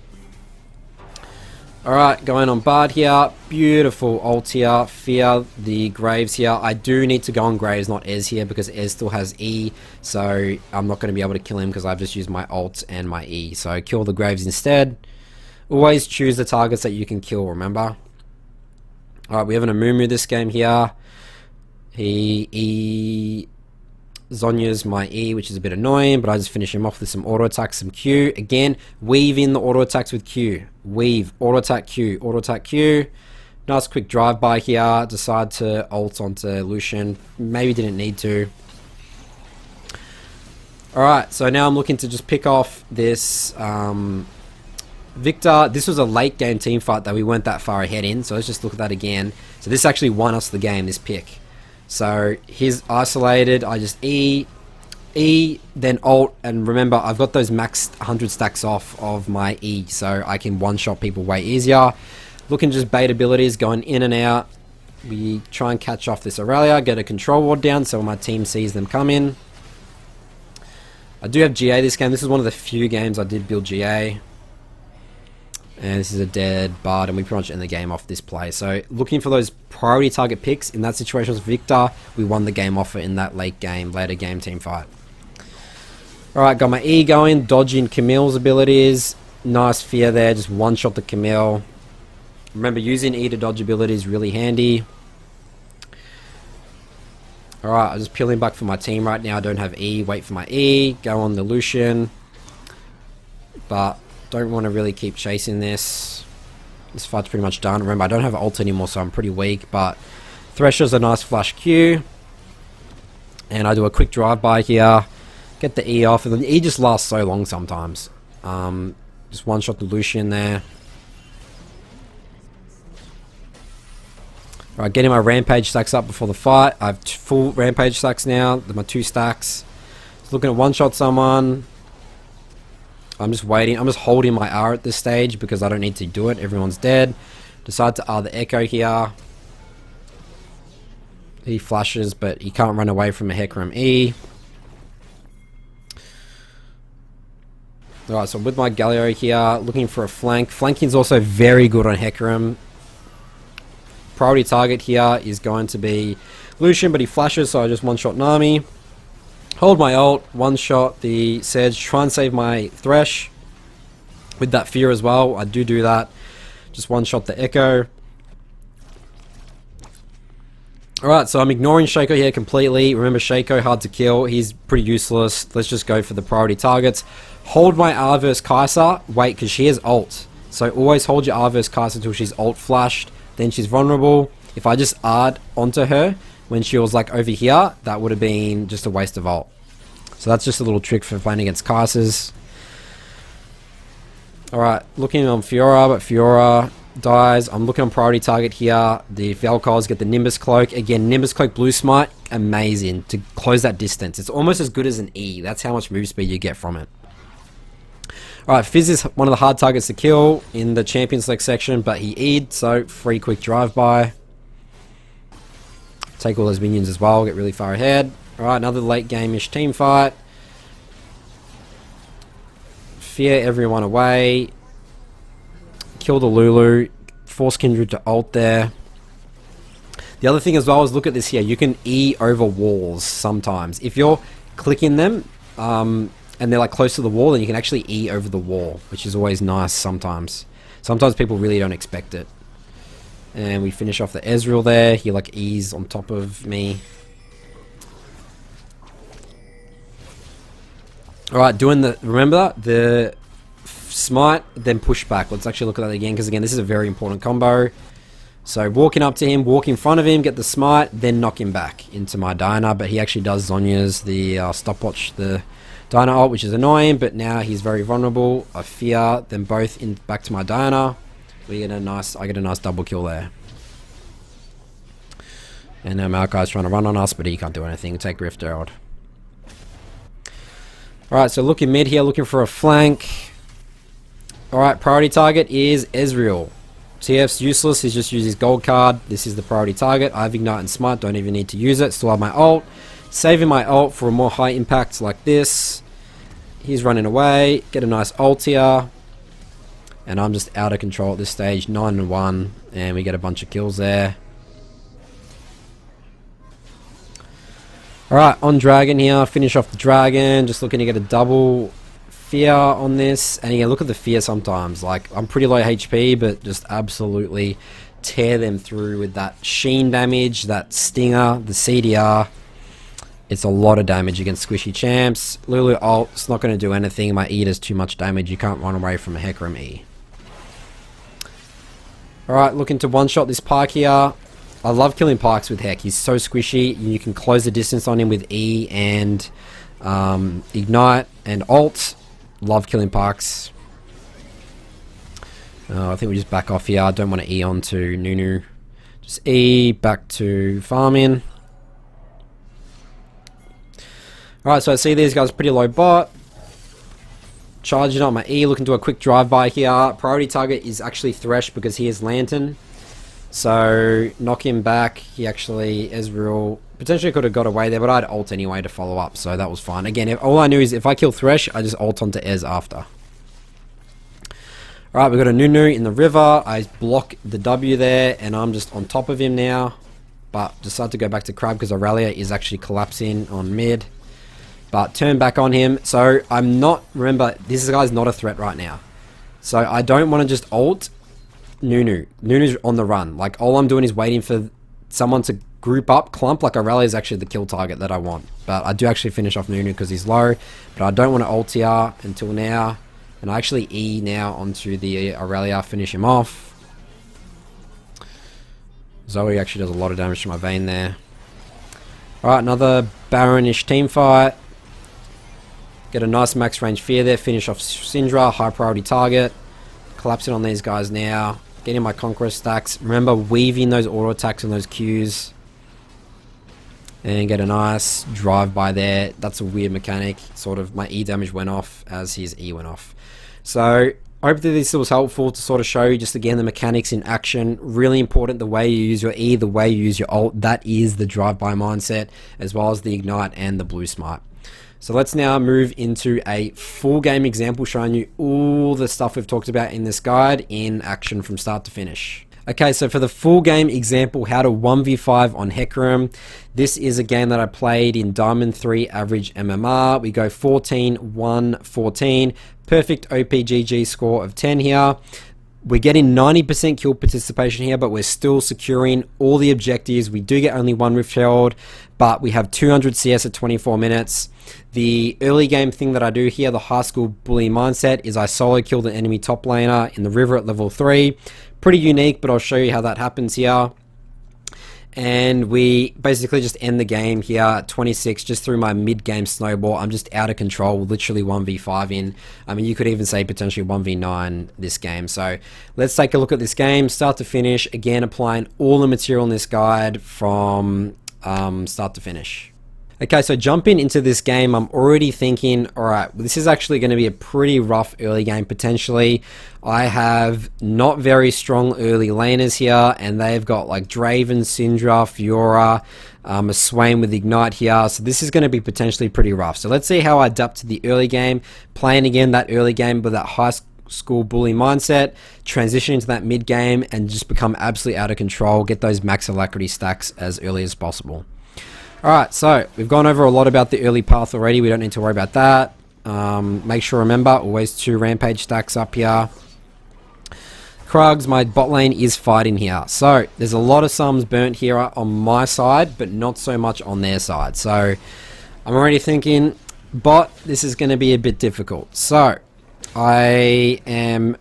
Alright, going on Bard here. Beautiful ult here. Fear the Graves here. I do need to go on Graves, not Ez here, because Ez still has E. So I'm not going to be able to kill him because I've just used my ult and my E. So kill the Graves instead. Always choose the targets that you can kill, remember? Alright, we have an Amumu this game here. Zonya's my E, which is a bit annoying, but I just finish him off with some auto attacks, some Q. Again, weave in the auto attacks with Q. Weave, auto attack Q, auto attack Q. Nice quick drive by here. Decide to ult onto Lucian. Maybe didn't need to. Alright, so now I'm looking to just pick off this Victor. This was a late game team fight that we weren't that far ahead in, so let's just look at that again. So this actually won us the game, this pick. So he's isolated, I just E, then ult, and remember I've got those max 100 stacks off of my E, so I can one-shot people way easier. Looking just bait abilities, going in and out. We try and catch off this Aurelia, get a control ward down so my team sees them come in. I do have GA this game, this is one of the few games I did build GA. And this is a dead Bard, and we pretty much end the game off this play. So looking for those priority target picks. In that situation was Victor. We won the game off it in that later game team fight. Alright, got my E going. Dodging Camille's abilities. Nice fear there. Just one-shot the Camille. Remember, using E to dodge ability is really handy. Alright, I'm just peeling back for my team right now. I don't have E. Wait for my E. Go on the Lucian. But don't want to really keep chasing this. This fight's pretty much done. Remember, I don't have ult anymore, so I'm pretty weak, but Thresher's a nice flash Q. And I do a quick drive-by here. Get the E off, and then the E just lasts so long sometimes. Just one-shot the Lucian there. Alright, getting my Rampage stacks up before the fight. I have full Rampage stacks now. My 2 stacks. Just looking at one-shot someone. I'm just waiting. I'm just holding my R at this stage because I don't need to do it. Everyone's dead. Decide to R the Echo here. He flashes, but he can't run away from a Hecarim E. Alright, so with my Galio here, looking for a flank. Flanking is also very good on Hecarim. Priority target here is going to be Lucian, but he flashes, so I just one-shot Nami. Hold my ult, one-shot the Sedge, try and save my Thresh with that fear as well. I do that. Just one-shot the Echo. Alright, so I'm ignoring Shaco here completely. Remember, Shaco, hard to kill. He's pretty useless. Let's just go for the priority targets. Hold my R versus Kai'Sa. Wait, because she has ult. So always hold your R versus Kai'Sa until she's ult flashed. Then she's vulnerable. If I just R'd onto her when she was like over here, that would have been just a waste of ult. So that's just a little trick for playing against Kai'Sas. Alright, looking on Fiora, but Fiora dies. I'm looking on priority target here. The Vel'Koz get the Nimbus Cloak. Again, Nimbus Cloak, Blue Smite, amazing to close that distance. It's almost as good as an E. That's how much move speed you get from it. Alright, Fizz is one of the hard targets to kill in the champion select section, but he E'd, so free quick drive-by. Take all those minions as well, get really far ahead. Alright, another late game-ish team fight. Fear everyone away. Kill the Lulu. Force Kindred to ult there. The other thing as well is, look at this here. You can E over walls sometimes. If you're clicking them and they're like close to the wall, then you can actually E over the wall, which is always nice sometimes. Sometimes people really don't expect it. And we finish off the Ezreal there. He like E's on top of me. Alright, doing the, remember, the smite, then push back. Let's actually look at that again, because again, this is a very important combo. So, walking up to him, walk in front of him, get the smite, then knock him back into my Diana. But he actually does Zhonya's the stopwatch, the Diana ult, which is annoying, but now he's very vulnerable. I fear them both in back to my Diana. I get a nice double kill there. And now Maokai's trying to run on us, but he can't do anything. Take Rift Herald. Alright, so looking mid here, looking for a flank. Alright, priority target is Ezreal. TF's useless, he's just used his gold card. This is the priority target. I have Ignite and Smite, don't even need to use it. Still have my ult. Saving my ult for a more high impact like this. He's running away. Get a nice ult here. And I'm just out of control at this stage. 9-1. And we get a bunch of kills there. Alright, on Dragon here. Finish off the Dragon. Just looking to get a double fear on this. And yeah, look at the fear sometimes. Like, I'm pretty low HP, but just absolutely tear them through with that sheen damage, that stinger, the CDR. It's a lot of damage against squishy champs. Lulu ult, it's not going to do anything. My E does too much damage. You can't run away from a Hecarim E. Alright, looking to one-shot this Pike here. I love killing Pikes with Heck. He's so squishy. You can close the distance on him with E and Ignite and ult. Love killing Pikes. I think we just back off here. I don't want to E onto Nunu. Just E back to farming. Alright, so I see these guys pretty low bot. Charging on my E, looking to do a quick drive-by here. Priority target is actually Thresh because he is Lantern. So, knock him back. He actually, Ezreal, potentially could have got away there, but I had ult anyway to follow up, so that was fine. Again, all I knew is if I kill Thresh, I just ult onto Ez after. Alright, we got a Nunu in the river. I block the W there, and I'm just on top of him now. But decide to go back to Crab because Aurelia is actually collapsing on mid. But turn back on him. So I'm not, remember, this guy's not a threat right now. So I don't want to just ult Nunu. Nunu's on the run. Like, all I'm doing is waiting for someone to group up, clump. Like, Aurelia is actually the kill target that I want. But I do actually finish off Nunu because he's low. But I don't want to ult here until now. And I actually E now onto the Aurelia, finish him off. Zoe actually does a lot of damage to my Vayne there. Alright, another Baronish team fight. Get a nice max range fear there. Finish off Syndra, high priority target. Collapsing on these guys now. Getting my Conqueror stacks. Remember weaving those auto attacks and those Qs. And get a nice drive by there. That's a weird mechanic. Sort of my E damage went off as his E went off. So hopefully this was helpful to sort of show you just again the mechanics in action. Really important, the way you use your E, the way you use your ult. That is the drive-by mindset, as well as the Ignite and the Blue Smite. So let's now move into a full game example showing you all the stuff we've talked about in this guide in action from start to finish. Okay, so for the full game example, how to 1v5 on Hecarim. This is a game that I played in Diamond 3 average MMR. We go 14-1-14. Perfect OPGG score of 10 here. We're getting 90% kill participation here, but we're still securing all the objectives. We do get only one Rift Herald, but we have 200 CS at 24 minutes. The early game thing that I do here, the high school bully mindset, is I solo kill the enemy top laner in the river at level 3. Pretty unique, but I'll show you how that happens here. And we basically just end the game here at 26 just through my mid-game snowball. I'm just out of control, literally 1v5 in. I mean, you could even say potentially 1v9 this game. So let's take a look at this game, start to finish. Again, applying all the material in this guide from start to finish. Okay, so jumping into this game, I'm already thinking, alright, this is actually going to be a pretty rough early game potentially. I have not very strong early laners here, and they've got like Draven, Syndra, Fiora, a Swain with Ignite here, so this is going to be potentially pretty rough. So let's see how I adapt to the early game, playing again that early game with that high school bully mindset, transition into that mid game, and just become absolutely out of control, get those max alacrity stacks as early as possible. Alright, so we've gone over a lot about the early path already. We don't need to worry about that. Make sure, remember, always 2 rampage stacks up here. Krugs, my bot lane is fighting here. So there's a lot of sums burnt here on my side, but not so much on their side. So I'm already thinking, bot, this is going to be a bit difficult. So I am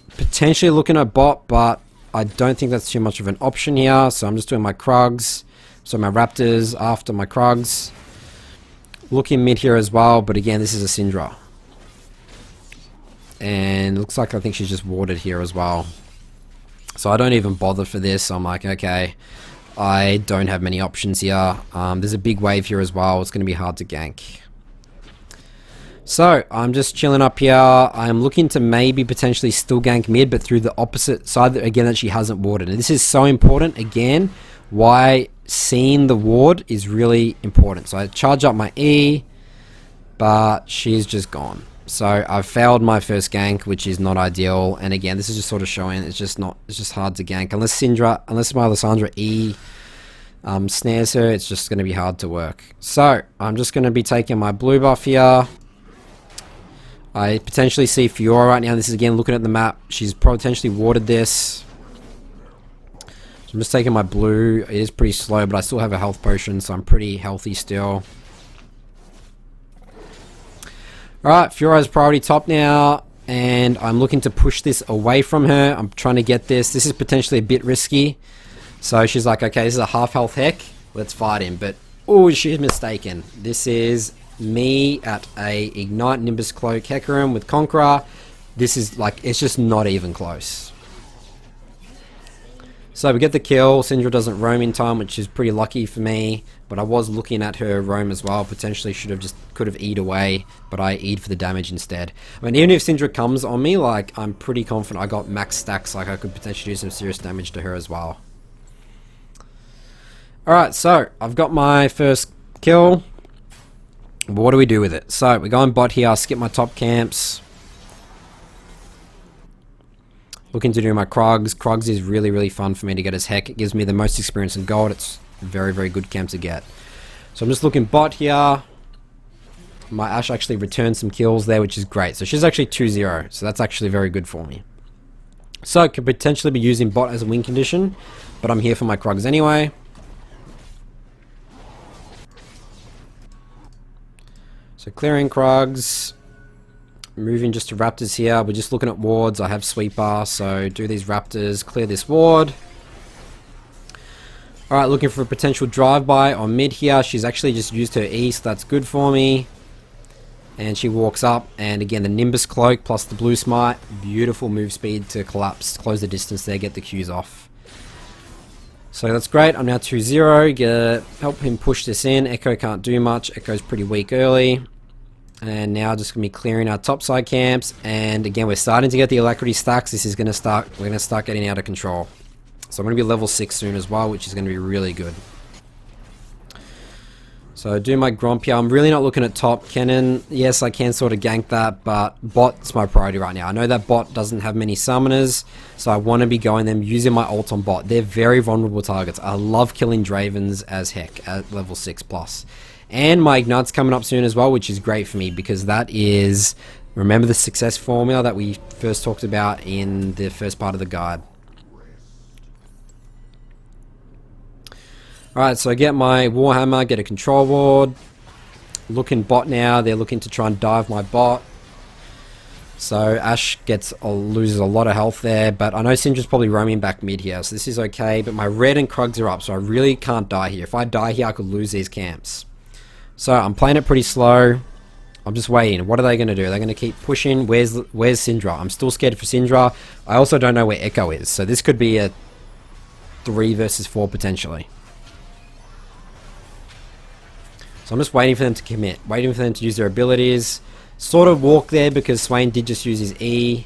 potentially looking at bot, but I don't think that's too much of an option here. So I'm just doing my Krugs. So my Raptors after my Krugs. Looking mid here as well, but again, this is a Syndra. And looks like I think she's just warded here as well. So I don't even bother for this. I'm like, okay, I don't have many options here. There's a big wave here as well. It's going to be hard to gank. So I'm just chilling up here. I'm looking to maybe potentially still gank mid, but through the opposite side, again, that she hasn't warded. And this is so important, again, why seeing the ward is really important. So I charge up my E, but she's just gone. So I've failed my first gank, which is not ideal. And again, this is just sort of showing it's just hard to gank. Unless my Lysandra E snares her, it's just going to be hard to work. So I'm just going to be taking my blue buff here. I potentially see Fiora right now. This is again looking at the map. She's potentially warded this. I'm just taking my blue. It is pretty slow, but I still have a health potion, so I'm pretty healthy still. Alright, Fiora's priority top now, and I'm looking to push this away from her. I'm trying to get this. This is potentially a bit risky. So she's like, okay, this is a half health Heck. Let's fight him. But, oh, she's mistaken. This is me at a Ignite Nimbus Cloak Hecarim with Conqueror. This is like, it's just not even close. So we get the kill. Syndra doesn't roam in time, which is pretty lucky for me. But I was looking at her roam as well. Potentially could have E'd away, but I E'd for the damage instead. I mean, even if Syndra comes on me, like, I'm pretty confident I got max stacks. Like, I could potentially do some serious damage to her as well. Alright, so I've got my first kill. But what do we do with it? So we're going bot here. I'll skip my top camps. Looking to do my Krugs. Krugs is really, really fun for me to get as Heck. It gives me the most experience in gold. It's a very, very good camp to get. So I'm just looking bot here. My Ashe actually returned some kills there, which is great. So she's actually 2-0. So that's actually very good for me. So I could potentially be using bot as a win condition. But I'm here for my Krugs anyway. So clearing Krugs. Moving just to Raptors here. We're just looking at wards. I have Sweeper, so do these Raptors, clear this ward. Alright, looking for a potential drive-by on mid here. She's actually just used her E, so that's good for me. And she walks up, and again, the Nimbus Cloak plus the Blue Smite. Beautiful move speed to collapse, close the distance there, get the Qs off. So that's great. I'm now 2-0. Help him push this in. Echo can't do much. Echo's pretty weak early. And now just going to be clearing our topside camps. And again, we're starting to get the alacrity stacks. This is going to start, we're going to start getting out of control. So I'm going to be level 6 soon as well, which is going to be really good. So do my Gromp here. I'm really not looking at top. Kennen, yes, I can sort of gank that, but bot's my priority right now. I know that bot doesn't have many summoners, so I want to be going them using my ult on bot. They're very vulnerable targets. I love killing Dravens as Heck at level 6+. And my Ignite's coming up soon as well, which is great for me because that is, remember the success formula that we first talked about in the first part of the guide. Alright, so I get my Warhammer, get a control ward. Looking bot now, they're looking to try and dive my bot. So Ashe loses a lot of health there, but I know Syndra's probably roaming back mid here, so this is okay. But my red and Krugs are up, so I really can't die here. If I die here, I could lose these camps. So I'm playing it pretty slow. I'm just waiting. What are they going to do? They're going to keep pushing. Where's Syndra? I'm still scared for Syndra. I also don't know where Echo is, so this could be a 3 versus 4 potentially. So I'm just waiting for them to commit, waiting for them to use their abilities. Sort of walk there because Swain did just use his E.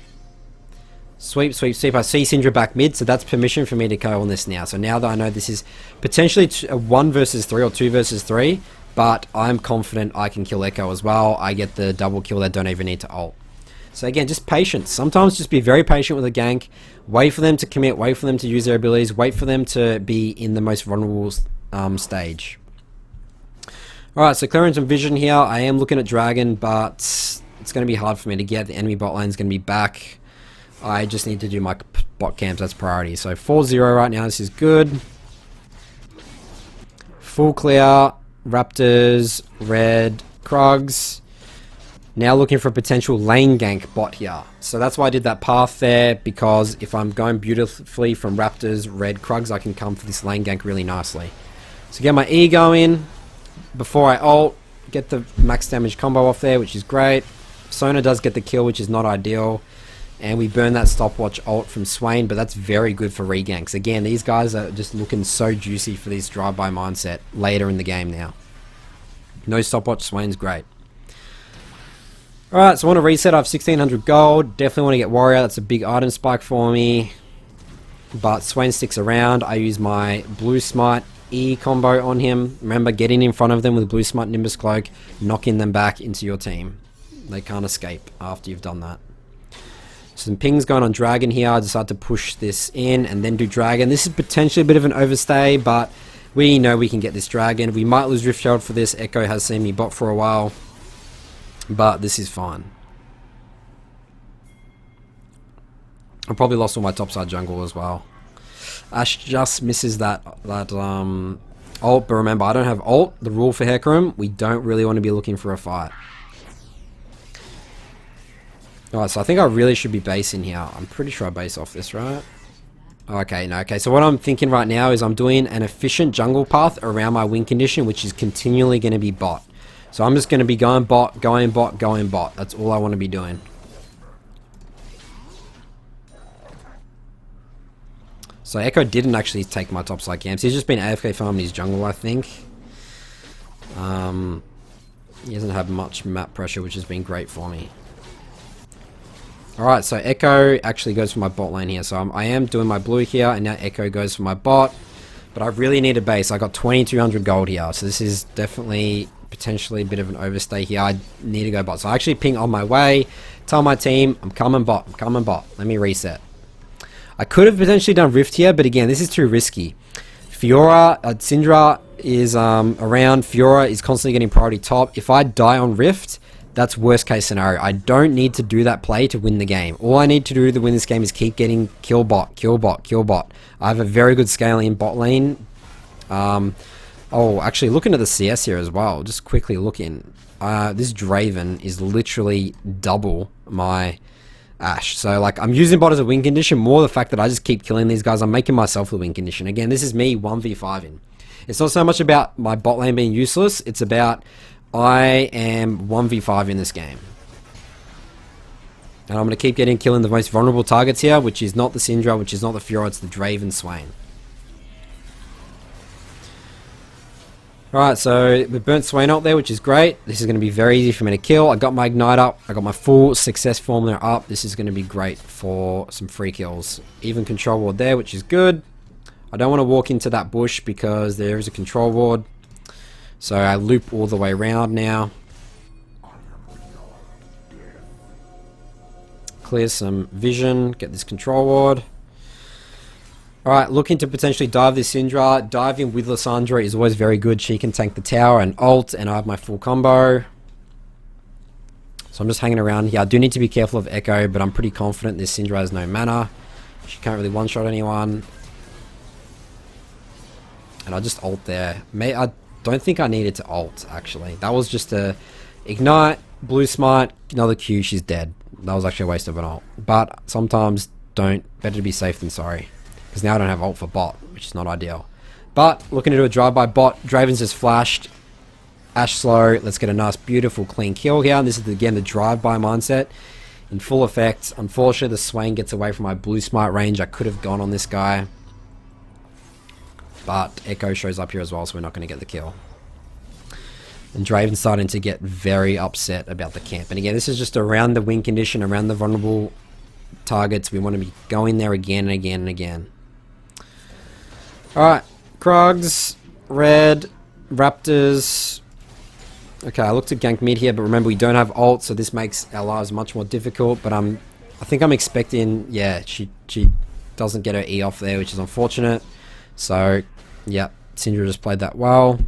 Sweep, sweep, sweep. I see Syndra back mid, so that's permission for me to go on this now. So now that I know this is potentially a 1 versus 3 or 2 versus 3, but I'm confident I can kill Echo as well. I get the double kill that don't even need to ult. So again, just patience. Sometimes just be very patient with a gank. Wait for them to commit, wait for them to use their abilities, wait for them to be in the most vulnerable stage. Alright, so clearance and vision here. I am looking at Dragon, but it's going to be hard for me to get. The enemy bot lane is going to be back. I just need to do my bot camps. That's priority. So 4-0 right now. This is good. Full clear. Raptors, red, Krugs. Now looking for a potential lane gank bot here. So that's why I did that path there, because if I'm going beautifully from Raptors, red, Krugs, I can come for this lane gank really nicely. So get my E going before I ult, get the max damage combo off there, which is great. Sona does get the kill, which is not ideal. And we burn that stopwatch ult from Swain, but that's very good for reganks. Again, these guys are just looking so juicy for this drive-by mindset later in the game now. No stopwatch, Swain's great. Alright, so I want to reset. I have 1600 gold. Definitely want to get Warrior. That's a big item spike for me. But Swain sticks around. I use my Blue Smite E combo on him. Remember, getting in front of them with Blue Smite Nimbus Cloak, knocking them back into your team. They can't escape after you've done that. Some pings going on Dragon here. I decided to push this in and then do Dragon. This is potentially a bit of an overstay, but we know we can get this Dragon. We might lose Rift Shroud for this. Echo has seen me bot for a while, but this is fine. I probably lost all my topside jungle as well. Ashe just misses that ult, but remember, I don't have ult. The rule for Hecarim, we don't really want to be looking for a fight. Alright, so I think I really should be basing here. I'm pretty sure I base off this, right? Okay, no, okay. So what I'm thinking right now is I'm doing an efficient jungle path around my win condition, which is continually going to be bot. So I'm just going to be going bot, going bot, going bot. That's all I want to be doing. So Echo didn't actually take my topside camps. He's just been AFK farming his jungle, I think. He hasn't had much map pressure, which has been great for me. Alright, so Echo actually goes for my bot lane here. So I am doing my blue here, and now Echo goes for my bot. But I really need a base. I got 2200 gold here, so this is definitely potentially a bit of an overstay here. I need to go bot. So I actually ping on my way, tell my team, I'm coming bot, I'm coming bot. Let me reset. I could have potentially done Rift here, but again, this is too risky. Fiora, Syndra is around. Fiora is constantly getting priority top. If I die on Rift, that's worst case scenario. I don't need to do that play to win the game. All I need to do to win this game is keep getting kill bot, kill bot, kill bot. I have a very good scaling bot lane. Oh, actually looking at the CS here as well, just quickly looking. This Draven is literally double my Ashe. So like, I'm using bot as a win condition, more the fact that I just keep killing these guys. I'm making myself the win condition. Again, this is me 1v5ing. It's not so much about my bot lane being useless, it's about I am 1v5 in this game. And I'm going to keep killing the most vulnerable targets here, which is not the Syndra, which is not the Fiora, it's the Draven Swain. Alright, so we burnt Swain out there, which is great. This is going to be very easy for me to kill. I got my Ignite up. I got my full success formula up. This is going to be great for some free kills. Even control ward there, which is good. I don't want to walk into that bush because there is a control ward. So I loop all the way around now. Clear some vision. Get this control ward. Alright, looking to potentially dive this Syndra. Diving with Lysandra is always very good. She can tank the tower and ult, and I have my full combo. So I'm just hanging around here. I do need to be careful of Echo, but I'm pretty confident this Syndra has no mana. She can't really one-shot anyone. And I just ult there. I don't think I needed to ult, actually. That was just a Ignite, Blue Smite, another Q, she's dead. That was actually a waste of an ult. But sometimes better to be safe than sorry. Because now I don't have ult for bot, which is not ideal. But looking to do a drive-by bot. Draven's just flashed. Ashe slow. Let's get a nice, beautiful, clean kill here. And this is, again, the drive-by mindset in full effect. Unfortunately, the Swain gets away from my blue smite range. I could have gone on this guy. But Echo shows up here as well, so we're not going to get the kill. And Draven's starting to get very upset about the camp. And again, this is just around the win condition, around the vulnerable targets. We want to be going there again and again and again. Alright, Krogs, red, Raptors. Okay, I looked at gank mid here, but remember we don't have ult, so this makes our lives much more difficult. But I think I'm expecting, yeah, she doesn't get her E off there, which is unfortunate. So, yeah, Syndra just played that well.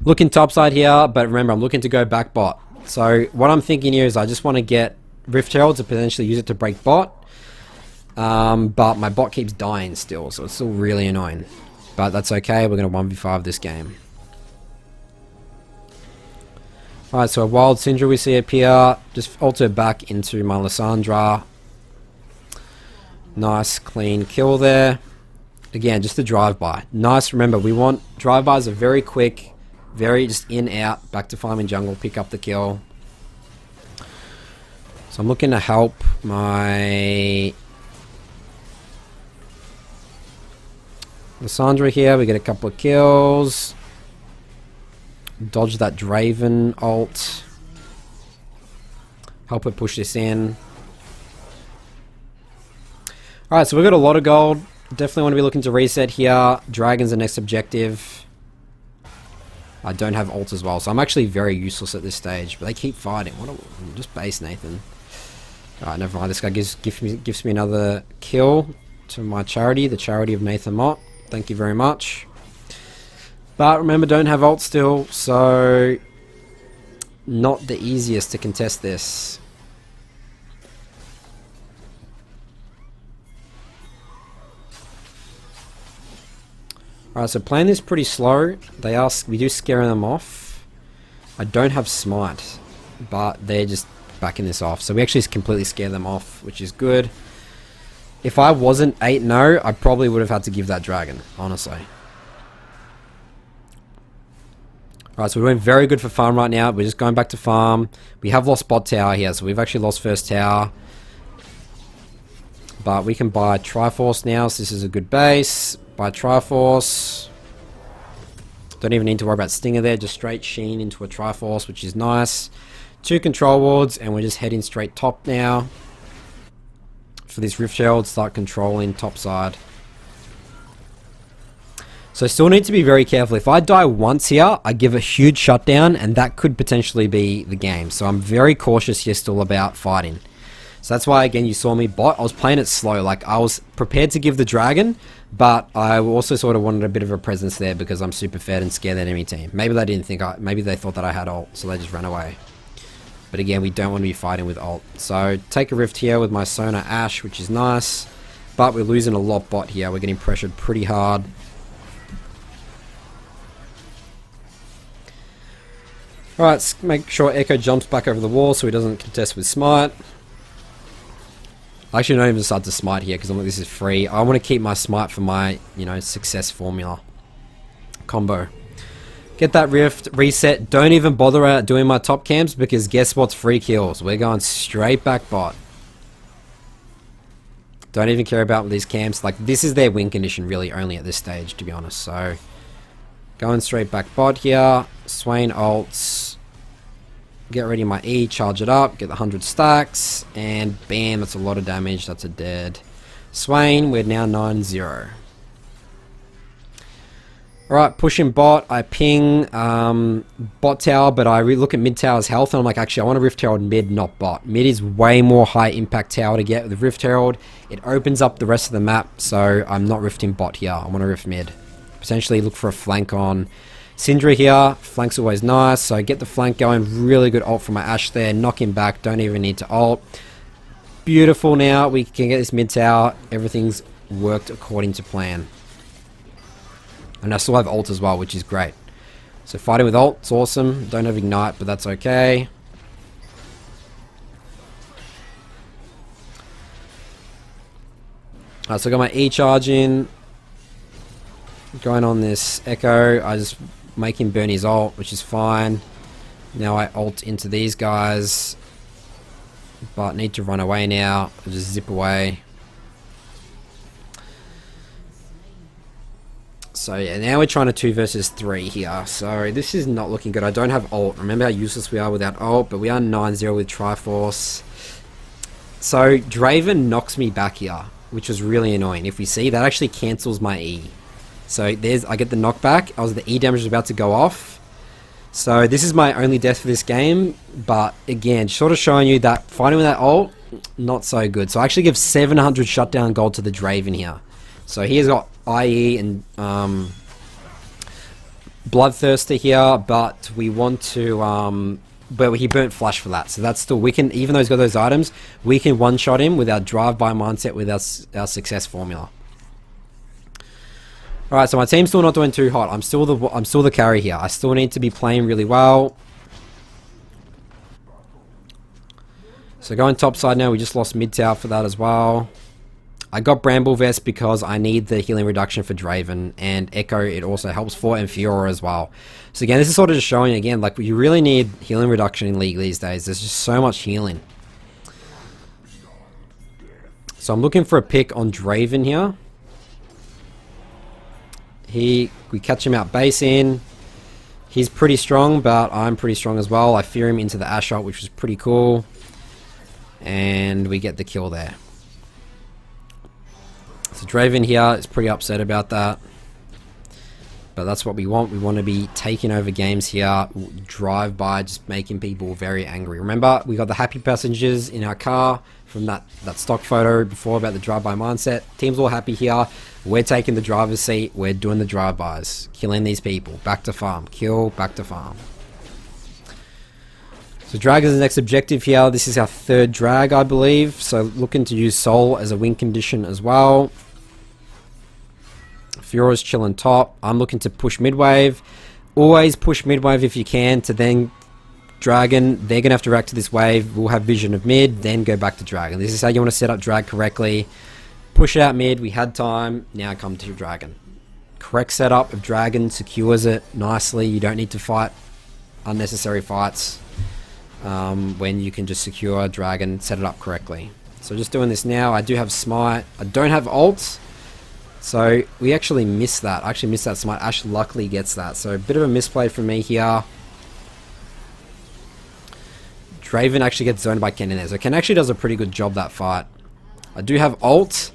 Looking topside here, but remember, I'm looking to go back bot. So what I'm thinking here is I just want to get Rift Herald to potentially use it to break bot. But my bot keeps dying still, so it's still really annoying. But that's okay, we're going to 1v5 this game. Alright, so a wild Syndra we see appear. Just alter back into my Lissandra. Nice, clean kill there. Again, just a drive-by. Nice, remember, we want drive-bys are very quick. Very just in, out, back to farming jungle, pick up the kill. So I'm looking to help my Lissandra here. We get a couple of kills. Dodge that Draven ult. Help it push this in. Alright, so we've got a lot of gold. Definitely want to be looking to reset here. Dragon's the next objective. I don't have ult as well, so I'm actually very useless at this stage. But they keep fighting. Just base Nathan. Alright, never mind. This guy gives me another kill to my charity, the charity of Nathan Mott. Thank you very much. But remember, don't have ult still, so not the easiest to contest this. Alright, so playing this pretty slow. We do scare them off. I don't have smite, but they're just backing this off. So we actually completely scare them off, which is good. If I wasn't 8-0, I probably would have had to give that dragon, honestly. Alright, so we're doing very good for farm right now. We're just going back to farm. We have lost bot tower here, so we've actually lost first tower. But we can buy Triforce now, so this is a good base. Buy Triforce. Don't even need to worry about Stinger there, just straight Sheen into a Triforce, which is nice. 2 control wards, and we're just heading straight top now. For this Rift Herald, start controlling top side. So I still need to be very careful. If I die once here, I give a huge shutdown, and that could potentially be the game. So I'm very cautious here still about fighting. So that's why, again, you saw me bot. I was playing it slow. Like, I was prepared to give the dragon, but I also sort of wanted a bit of a presence there because I'm super fed and scared the enemy team. Maybe they didn't think maybe they thought that I had ult, so they just ran away. But again, we don't want to be fighting with ult. So take a rift here with my Sona Ashe, which is nice. But we're losing a lot bot here. We're getting pressured pretty hard. Alright, let's make sure Echo jumps back over the wall so he doesn't contest with smite. I actually don't even start to smite here because I'm like, this is free. I want to keep my smite for my, success formula combo. Get that rift, reset. Don't even bother doing my top camps because guess what's free kills? We're going straight back bot. Don't even care about these camps. Like, this is their win condition really only at this stage, to be honest. So, going straight back bot here. Swain ults. Get ready my E, charge it up, get the 100 stacks, and bam, that's a lot of damage, that's a dead. Swain, we're now 9-0. Alright, pushing bot, I ping bot tower, but I look at mid tower's health, and I'm like, actually, I want to Rift Herald mid, not bot. Mid is way more high impact tower to get with the Rift Herald. It opens up the rest of the map, so I'm not rifting bot here, I want to rift mid. Potentially look for a flank on Syndra here, flank's always nice, so get the flank going, really good ult from my Ashe there, knock him back, don't even need to ult. Beautiful now, we can get this mid tower, everything's worked according to plan. And I still have ult as well, which is great. So fighting with ult, it's awesome, don't have ignite, but that's okay. Alright, so I got my E charge in. Going on this Echo. I just make him burn his ult, which is fine. Now I ult into these guys. But need to run away now. I'll just zip away. So yeah, now we're trying to 2 versus 3 here. So this is not looking good. I don't have ult. Remember how useless we are without ult, but we are 9-0 with Triforce. So Draven knocks me back here, which was really annoying. If we see, that actually cancels my E. So I get the knockback. The E damage was about to go off. So this is my only death for this game. But again, sort of showing you that fighting with that ult, not so good. So I actually give 700 shutdown gold to the Draven here. So he has got IE and Bloodthirster here, but we want to but he burnt Flash for that, so that's still, we can, even though he's got those items, we can one-shot him with our drive-by mindset with our success formula. Alright, so my team's still not doing too hot. I'm still the carry here. I still need to be playing really well. So going top side now, we just lost mid tower for that as well. I got Bramble Vest because I need the healing reduction for Draven, and Echo it also helps for, and Fiora as well. So again, this is sort of just showing again, like, you really need healing reduction in League these days. There's just so much healing. So I'm looking for a pick on Draven here. We catch him out base in. He's pretty strong, but I'm pretty strong as well. I fear him into the Ashot, which was pretty cool. And we get the kill there. So Draven here is pretty upset about that. But that's what we want. We want to be taking over games here. Drive by, just making people very angry. Remember, we got the happy passengers in our car from that stock photo before about the drive-by mindset. Team's all happy here. We're taking the driver's seat. We're doing the drive-bys. Killing these people. Back to farm. Kill, back to farm. So drag is the next objective here. This is our 3rd drag, I believe. So looking to use Soul as a win condition as well. Fiora's chilling top. I'm looking to push mid-wave. Always push mid-wave if you can to then Dragon. They're going to have to react to this wave. We'll have vision of mid, then go back to Dragon. This is how you want to set up drag correctly. Push it out mid. We had time. Now come to Dragon. Correct setup of Dragon secures it nicely. You don't need to fight unnecessary fights when you can just secure Dragon, set it up correctly. So just doing this now. I do have Smite. I don't have ults. So we actually missed that. I actually missed that smite. Ash luckily gets that. So a bit of a misplay from me here. Draven actually gets zoned by Ken in there. So Ken actually does a pretty good job that fight. I do have ult,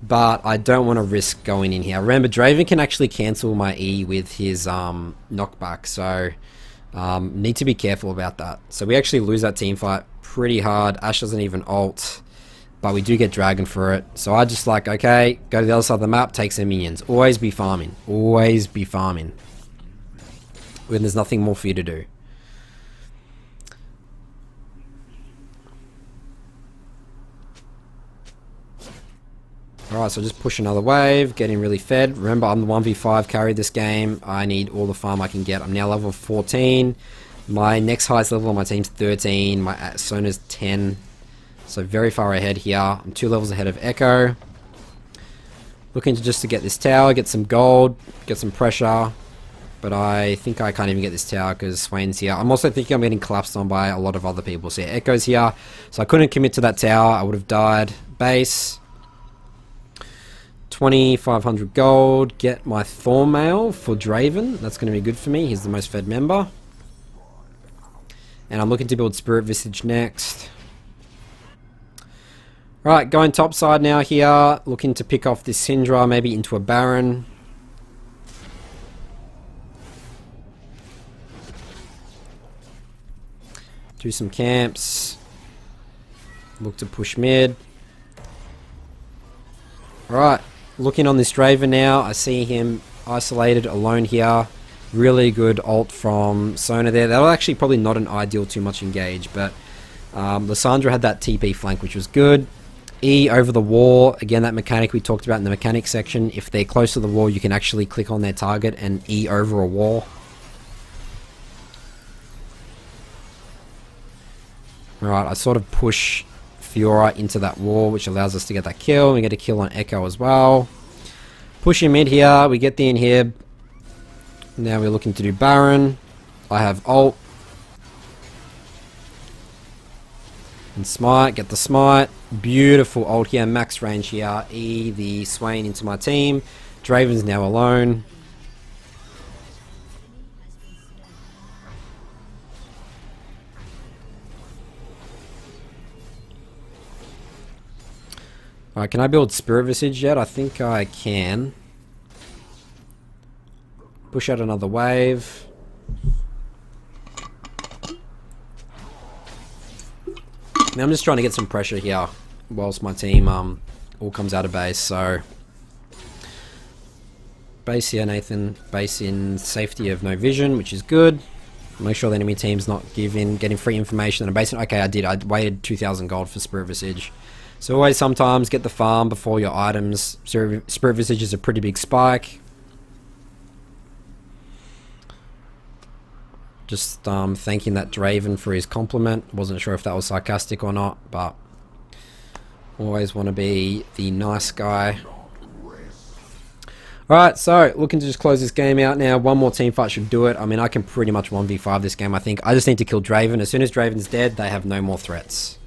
but I don't want to risk going in here. Remember, Draven can actually cancel my E with his knockback. So need to be careful about that. So we actually lose that team fight pretty hard. Ash doesn't even ult. But we do get Dragon for it. So I just like, okay, go to the other side of the map, take some minions. Always be farming. Always be farming. When there's nothing more for you to do. Alright, so just push another wave, getting really fed. Remember, I'm the 1v5 carry this game. I need all the farm I can get. I'm now level 14. My next highest level on my team's 13. My Sona's 10. So very far ahead here. I'm 2 levels ahead of Echo. Looking to get this tower, get some gold, get some pressure. But I think I can't even get this tower because Swain's here. I'm also thinking I'm getting collapsed on by a lot of other people. So yeah, Echo's here. So I couldn't commit to that tower. I would have died. Base. 2,500 gold. Get my Thornmail for Draven. That's going to be good for me. He's the most fed member. And I'm looking to build Spirit Visage next. Right, going top side now here. Looking to pick off this Syndra, maybe into a Baron. Do some camps. Look to push mid. Alright, looking on this Draven now. I see him isolated alone here. Really good ult from Sona there. That was actually probably not an ideal too much engage, but Lysandra had that TP flank, which was good. E over the wall, again that mechanic we talked about in the mechanics section. If they're close to the wall, you can actually click on their target and E over a wall. Alright, I sort of push Fiora into that wall, which allows us to get that kill. We get a kill on Echo as well. Pushing mid here, we get the inhib. Now we're looking to do Baron. I have ult. And smite, get the smite. Beautiful ult here, max range here. E the Swain into my team. Draven's now alone. Alright, can I build Spirit Visage yet? I think I can. Push out another wave. Now I'm just trying to get some pressure here whilst my team all comes out of base. So base here, Nathan. Base in safety of no vision, which is good. Make sure the enemy team's not getting free information on a base. Okay, I did. I waited 2,000 gold for Spirit Visage. So always sometimes get the farm before your items. Spirit Visage is a pretty big spike. Just thanking that Draven for his compliment. Wasn't sure if that was sarcastic or not, but always want to be the nice guy. Alright, so looking to just close this game out now. One more team fight should do it. I mean, I can pretty much 1v5 this game, I think. I just need to kill Draven. As soon as Draven's dead, they have no more threats.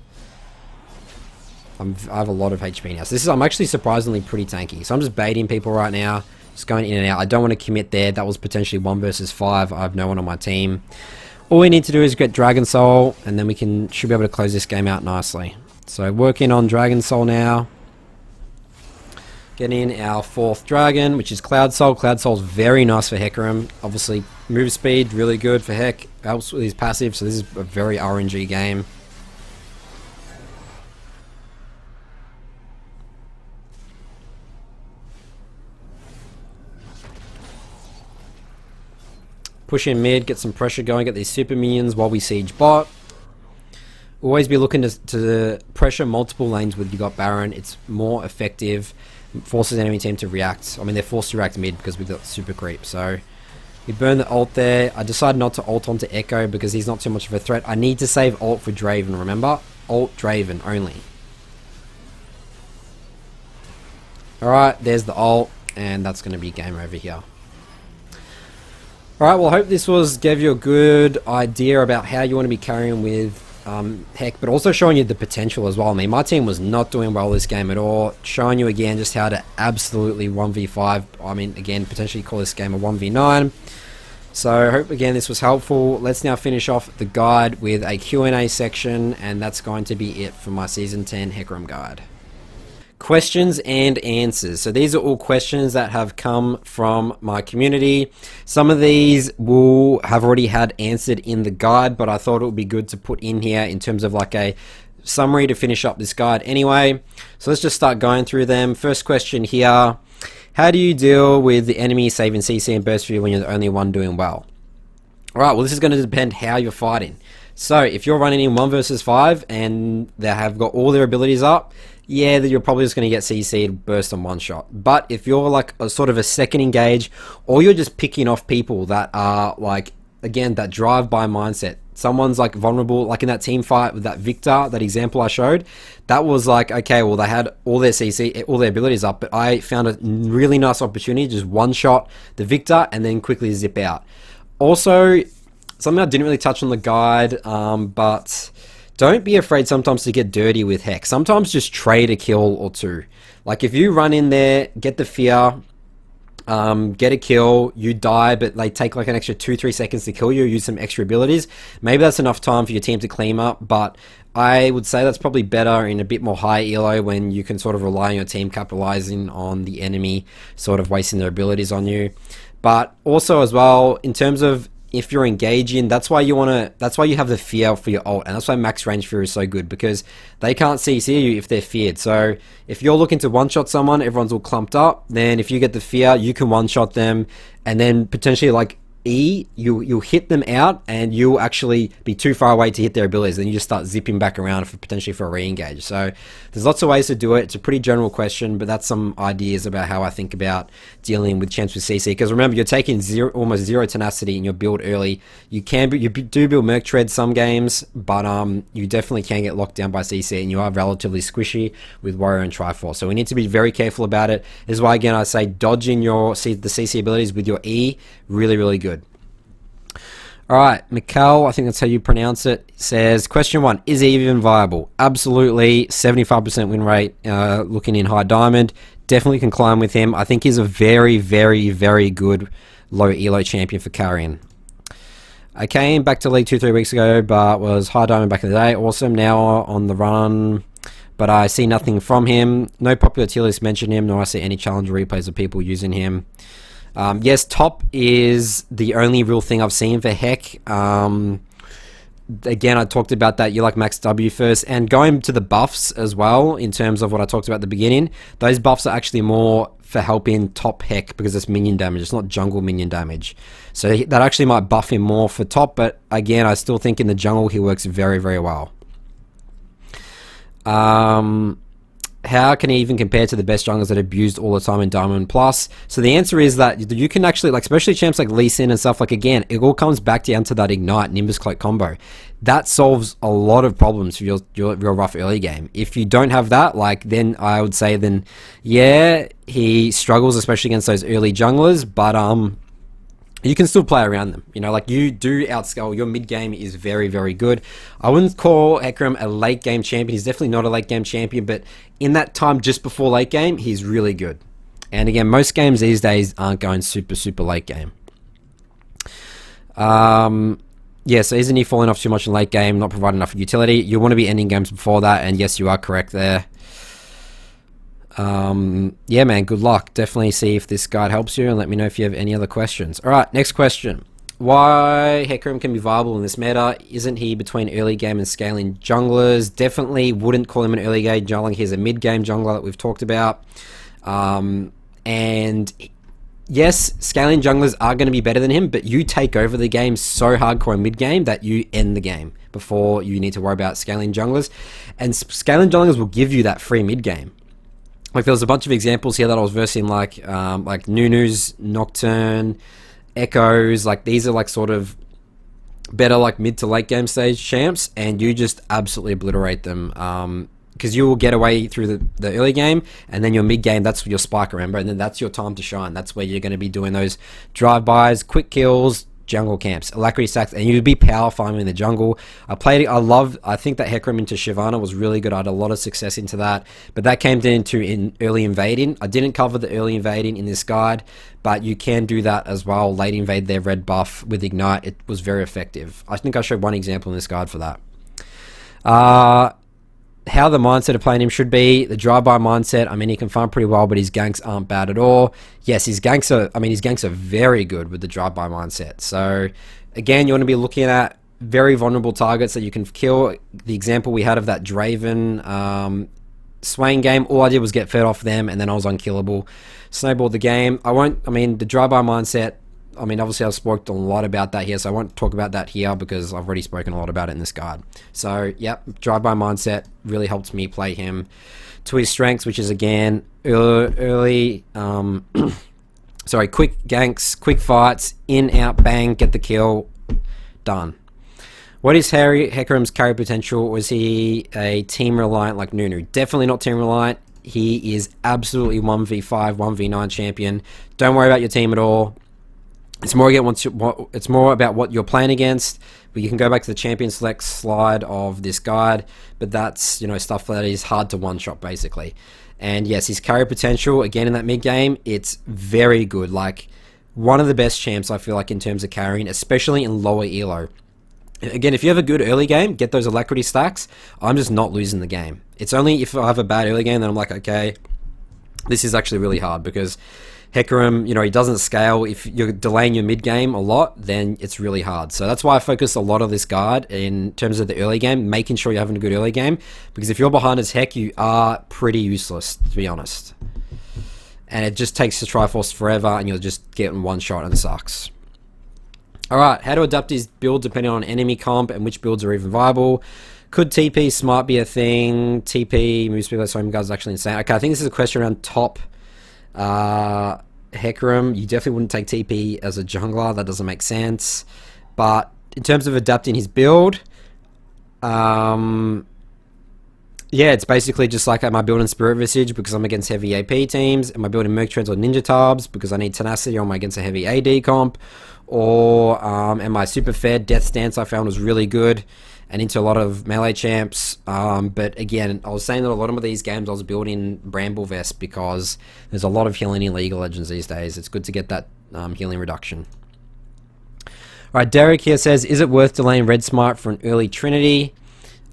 I have a lot of HP now. So I'm actually surprisingly pretty tanky. So I'm just baiting people right now. Just going in and out. I don't want to commit there. That was potentially 1 versus 5. I have no one on my team. All we need to do is get Dragon Soul, and then we should be able to close this game out nicely. So working on Dragon Soul now. Getting our 4th dragon, which is Cloud Soul. Cloud Soul is very nice for Hecarim. Obviously, move speed, really good for Heck. Helps with his passive, so this is a very RNG game. Push in mid, get some pressure going, get these super minions while we siege bot. Always be looking to pressure multiple lanes with you got Baron. It's more effective. Forces enemy team to react. I mean, they're forced to react mid because we've got super creep. So we burn the ult there. I decided not to ult onto Echo because he's not too much of a threat. I need to save ult for Draven, remember? Ult Draven only. Alright, there's the ult, and that's going to be game over here. Alright, well, I hope this gave you a good idea about how you want to be carrying with Heck, but also showing you the potential as well. I mean, my team was not doing well this game at all. Showing you again just how to absolutely 1v5. I mean, again, potentially call this game a 1v9. So I hope, again, this was helpful. Let's now finish off the guide with a Q&A section, and that's going to be it for my Season 10 Hecarim guide. Questions and answers. So these are all questions that have come from my community. Some of these will have already had answered in the guide, but I thought it would be good to put in here in terms of like a summary to finish up this guide anyway. So let's just start going through them. First question here. How do you deal with the enemy saving CC and burst for you when you're the only one doing well? Alright, well, this is going to depend how you're fighting. So if you're running in 1 versus 5 and they have got all their abilities up, yeah, you're probably just going to get CC'd burst on one shot. But if you're like a sort of a second engage, or you're just picking off people that are like, again, that drive-by mindset. Someone's like vulnerable, like in that team fight with that Victor, that example I showed, that was like, okay, well, they had all their CC, all their abilities up, but I found a really nice opportunity, just one shot the Victor and then quickly zip out. Also, something I didn't really touch on the guide, but don't be afraid sometimes to get dirty with Heck. Sometimes just trade a kill or two. Like if you run in there, get the fear, get a kill, you die, but they take like an extra 2-3 seconds to kill you, use some extra abilities. Maybe that's enough time for your team to clean up, but I would say that's probably better in a bit more high elo when you can sort of rely on your team capitalizing on the enemy sort of wasting their abilities on you. But also as well, in terms of if you're engaging, that's why you have the fear for your ult, and that's why max range fear is so good, because they can't CC you if they're feared. So if you're looking to one-shot someone, everyone's all clumped up, then if you get the fear, you can one-shot them, and then potentially like E, you'll hit them out, and you'll actually be too far away to hit their abilities. Then you just start zipping back around for potentially for a re-engage. So there's lots of ways to do it. It's a pretty general question, but that's some ideas about how I think about dealing with champs with CC. Because remember, you're taking almost zero tenacity in your build early. You do build Merc Tread some games, but you definitely can get locked down by CC, and you are relatively squishy with Warrior and Triforce. So we need to be very careful about it. This is why, again, I say dodging the CC abilities with your E, really, really good. Alright, Mikkel, I think that's how you pronounce it, says, question 1, is he even viable? Absolutely, 75% win rate, looking in high diamond. Definitely can climb with him. I think he's a very, very, very good low elo champion for carrying. I came back to League 2-3 weeks ago, but was high diamond back in the day. Awesome, now on the run, but I see nothing from him. No popular tier list mention him, nor I see any challenge replays of people using him. Yes, top is the only real thing I've seen for Heck. Again, I talked about that. You like Max W first, and going to the buffs as well. In terms of what I talked about at the beginning, those buffs are actually more for helping top Heck because it's minion damage. It's not jungle minion damage, so that actually might buff him more for top. But again, I still think in the jungle he works very, very well. How can he even compare to the best junglers that are abused all the time in Diamond Plus? So the answer is that you can actually, like, especially champs like Lee Sin and stuff, like, again, it all comes back down to that Ignite Nimbus Cloak combo. That solves a lot of problems for your rough early game. If you don't have that, like, then I would say then, yeah, he struggles, especially against those early junglers, but you can still play around them. You know, like, you do outscale. Your mid game is very, very good. I wouldn't call Hecarim a late game champion. He's definitely not a late game champion, but in that time just before late game, he's really good. And again, most games these days aren't going super, super late game. Yeah, so isn't he falling off too much in late game, not providing enough utility? You want to be ending games before that, and yes, you are correct there. Yeah, man, good luck. Definitely see if this guide helps you, and let me know if you have any other questions. Alright, next question. Why Hecarim can be viable in this meta? Isn't he between early game and scaling junglers? Definitely wouldn't call him an early game jungler. He's a mid game jungler that we've talked about. And yes, scaling junglers are going to be better than him, but you take over the game so hardcore in mid game that you end the game before you need to worry about scaling junglers. And scaling junglers will give you that free mid game. Like, there was a bunch of examples here that I was versing, like Nunu's, Nocturne, Echoes. Like, these are like sort of better like mid to late game stage champs, and you just absolutely obliterate them. Because you will get away through the early game, and then your mid game, that's your spike, remember, and then that's your time to shine. That's where you're going to be doing those drive-bys, quick kills, jungle camps, alacrity stacks, and you'd be power farming in the jungle. I think that Hecarim into Shyvana was really good. I had a lot of success into that, but that came down to early invading. I didn't cover the early invading in this guide, but you can do that as well. Late invade their red buff with Ignite. It was very effective. I think I showed one example in this guide for that. How the mindset of playing him should be, the drive-by mindset. I mean, he can farm pretty well, but his ganks aren't bad at all. Yes, his ganks are very good with the drive-by mindset. So, again, you want to be looking at very vulnerable targets that you can kill. The example we had of that Draven Swain game, all I did was get fed off them, and then I was unkillable. Snowballed the game. The drive-by mindset, obviously I've spoken a lot about that here, so I won't talk about that here because I've already spoken a lot about it in this guide. So, yep, drive-by mindset really helped me play him to his strengths, which is, again, quick ganks, quick fights, in, out, bang, get the kill, done. What is Hecarim's carry potential? Was he a team-reliant like Nunu? Definitely not team-reliant. He is absolutely 1v5, 1v9 champion. Don't worry about your team at all. It's more about what you're playing against. But you can go back to the champion select slide of this guide, but that's, you know, stuff that is hard to one-shot basically. And yes, his carry potential, again in that mid-game, it's very good. Like, one of the best champs, I feel like, in terms of carrying, especially in lower elo. Again, if you have a good early game, get those alacrity stacks, I'm just not losing the game. It's only if I have a bad early game that I'm like, okay, this is actually really hard, because Hecarim, you know, he doesn't scale. If you're delaying your mid game a lot, then it's really hard. So that's why I focus a lot of this guide in terms of the early game, making sure you're having a good early game, because if you're behind as heck, you are pretty useless, to be honest. And it just takes the Triforce forever, and you're just getting one shot, and it sucks. Alright, how to adapt his build depending on enemy comp and which builds are even viable. Could TP Smart be a thing? TP moves people like so guys is actually insane. Okay, I think this is a question around top Hecarim. You definitely wouldn't take TP as a jungler. That doesn't make sense. But in terms of adapting his build, yeah, it's basically just like, am I building Spirit Visage because I'm against heavy AP teams? Am I building Merc Treads or Ninja Tarbs because I need Tenacity or am I against a heavy AD comp? Or am I super fed? Death Stance I found was really good and into a lot of melee champs. But again, I was saying that a lot of these games I was building Bramble Vest because there's a lot of healing in League of Legends these days. It's good to get that healing reduction. Alright, Derek here says, is it worth delaying Red Smite for an early Trinity?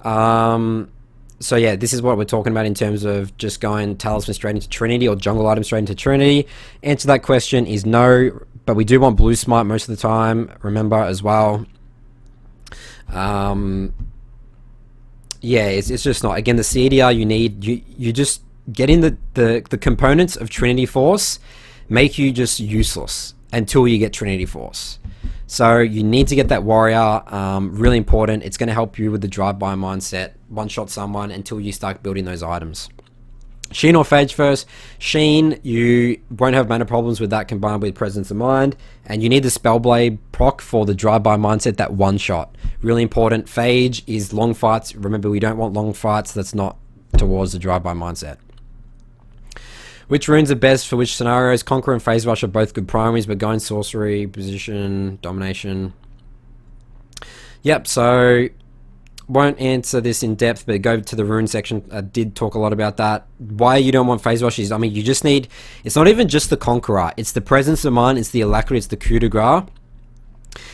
So yeah, this is what we're talking about in terms of just going Talisman straight into Trinity or jungle item straight into Trinity. Answer to that question is no, but we do want Blue Smite most of the time, remember, as well. Yeah, it's just not. Again, the CDR you need, you just getting the components of Trinity Force make you just useless until you get Trinity Force. So you need to get that warrior, really important. It's going to help you with the drive-by mindset, one-shot someone until you start building those items. Sheen or Phage first. Sheen, you won't have mana problems with that combined with Presence of Mind, and you need the Spellblade proc for the drive-by mindset, that one-shot. Really important. Phage is long fights. Remember, we don't want long fights. That's not towards the drive-by mindset. Which runes are best for which scenarios? Conqueror and Phase Rush are both good primaries, but going Sorcery, Position, Domination. Yep, so won't answer this in depth, but go to the rune section. I did talk a lot about that. Why you don't want Phase Rush is, I mean, you just need, it's not even just the Conqueror. It's the Presence of Mind, it's the Alacrity, it's the Coup de Grace,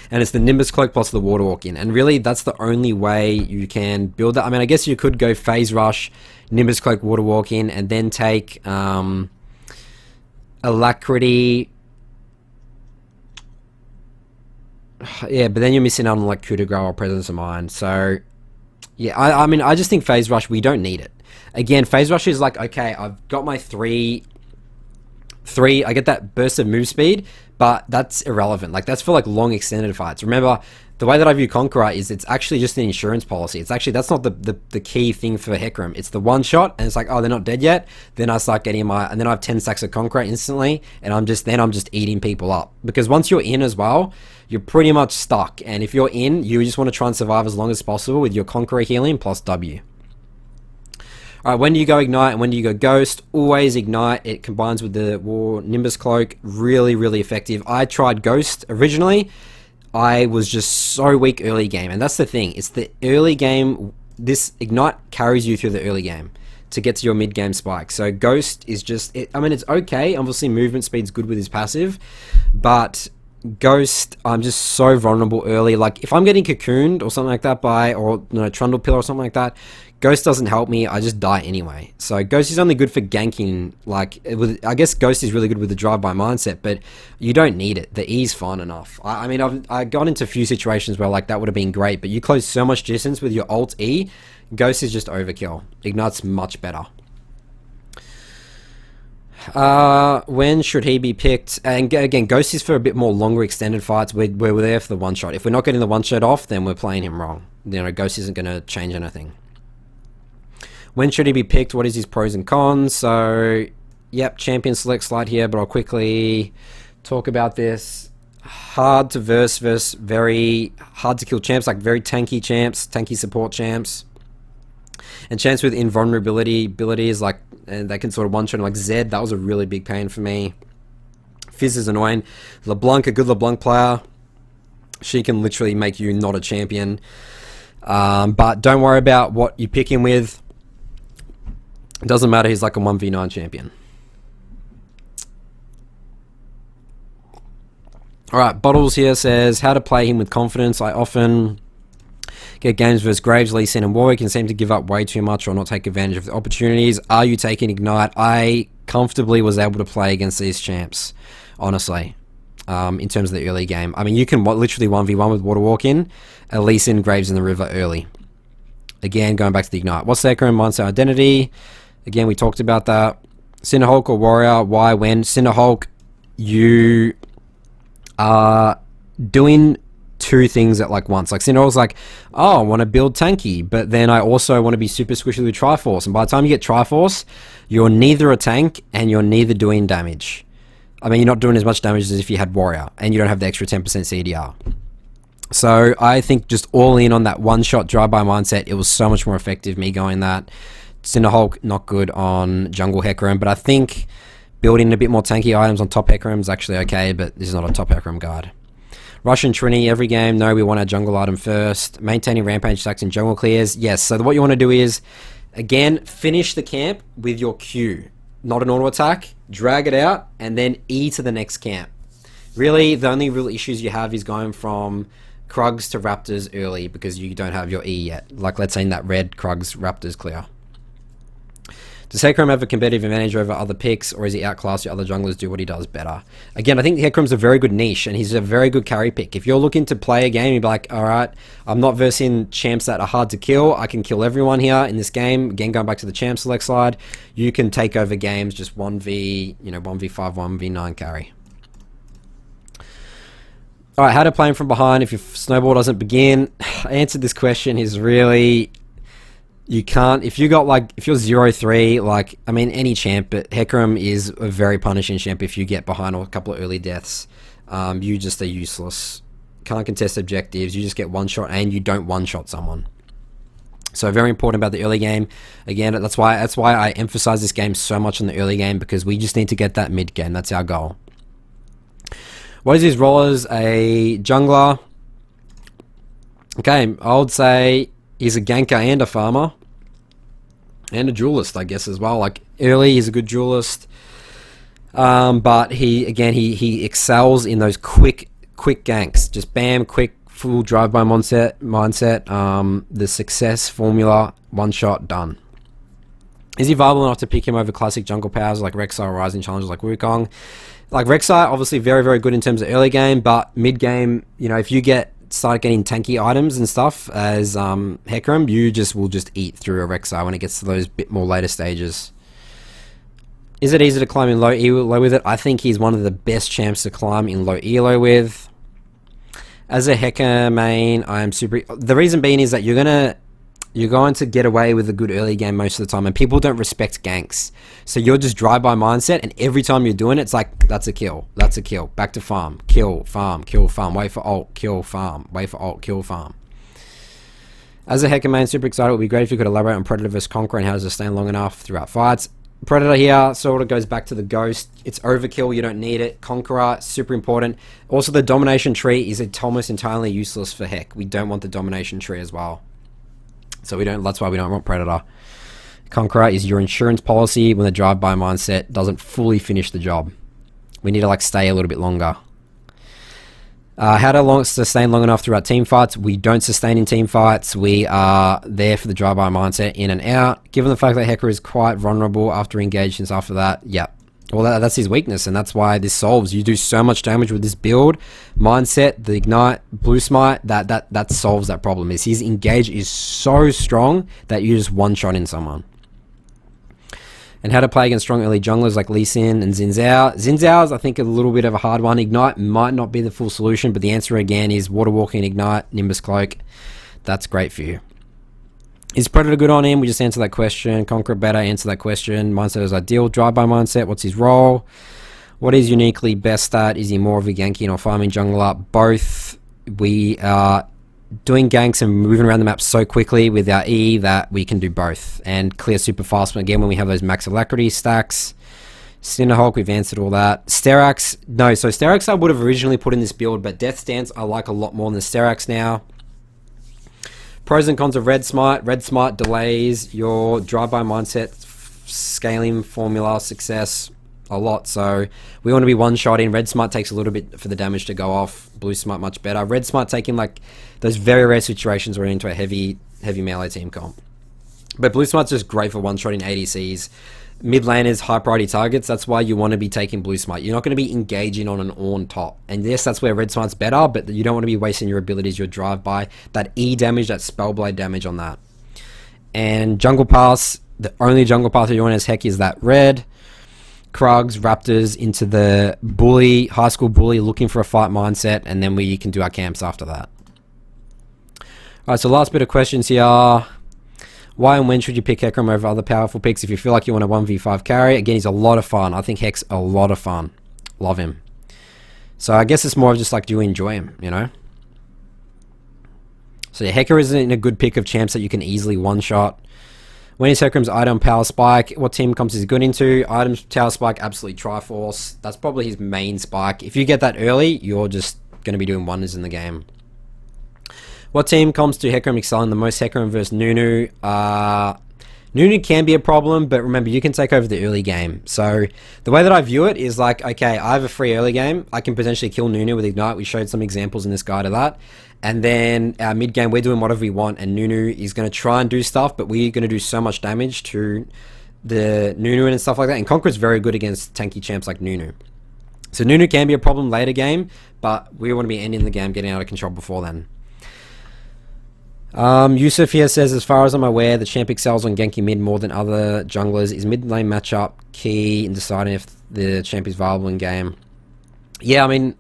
and it's the Nimbus Cloak plus the Water Walking. And really, that's the only way you can build that. I mean, I guess you could go Phase Rush, Nimbus Cloak, Water Walking, and then take Alacrity. Yeah, but then you're missing out on like Coup de Grace or Presence of Mind. So, yeah, I mean, I just think Phase Rush, we don't need it. Again, Phase Rush is like, okay, I've got my three, I get that burst of move speed, but that's irrelevant. Like, that's for like long extended fights. Remember, the way that I view Conqueror is it's actually just an insurance policy. It's actually, that's not the key thing for Hecarim. It's the one shot, and it's like, oh, they're not dead yet. Then I start getting and then I have 10 stacks of Conqueror instantly, and I'm just eating people up. Because once you're in as well, you're pretty much stuck. And if you're in, you just want to try and survive as long as possible with your Conqueror healing plus W. Alright, when do you go Ignite and when do you go Ghost? Always Ignite. It combines with the War Nimbus Cloak. Really, really effective. I tried Ghost originally. I was just so weak early game. And that's the thing. It's the early game. This Ignite carries you through the early game to get to your mid-game spike. So Ghost is just, I mean, it's okay. Obviously, movement speed's good with his passive. But Ghost, I'm just so vulnerable early. Like, if I'm getting cocooned or something like that or, you know, Trundle Pillar or something like that, Ghost doesn't help me. I just die anyway. So Ghost is only good for ganking. Like, I guess Ghost is really good with the drive-by mindset, but you don't need it. The E's fine enough. I mean, I got into a few situations where like that would have been great, but you close so much distance with your alt E. Ghost is just overkill. Ignite's much better. When should he be picked? And again, Ghost is for a bit more longer extended fights. We're there for the one shot. If we're not getting the one shot off, then we're playing him wrong. You know, Ghost isn't going to change anything. When should he be picked? What is his pros and cons? So, yep, champion select slide here, but I'll quickly talk about this. Hard to versus very hard to kill champs, like very tanky champs, tanky support champs. And champs with invulnerability abilities, like, and they can sort of one-shot like Zed. That was a really big pain for me. Fizz is annoying. LeBlanc, a good LeBlanc player. She can literally make you not a champion. But don't worry about what you pick him with. It doesn't matter, he's like a 1v9 champion. Alright, Bottles here says, how to play him with confidence. I often get games versus Graves, Lee Sin, and Warwick and seem to give up way too much or not take advantage of the opportunities. Are you taking Ignite? I comfortably was able to play against these champs, honestly, in terms of the early game. I mean, you can literally 1v1 with Water Walk in, Lee Sin, Graves in the river early. Again, going back to the Ignite. What's their current mindset identity? Again, we talked about that. Cinderhulk or Warrior, why, when? Cinderhulk, you are doing two things at like once. Like Cinderell's like, oh, I want to build tanky, but then I also want to be super squishy with Triforce. And by the time you get Triforce, you're neither a tank and you're neither doing damage. I mean, you're not doing as much damage as if you had Warrior, and you don't have the extra 10% CDR. So I think just all in on that one-shot drive-by mindset, it was so much more effective, me going that. Cinderhulk, not good on jungle Hecarim, but I think building a bit more tanky items on top Hecarim is actually okay, but this is not a top Hecarim guard. Russian Trini, every game, no, we want our jungle item first. Maintaining rampage stacks and jungle clears, yes. So what you want to do is, again, finish the camp with your Q. Not an auto attack, drag it out, and then E to the next camp. Really, the only real issues you have is going from Krugs to Raptors early because you don't have your E yet. Like, let's say in that red Krugs Raptors clear. Does Hecarim have a competitive advantage over other picks, or is he outclassed your other junglers do what he does better? Again, I think Hecarim's a very good niche, and he's a very good carry pick. If you're looking to play a game, you'd be like, alright, I'm not versing champs that are hard to kill. I can kill everyone here in this game. Again, going back to the champ select slide, you can take over games just 1v, 1v5, 1v9 carry. Alright, how to play him from behind if your snowball doesn't begin. I answered this question is really... You can't, if you're 0-3, like, I mean, any champ, but Hecarim is a very punishing champ if you get behind a couple of early deaths. You just are useless. Can't contest objectives, you just get one shot and you don't one-shot someone. So very important about the early game. Again, that's why I emphasize this game so much in the early game, because we just need to get that mid game. That's our goal. What is his role as a jungler? Okay, I would say he's a ganker and a farmer. And a duelist, I guess, as well. Like, early, he's a good duelist. But he excels in those quick ganks. Just bam, quick, full drive-by mindset. The success formula, one shot, done. Is he viable enough to pick him over classic jungle powers like Rek'Sai or Rising challengers like Wukong? Like, Rek'Sai, obviously very, very good in terms of early game, but mid-game, if you start getting tanky items and stuff as Hecarim, you will just eat through a Rek'Sai when it gets to those bit more later stages. Is it easy to climb in low elo with it? I think he's one of the best champs to climb in low elo with. As a Hecarim main, I am super... The reason being is that you're going to get away with a good early game most of the time, and people don't respect ganks. So you're just drive-by mindset, and every time you're doing it, it's like, that's a kill, back to farm, kill, farm, wait for ult, kill, farm, wait for ult, kill, farm. As a Hecarim main, super excited. It would be great if you could elaborate on Predator vs Conqueror and how to sustain long enough throughout fights. Predator here sort of goes back to the Ghost. It's overkill, you don't need it. Conqueror, super important. Also, the domination tree is almost entirely useless for Heck. We don't want the domination tree as well. So that's why we don't want Predator. Conqueror is your insurance policy when the drive-by mindset doesn't fully finish the job. We need to stay a little bit longer. How to sustain long enough throughout team fights? We don't sustain in team fights. We are there for the drive-by mindset, in and out. Given the fact that Hecarim is quite vulnerable after engagements after that, yeah. Well, that's his weakness, and that's why this solves. You do so much damage with this build, mindset, the ignite, blue smite, that solves that problem. His engage is so strong that you just one-shot in someone. And how to play against strong early junglers like Lee Sin and Xin Zhao. Xin Zhao is, I think, a little bit of a hard one. Ignite might not be the full solution, but the answer again is Water Walking, Ignite, Nimbus Cloak. That's great for you. Is Predator good on him? We just answered that question. Conqueror better, answer that question. Mindset is ideal. Drive-by mindset, what's his role? What is uniquely best at? Is he more of a ganking or farming jungler? Both. We are doing ganks and moving around the map so quickly with our E that we can do both. And clear super fast, again, when we have those max alacrity stacks. Cinderhulk, we've answered all that. Sterax, no. So Sterax I would have originally put in this build, but Death Stance I like a lot more than Sterax now. Pros and cons of Red Smite. Red Smite delays your drive-by mindset, scaling formula, success a lot. So we want to be one-shotting. Red Smite takes a little bit for the damage to go off. Blue Smite much better. Red Smite taking those very rare situations where you're into a heavy melee team comp. But Blue Smite's just great for one-shotting ADCs. Mid laners, high priority targets, that's why you want to be taking Blue Smite. You're not going to be engaging on an Ornn top. And yes, that's where Red Smite's better, but you don't want to be wasting your abilities, your drive-by, that E damage, that Spellblade damage on that. And Jungle Pass, the only Jungle Pass you want as Heck is that red. Krugs, Raptors into the bully, high school bully, looking for a fight mindset, and then we can do our camps after that. Alright, so last bit of questions here. Why and when should you pick Hecarim over other powerful picks if you feel like you want a 1v5 carry? Again, he's a lot of fun. I think Heck's a lot of fun. Love him. So I guess it's more of just like, do you enjoy him, you know? So yeah, Hecker isn't a good pick of champs that you can easily one-shot. When is Hecarim's item Power Spike? What team comes is good into? Items Tower Spike, absolutely Triforce. That's probably his main spike. If you get that early, you're just going to be doing wonders in the game. What team comes to Hecarim excelling the most? Hecarim versus Nunu. Nunu can be a problem, but remember, you can take over the early game. So the way that I view it is like, okay, I have a free early game. I can potentially kill Nunu with Ignite. We showed some examples in this guide of that. And then our mid game, we're doing whatever we want, and Nunu is going to try and do stuff, but we're going to do so much damage to the Nunu and stuff like that. And Conqueror's very good against tanky champs like Nunu. So Nunu can be a problem later game, but we want to be ending the game, getting out of control before then. Yusuf here says, as far as I'm aware, the champ excels on ganking mid more than other junglers. Is mid lane matchup key in deciding if the champ is viable in game? Yeah, I mean,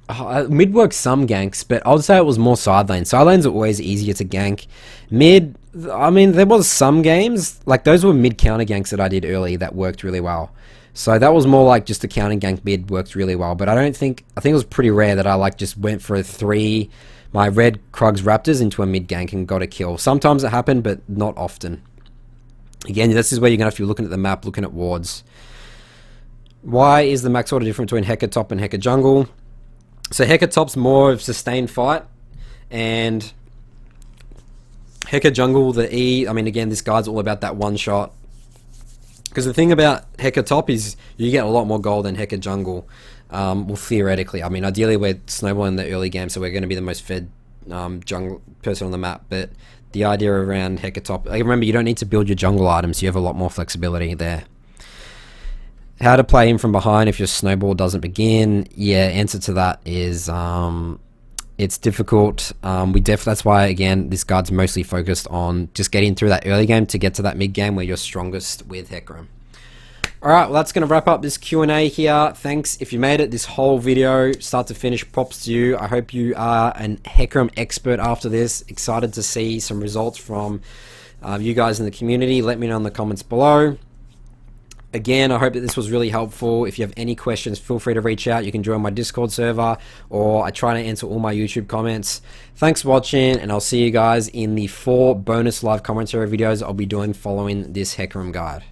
mid works some ganks, but I would say it was more side lane. Side lanes are always easier to gank. Mid, I mean, there was some games, like those were mid counter ganks that I did early that worked really well. So that was more like just a counter gank mid worked really well, but I think it was pretty rare that I like just went for my red Krugs Raptors into a mid gank and got a kill. Sometimes it happened, but not often. Again, this is where you're going to have to be looking at the map, looking at wards. Why is the max order different between Heca top and Heca jungle? So Heca top's more of sustained fight, and Heca jungle, the E, I mean, again, this guide's all about that one shot. Because the thing about Heca top is you get a lot more gold than Heca jungle. Well, theoretically, I mean, ideally we're snowballing the early game, so we're going to be the most fed jungle person on the map. But the idea around Heca top, remember, you don't need to build your jungle items. You have a lot more flexibility there. How to play him from behind if your snowball doesn't begin? Yeah, answer to that is it's difficult. That's why, again, this guide's mostly focused on just getting through that early game to get to that mid game where you're strongest with Hecarim. Alright, well, that's going to wrap up this Q&A here. Thanks if you made it this whole video, start to finish. Props to you. I hope you are an Hecarim expert after this. Excited to see some results from you guys in the community. Let me know in the comments below. Again, I hope that this was really helpful. If you have any questions, feel free to reach out. You can join my Discord server, or I try to answer all my YouTube comments. Thanks for watching, and I'll see you guys in the 4 bonus live commentary videos I'll be doing following this Hecarim guide.